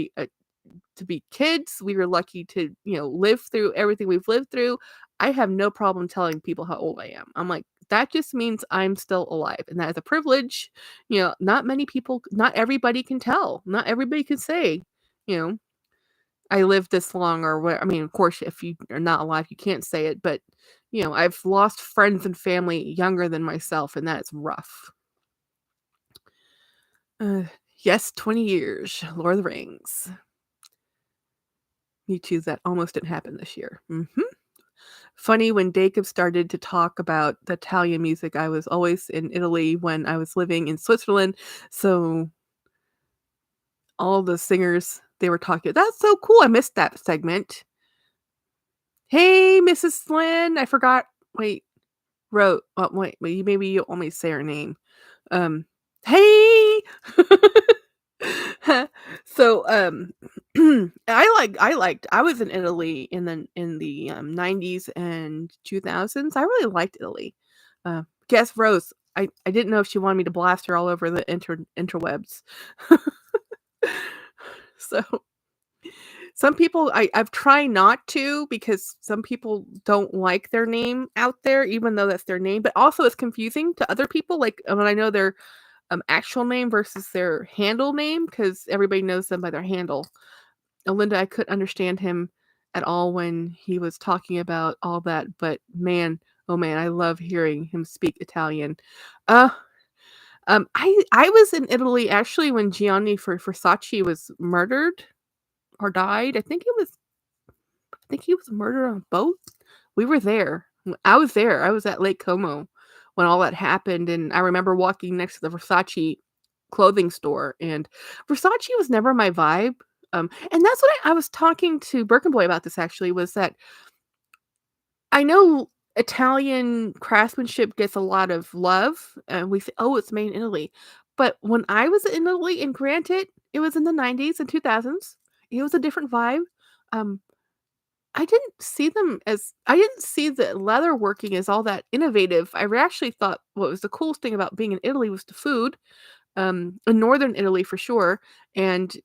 be kids. We were lucky to, live through everything we've lived through. I have no problem telling people how old I am. I'm like, that just means I'm still alive. And that is a privilege. Not everybody can tell. Not everybody can say, you know, I lived this long or what. I mean, of course, if you are not alive, you can't say it. But, I've lost friends and family younger than myself, and that is rough. Yes, 20 years. Lord of the Rings. Me too, that almost didn't happen this year. Funny when Jacob started to talk about the Italian music, I was always in Italy when I was living in Switzerland, so all the singers, they were talking that's so cool, I missed that segment. "Hey, Mrs. Flynn," I forgot wait, maybe you want me to say her name. Hey! So, I was in Italy in the 90s and 2000s. I really liked Italy. Guess Rose, I didn't know if she wanted me to blast her all over the interwebs. So, some people I've tried not to because some people don't like their name out there, even though that's their name, but also it's confusing to other people, when I know their actual name versus their handle name because everybody knows them by their handle. Linda, I couldn't understand him at all when he was talking about all that, but man, oh man, I love hearing him speak Italian. Uh, I was in Italy actually when Gianni Versace was murdered or died. I think he was murdered on a boat. We were there. I was there. I was at Lake Como when all that happened, and I remember walking next to the Versace clothing store, and Versace was never my vibe. And that's what I was talking to Birkenboy about this actually, was that I know Italian craftsmanship gets a lot of love, and we say, "Oh, it's made in Italy." But when I was in Italy, and granted, it was in the 90s and 2000s, it was a different vibe. Um, I didn't see the leather working as all that innovative. I actually thought what was the coolest thing about being in Italy was the food, in northern Italy for sure, and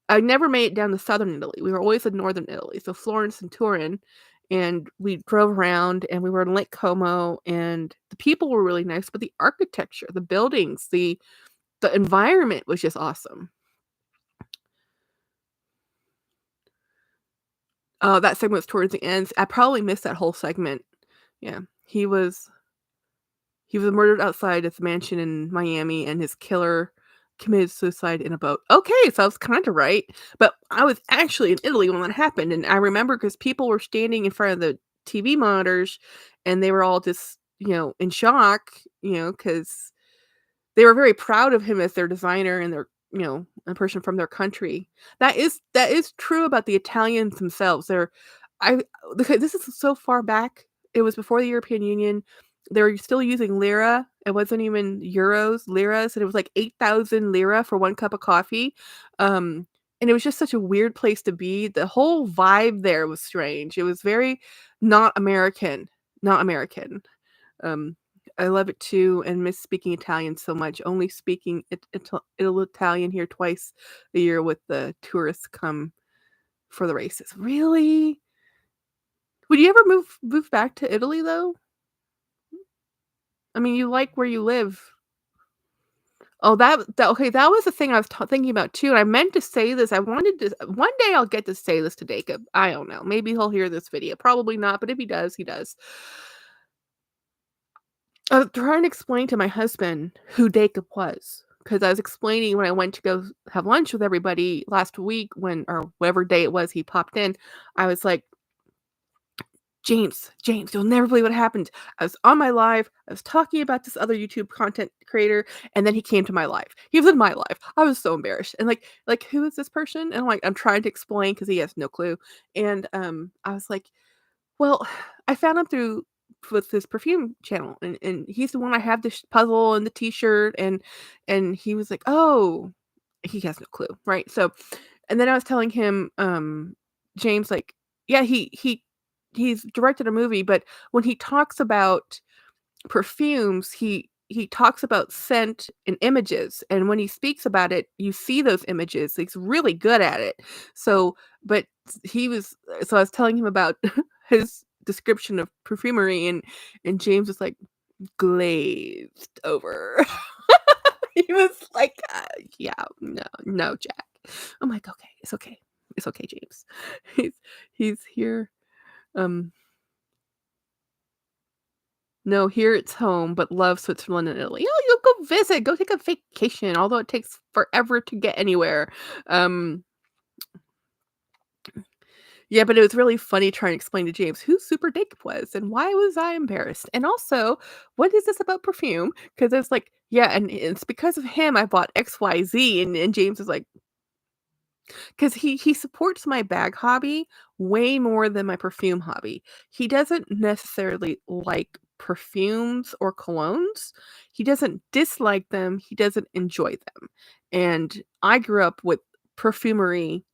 I never made it down to southern Italy. We were always in northern Italy, so Florence and Turin, and we drove around and we were in Lake Como, and the people were really nice, but the architecture, the buildings, the environment was just awesome. Oh, that segment was towards the end. I probably missed that whole segment. Yeah, he was murdered outside his mansion in Miami, and his killer committed suicide in a boat. Okay, so I was kinda right, but I was actually in Italy when that happened, and I remember because people were standing in front of the TV monitors, and they were all just, in shock, because they were very proud of him as their designer and a person from their country. That is true about the Italians themselves. I okay, this is so far back. It was before the European Union. They were still using lira. It wasn't even euros, liras, and it was like 8,000 lira for 1 cup of coffee. And it was just such a weird place to be. The whole vibe there was strange. It was very not American, not American. Um, I love it too and miss speaking Italian so much. Only speaking Italian here twice a year with the tourists come for the races. Really? Would you ever move back to Italy though? I mean, you like where you live. Oh, that okay, that was the thing I was thinking about too, and I meant to say this. I wanted to one day I'll get to say this to Jacob. I don't know. Maybe he'll hear this video. Probably not, but if he does, he does. I was trying to explain to my husband who Jacob was because I was explaining when I went to go have lunch with everybody last week when or whatever day it was he popped in. I was like, James, you'll never believe what happened. I was on my live. I was talking about this other YouTube content creator, and then he came to my live. He was in my live. I was so embarrassed. And like who is this person? And I'm trying to explain because he has no clue. And I was like, well, I found him through with this perfume channel, and he's the one I have this puzzle and the T-shirt, and he was like, oh, he has no clue, right? So, and then I was telling him, James, like, yeah, he's directed a movie, but when he talks about perfumes, he talks about scent and images, and when he speaks about it, you see those images. He's really good at it. So, but he was so I was telling him about his description of perfumery, and James was like glazed over. He was like, yeah, no, Jack. I'm like, okay, it's okay, James. He's he's here. Um, no, here it's home, but love Switzerland and Italy. Oh, you'll go visit, go take a vacation, although it takes forever to get anywhere. Um, yeah, but it was really funny trying to explain to James who Super Dick was and why was I embarrassed. And also, what is this about perfume? Because it's like, yeah, and it's because of him I bought XYZ. And James is like, because he supports my bag hobby way more than my perfume hobby. He doesn't necessarily like perfumes or colognes. He doesn't dislike them, he doesn't enjoy them. And I grew up with perfumery.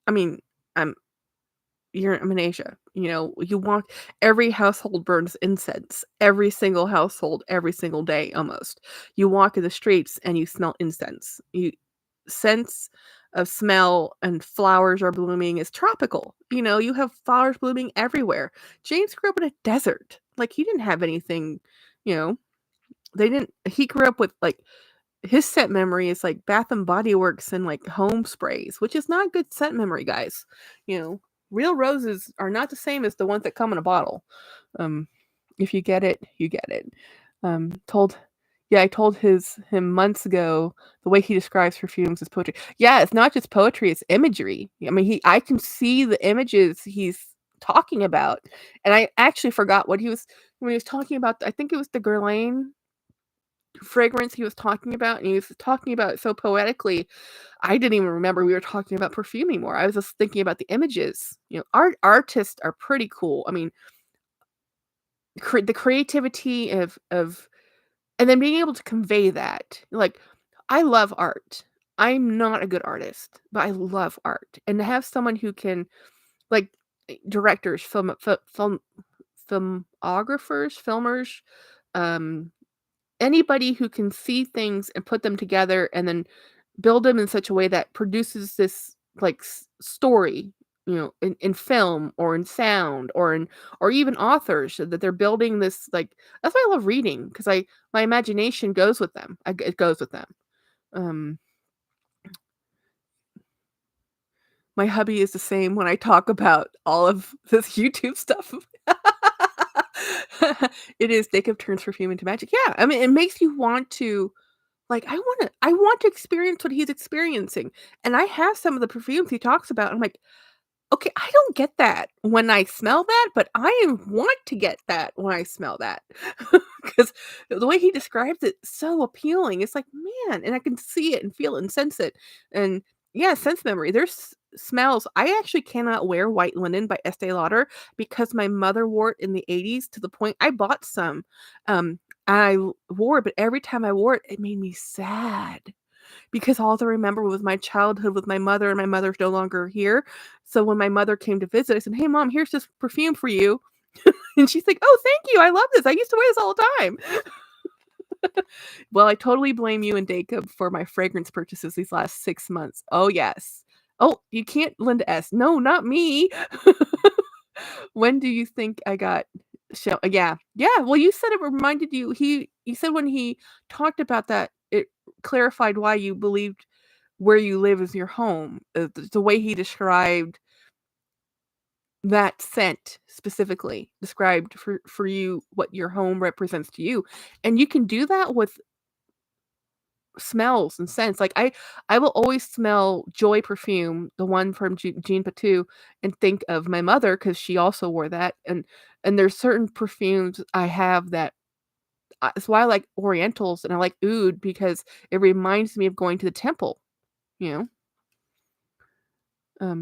I mean, I'm I'm in Asia. You know, you walk every household burns incense. Every single household, every single day almost. You walk in the streets and you smell incense. You sense of smell and flowers are blooming is tropical. You know, you have flowers blooming everywhere. James grew up in a desert. Like he didn't have anything, you know, they didn't he grew up with like his scent memory is like Bath and Body Works and like home sprays, which is not good scent memory, guys. You know, real roses are not the same as the ones that come in a bottle. Um, if you get it, you get it. Told yeah, I told him months ago the way he describes perfumes is poetry. Yeah, it's not just poetry, it's imagery. I mean, I can see the images he's talking about. And I actually forgot what he was when he was talking about I think it was the Guerlain fragrance he was talking about, and he was talking about it so poetically, I didn't even remember we were talking about perfume anymore. I was just thinking about the images. You know, artists are pretty cool. I mean, the creativity of and then being able to convey that. Like, I love art. I'm not a good artist, but I love art. And to have someone who can like directors, filmographers, filmers, um anybody who can see things and put them together and then build them in such a way that produces this like story, you know, in film or in sound or even authors so that they're building this like that's why I love reading because I my imagination goes with them. It goes with them. Um, my hubby is the same when I talk about all of this YouTube stuff. It is Jacob turns perfume into magic. Yeah, I mean, it makes you want to like, I want to experience what he's experiencing, and I have some of the perfumes he talks about, I'm like, "Okay, I don't get that when I smell that, but want to get that when I smell that." Because the way he describes it, so appealing, it's like, "Man," and I can see it and feel it and sense it, and yeah, sense memory, there's smells I actually cannot wear white linen by Estee Lauder because my mother wore it in the '80s to the point I bought some, um, wore it, but every time I wore it, it made me sad because all I remember was my childhood with my mother, and my mother's no longer here. So when my mother came to visit, I said, "Hey, mom, here's this perfume for you." And she's like, "Oh, thank you. I love this. I used to wear this all the time." Well, I totally blame you and Jacob for my fragrance purchases these last 6 months. Oh, yes. Oh, you can't Linda S. No, not me. When do you think I got yeah. Yeah, well, you said it reminded you you said when he talked about that, it clarified why you believed where you live is your home. The way he described that scent specifically, described for you what your home represents to you, and you can do that with smells and scents. Like, I will always smell Joy perfume, the one from Jean Patou, and think of my mother because she also wore that, and there's certain perfumes I have that that's why I like orientals and I like oud because it reminds me of going to the temple, you know?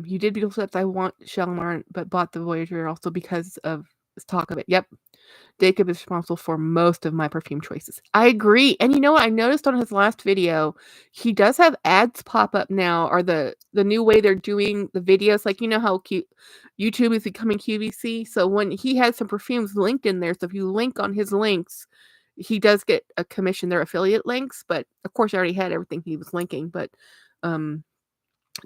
You did Beautiful Steps, I want Shalimar, but bought the Voyager also because of this talk of it. Yep. Jacob is responsible for most of my perfume choices. I agree, and you know what? I noticed on his last video, he does have ads pop up now, or the new way they're doing the videos, like, you know how cute YouTube is becoming QVC? So when he has some perfumes linked in there, so if you link on his links, he does get a commission. They're affiliate links, but of course, I already had everything he was linking, but, um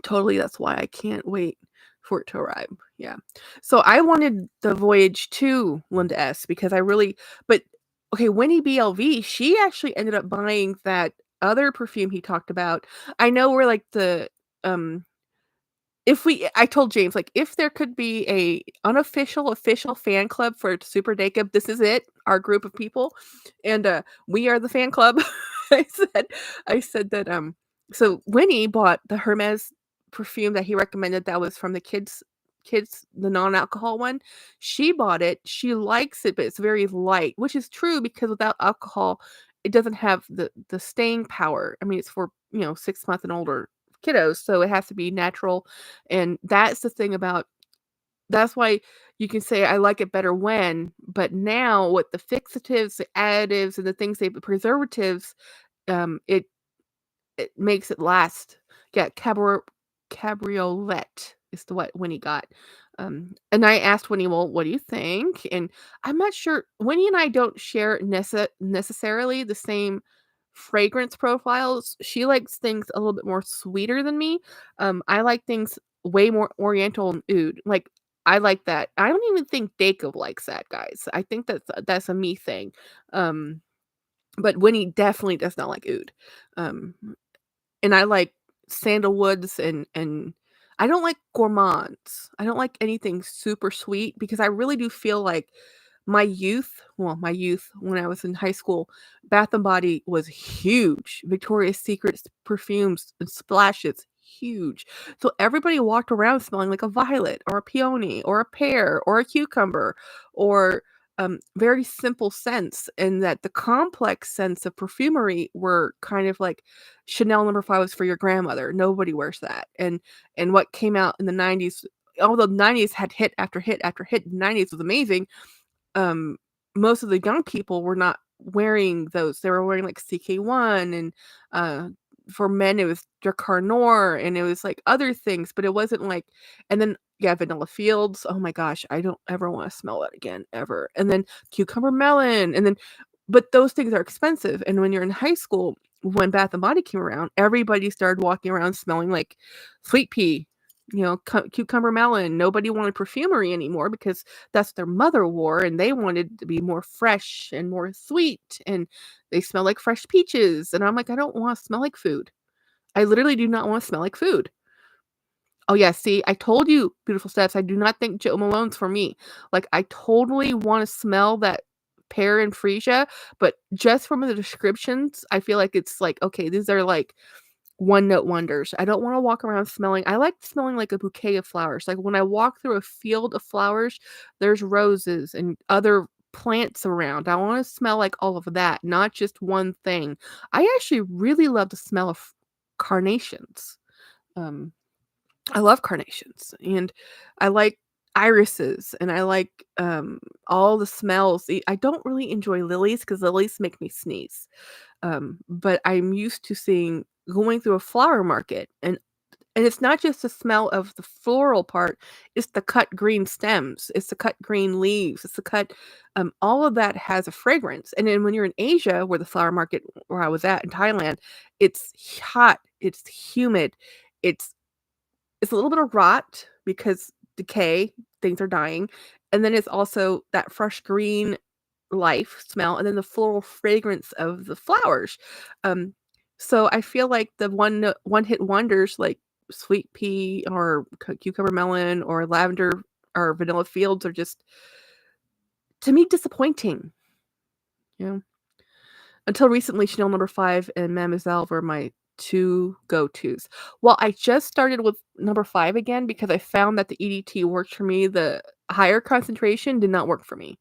totally, that's why I can't wait for it to arrive. Yeah. So I wanted the Voyage to Linda S because I really but okay, Winnie BLV, she actually ended up buying that other perfume he talked about. I know we're like the if we I told James, like, if there could be a unofficial, official fan club for Super Jacob, this is it, our group of people, and, we are the fan club. I said I said that, so Winnie bought the Hermes perfume that he recommended that was from the kids the non-alcohol one. She bought it, she likes it, but it's very light, which is true because without alcohol, it doesn't have the staying power. I mean, it's for, 6 month and older kiddos, so it has to be natural, and that's the thing about that's why you can say, "I like it better when," but now with the fixatives, the additives, and the things they preservatives, it makes it last. Yeah, cabriolet is the what Winnie got. And I asked Winnie, "Well, what do you think?" And I'm not sure Winnie and I don't share necessarily the same fragrance profiles. She likes things a little bit more sweeter than me. I like things way more oriental and oud. Like, I like that. I don't even think Jacob likes that, guys. I think that's a me thing. Um, but Winnie definitely does not like oud. Um, and I like sandalwoods and I don't like gourmands. I don't like anything super sweet because I really do feel like my youth when I was in high school, Bath& and Body was huge. Victoria's Secret's perfumes and splashes, huge. So everybody walked around smelling like a violet or a peony or a pear or a cucumber or very simple scents, and that the complex scents of perfumery were kind of like Chanel number 5 was for your grandmother. Nobody wears that. And what came out in the 90s, although the 90s had hit after hit after hit, the 90s was amazing. um, Most of the young people were not wearing those. They were wearing like CK1 and for men it was Drakkar Noir and it was like other things, but it wasn't like and then yeah, Vanilla Fields. Oh my gosh, I don't ever want to smell that again ever. And then Cucumber Melon and then but those things are expensive. And when you're in high school, when Bath and Body came around, everybody started walking around smelling like sweet pea, cucumber melon. Nobody wanted perfumery anymore because that's what their mother wore, and they wanted to be more fresh and more sweet, and they smell like fresh peaches. And I'm like, I don't want to smell like food. I literally do not want to smell like food. Oh yeah, see, I told you, Beautiful Steps, I do not think Joe Malone's for me. Like, I totally want to smell that pear and freesia, but just from the descriptions, I feel like it's like, okay, these are like one note wonders. I don't wanna walk around smelling I like smelling like a bouquet of flowers. Like, when I walk through a field of flowers, there's roses and other plants around. I wanna smell like all of that, not just one thing. I actually really love the smell of carnations. Um, I love carnations, and I like irises, and I like, all the smells. I don't really enjoy lilies because lilies make me sneeze. But I'm used to seeing going through a flower market and And it's not just the smell of the floral part, it's the cut green stems, it's the cut green leaves, it's the cut all of that has a fragrance. And then when you're in Asia, where the flower market where I was at in Thailand, it's hot, it's humid, it's it's a little bit of rot because decay, things are dying. And then it's also that fresh green life smell and then the floral fragrance of the flowers. Um, so I feel like the one hit wonders like sweet pea or cucumber melon or lavender or vanilla fields are just to me disappointing. You know, until recently, Chanel Number 5 and Mademoiselle were my 2 go-tos. Well, I just started with Number 5 again because I found that the EDT worked for me. The higher concentration did not work for me.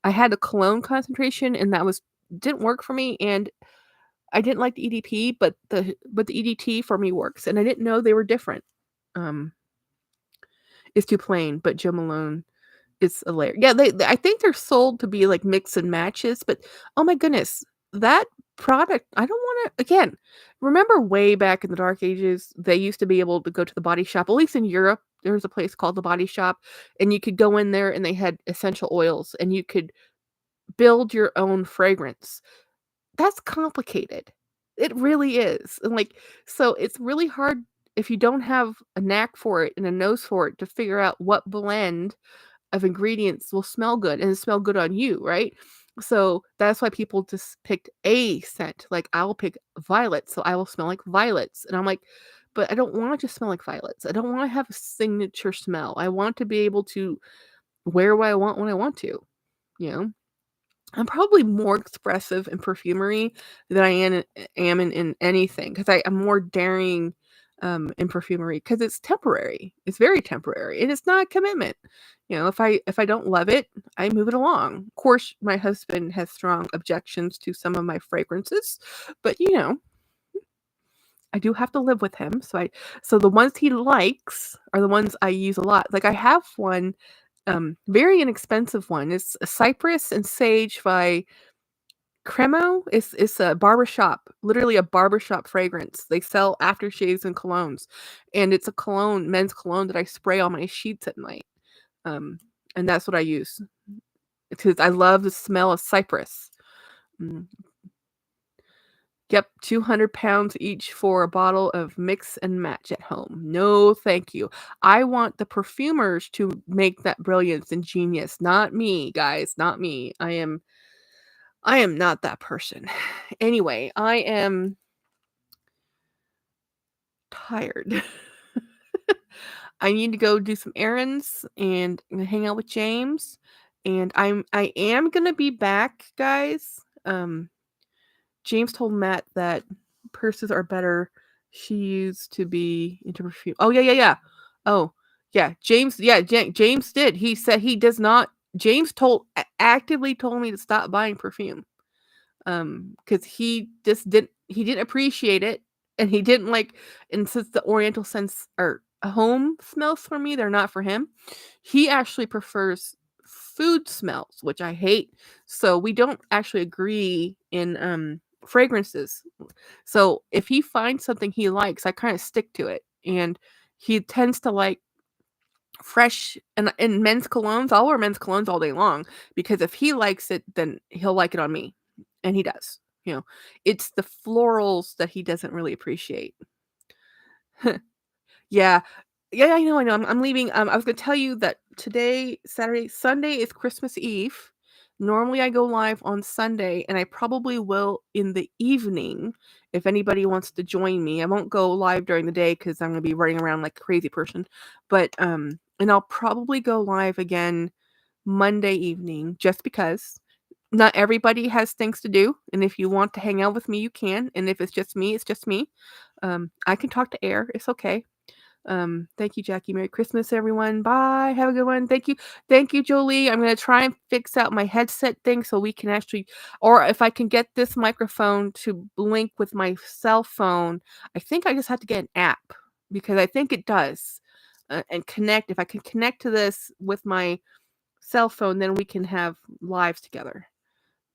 I had a cologne concentration and that was didn't work for me, and I didn't like the EDP, but the EDT for me works, and I didn't know they were different. Um, it's too plain, but Jo Malone is a layer. Yeah, I think they're sold to be like mix and matches, but oh my goodness, that product, I don't wanna again, remember way back in the dark ages, they used to be able to go to the body shop, at least in Europe, there was a place called The Body Shop, and you could go in there and they had essential oils, and you could build your own fragrance. That's complicated. It really is, and, like, so it's really hard if you don't have a knack for it and a nose for it to figure out what blend of ingredients will smell good and smell good on you, right? So that's why people just picked a scent. Like I will pick violets, so I will smell like violets. And I'm like, but I don't want to just smell like violets. I don't want to have a signature smell. I want to be able to wear what I want when I want to, you know? I'm probably more expressive in perfumery than I am in anything because I'm more daring in perfumery because it's temporary. It's very temporary and it's not a commitment. You know, if I don't love it, I move it along. Of course, my husband has strong objections to some of my fragrances, but you know, I do have to live with him. So the ones he likes are the ones I use a lot. Like I have one very inexpensive one. It's a cypress and sage by Cremo. It's a barbershop, literally a barbershop fragrance. They sell aftershaves and colognes, and it's a cologne, men's cologne that I spray on my sheets at night. Um, and that's what I use because I love the smell of cypress. Mm. Yep, 200 pounds each for a bottle of mix and match at home. No, thank you. I want the perfumers to make that brilliance and genius, not me, guys, not me. I am not that person. Anyway, I am tired. I need to go do some errands and hang out with James. And I am gonna be back, guys. James told Matt that purses are better. She used to be into perfume. Oh yeah, yeah, yeah. Oh yeah, James. Yeah, James did. He said he does not. James actively told me to stop buying perfume. Because he didn't appreciate it, and he didn't like and since the oriental sense or home smells for me, they're not for him. He actually prefers food smells, which I hate. So we don't actually agree in fragrances. So if he finds something he likes, I kind of stick to it. And he tends to like fresh and in men's colognes. I'll wear men's colognes all day long because if he likes it, then he'll like it on me. And he does. You know, it's the florals that he doesn't really appreciate. Yeah. Yeah, I know. I'm leaving. I was gonna tell you that today, Saturday, Sunday is Christmas Eve. Normally, I go live on Sunday, and I probably will in the evening if anybody wants to join me. I won't go live during the day because I'm gonna be running around like a crazy person. But and I'll probably go live again Monday evening just because not everybody has things to do. And if you want to hang out with me, you can. And if it's just me, it's just me. I can talk to air. It's okay. Thank you, Jackie. Merry Christmas, everyone. Bye. Have a good one. Thank you. Thank you, Jolie. I'm gonna try and fix out my headset thing so we can actually or if I can get this microphone to link with my cell phone. I think I just have to get an app because I think it does. And connect. If I can connect to this with my cell phone, then we can have lives together.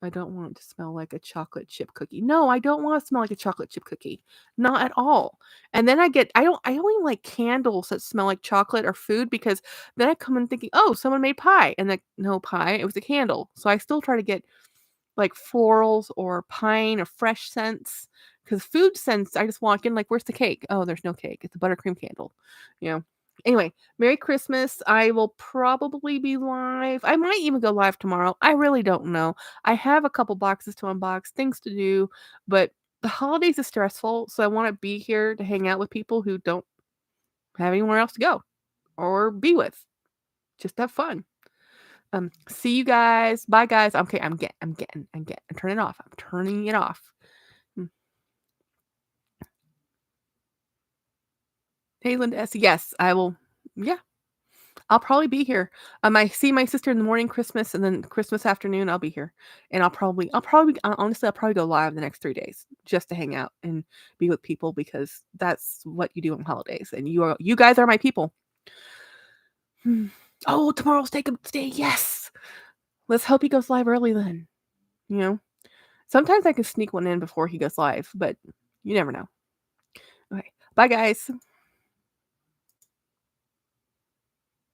I don't want it to smell like a chocolate chip cookie. No, I don't want to smell like a chocolate chip cookie. Not at all. And then I only like candles that smell like chocolate or food because then I come in thinking, "Oh, someone made pie." And like, no pie, it was a candle. So I still try to get like florals or pine or fresh scents because food scents, I just walk in like, "Where's the cake?" "Oh, there's no cake. It's a buttercream candle." You know? Anyway, Merry Christmas. I will probably be live. I might even go live tomorrow. I really don't know. I have a couple boxes to unbox, things to do, but the holidays is stressful, so I wanna be here to hang out with people who don't have anywhere else to go or be with. Just have fun. See you guys. Bye, guys. Okay, I'm turning it off. I'm turning it off. Mm. Hey, Linda S. Yes, I will. Yeah, I'll probably be here. I see my sister in the morning, Christmas, and then Christmas afternoon, I'll be here. And honestly, I'll probably go live the next 3 days just to hang out and be with people because that's what you do on holidays. And you guys are my people. Hmm. Oh, tomorrow's Jacob's Day. Yes. Let's hope he goes live early then. You know, sometimes I can sneak one in before he goes live, but you never know. Okay. Bye, guys.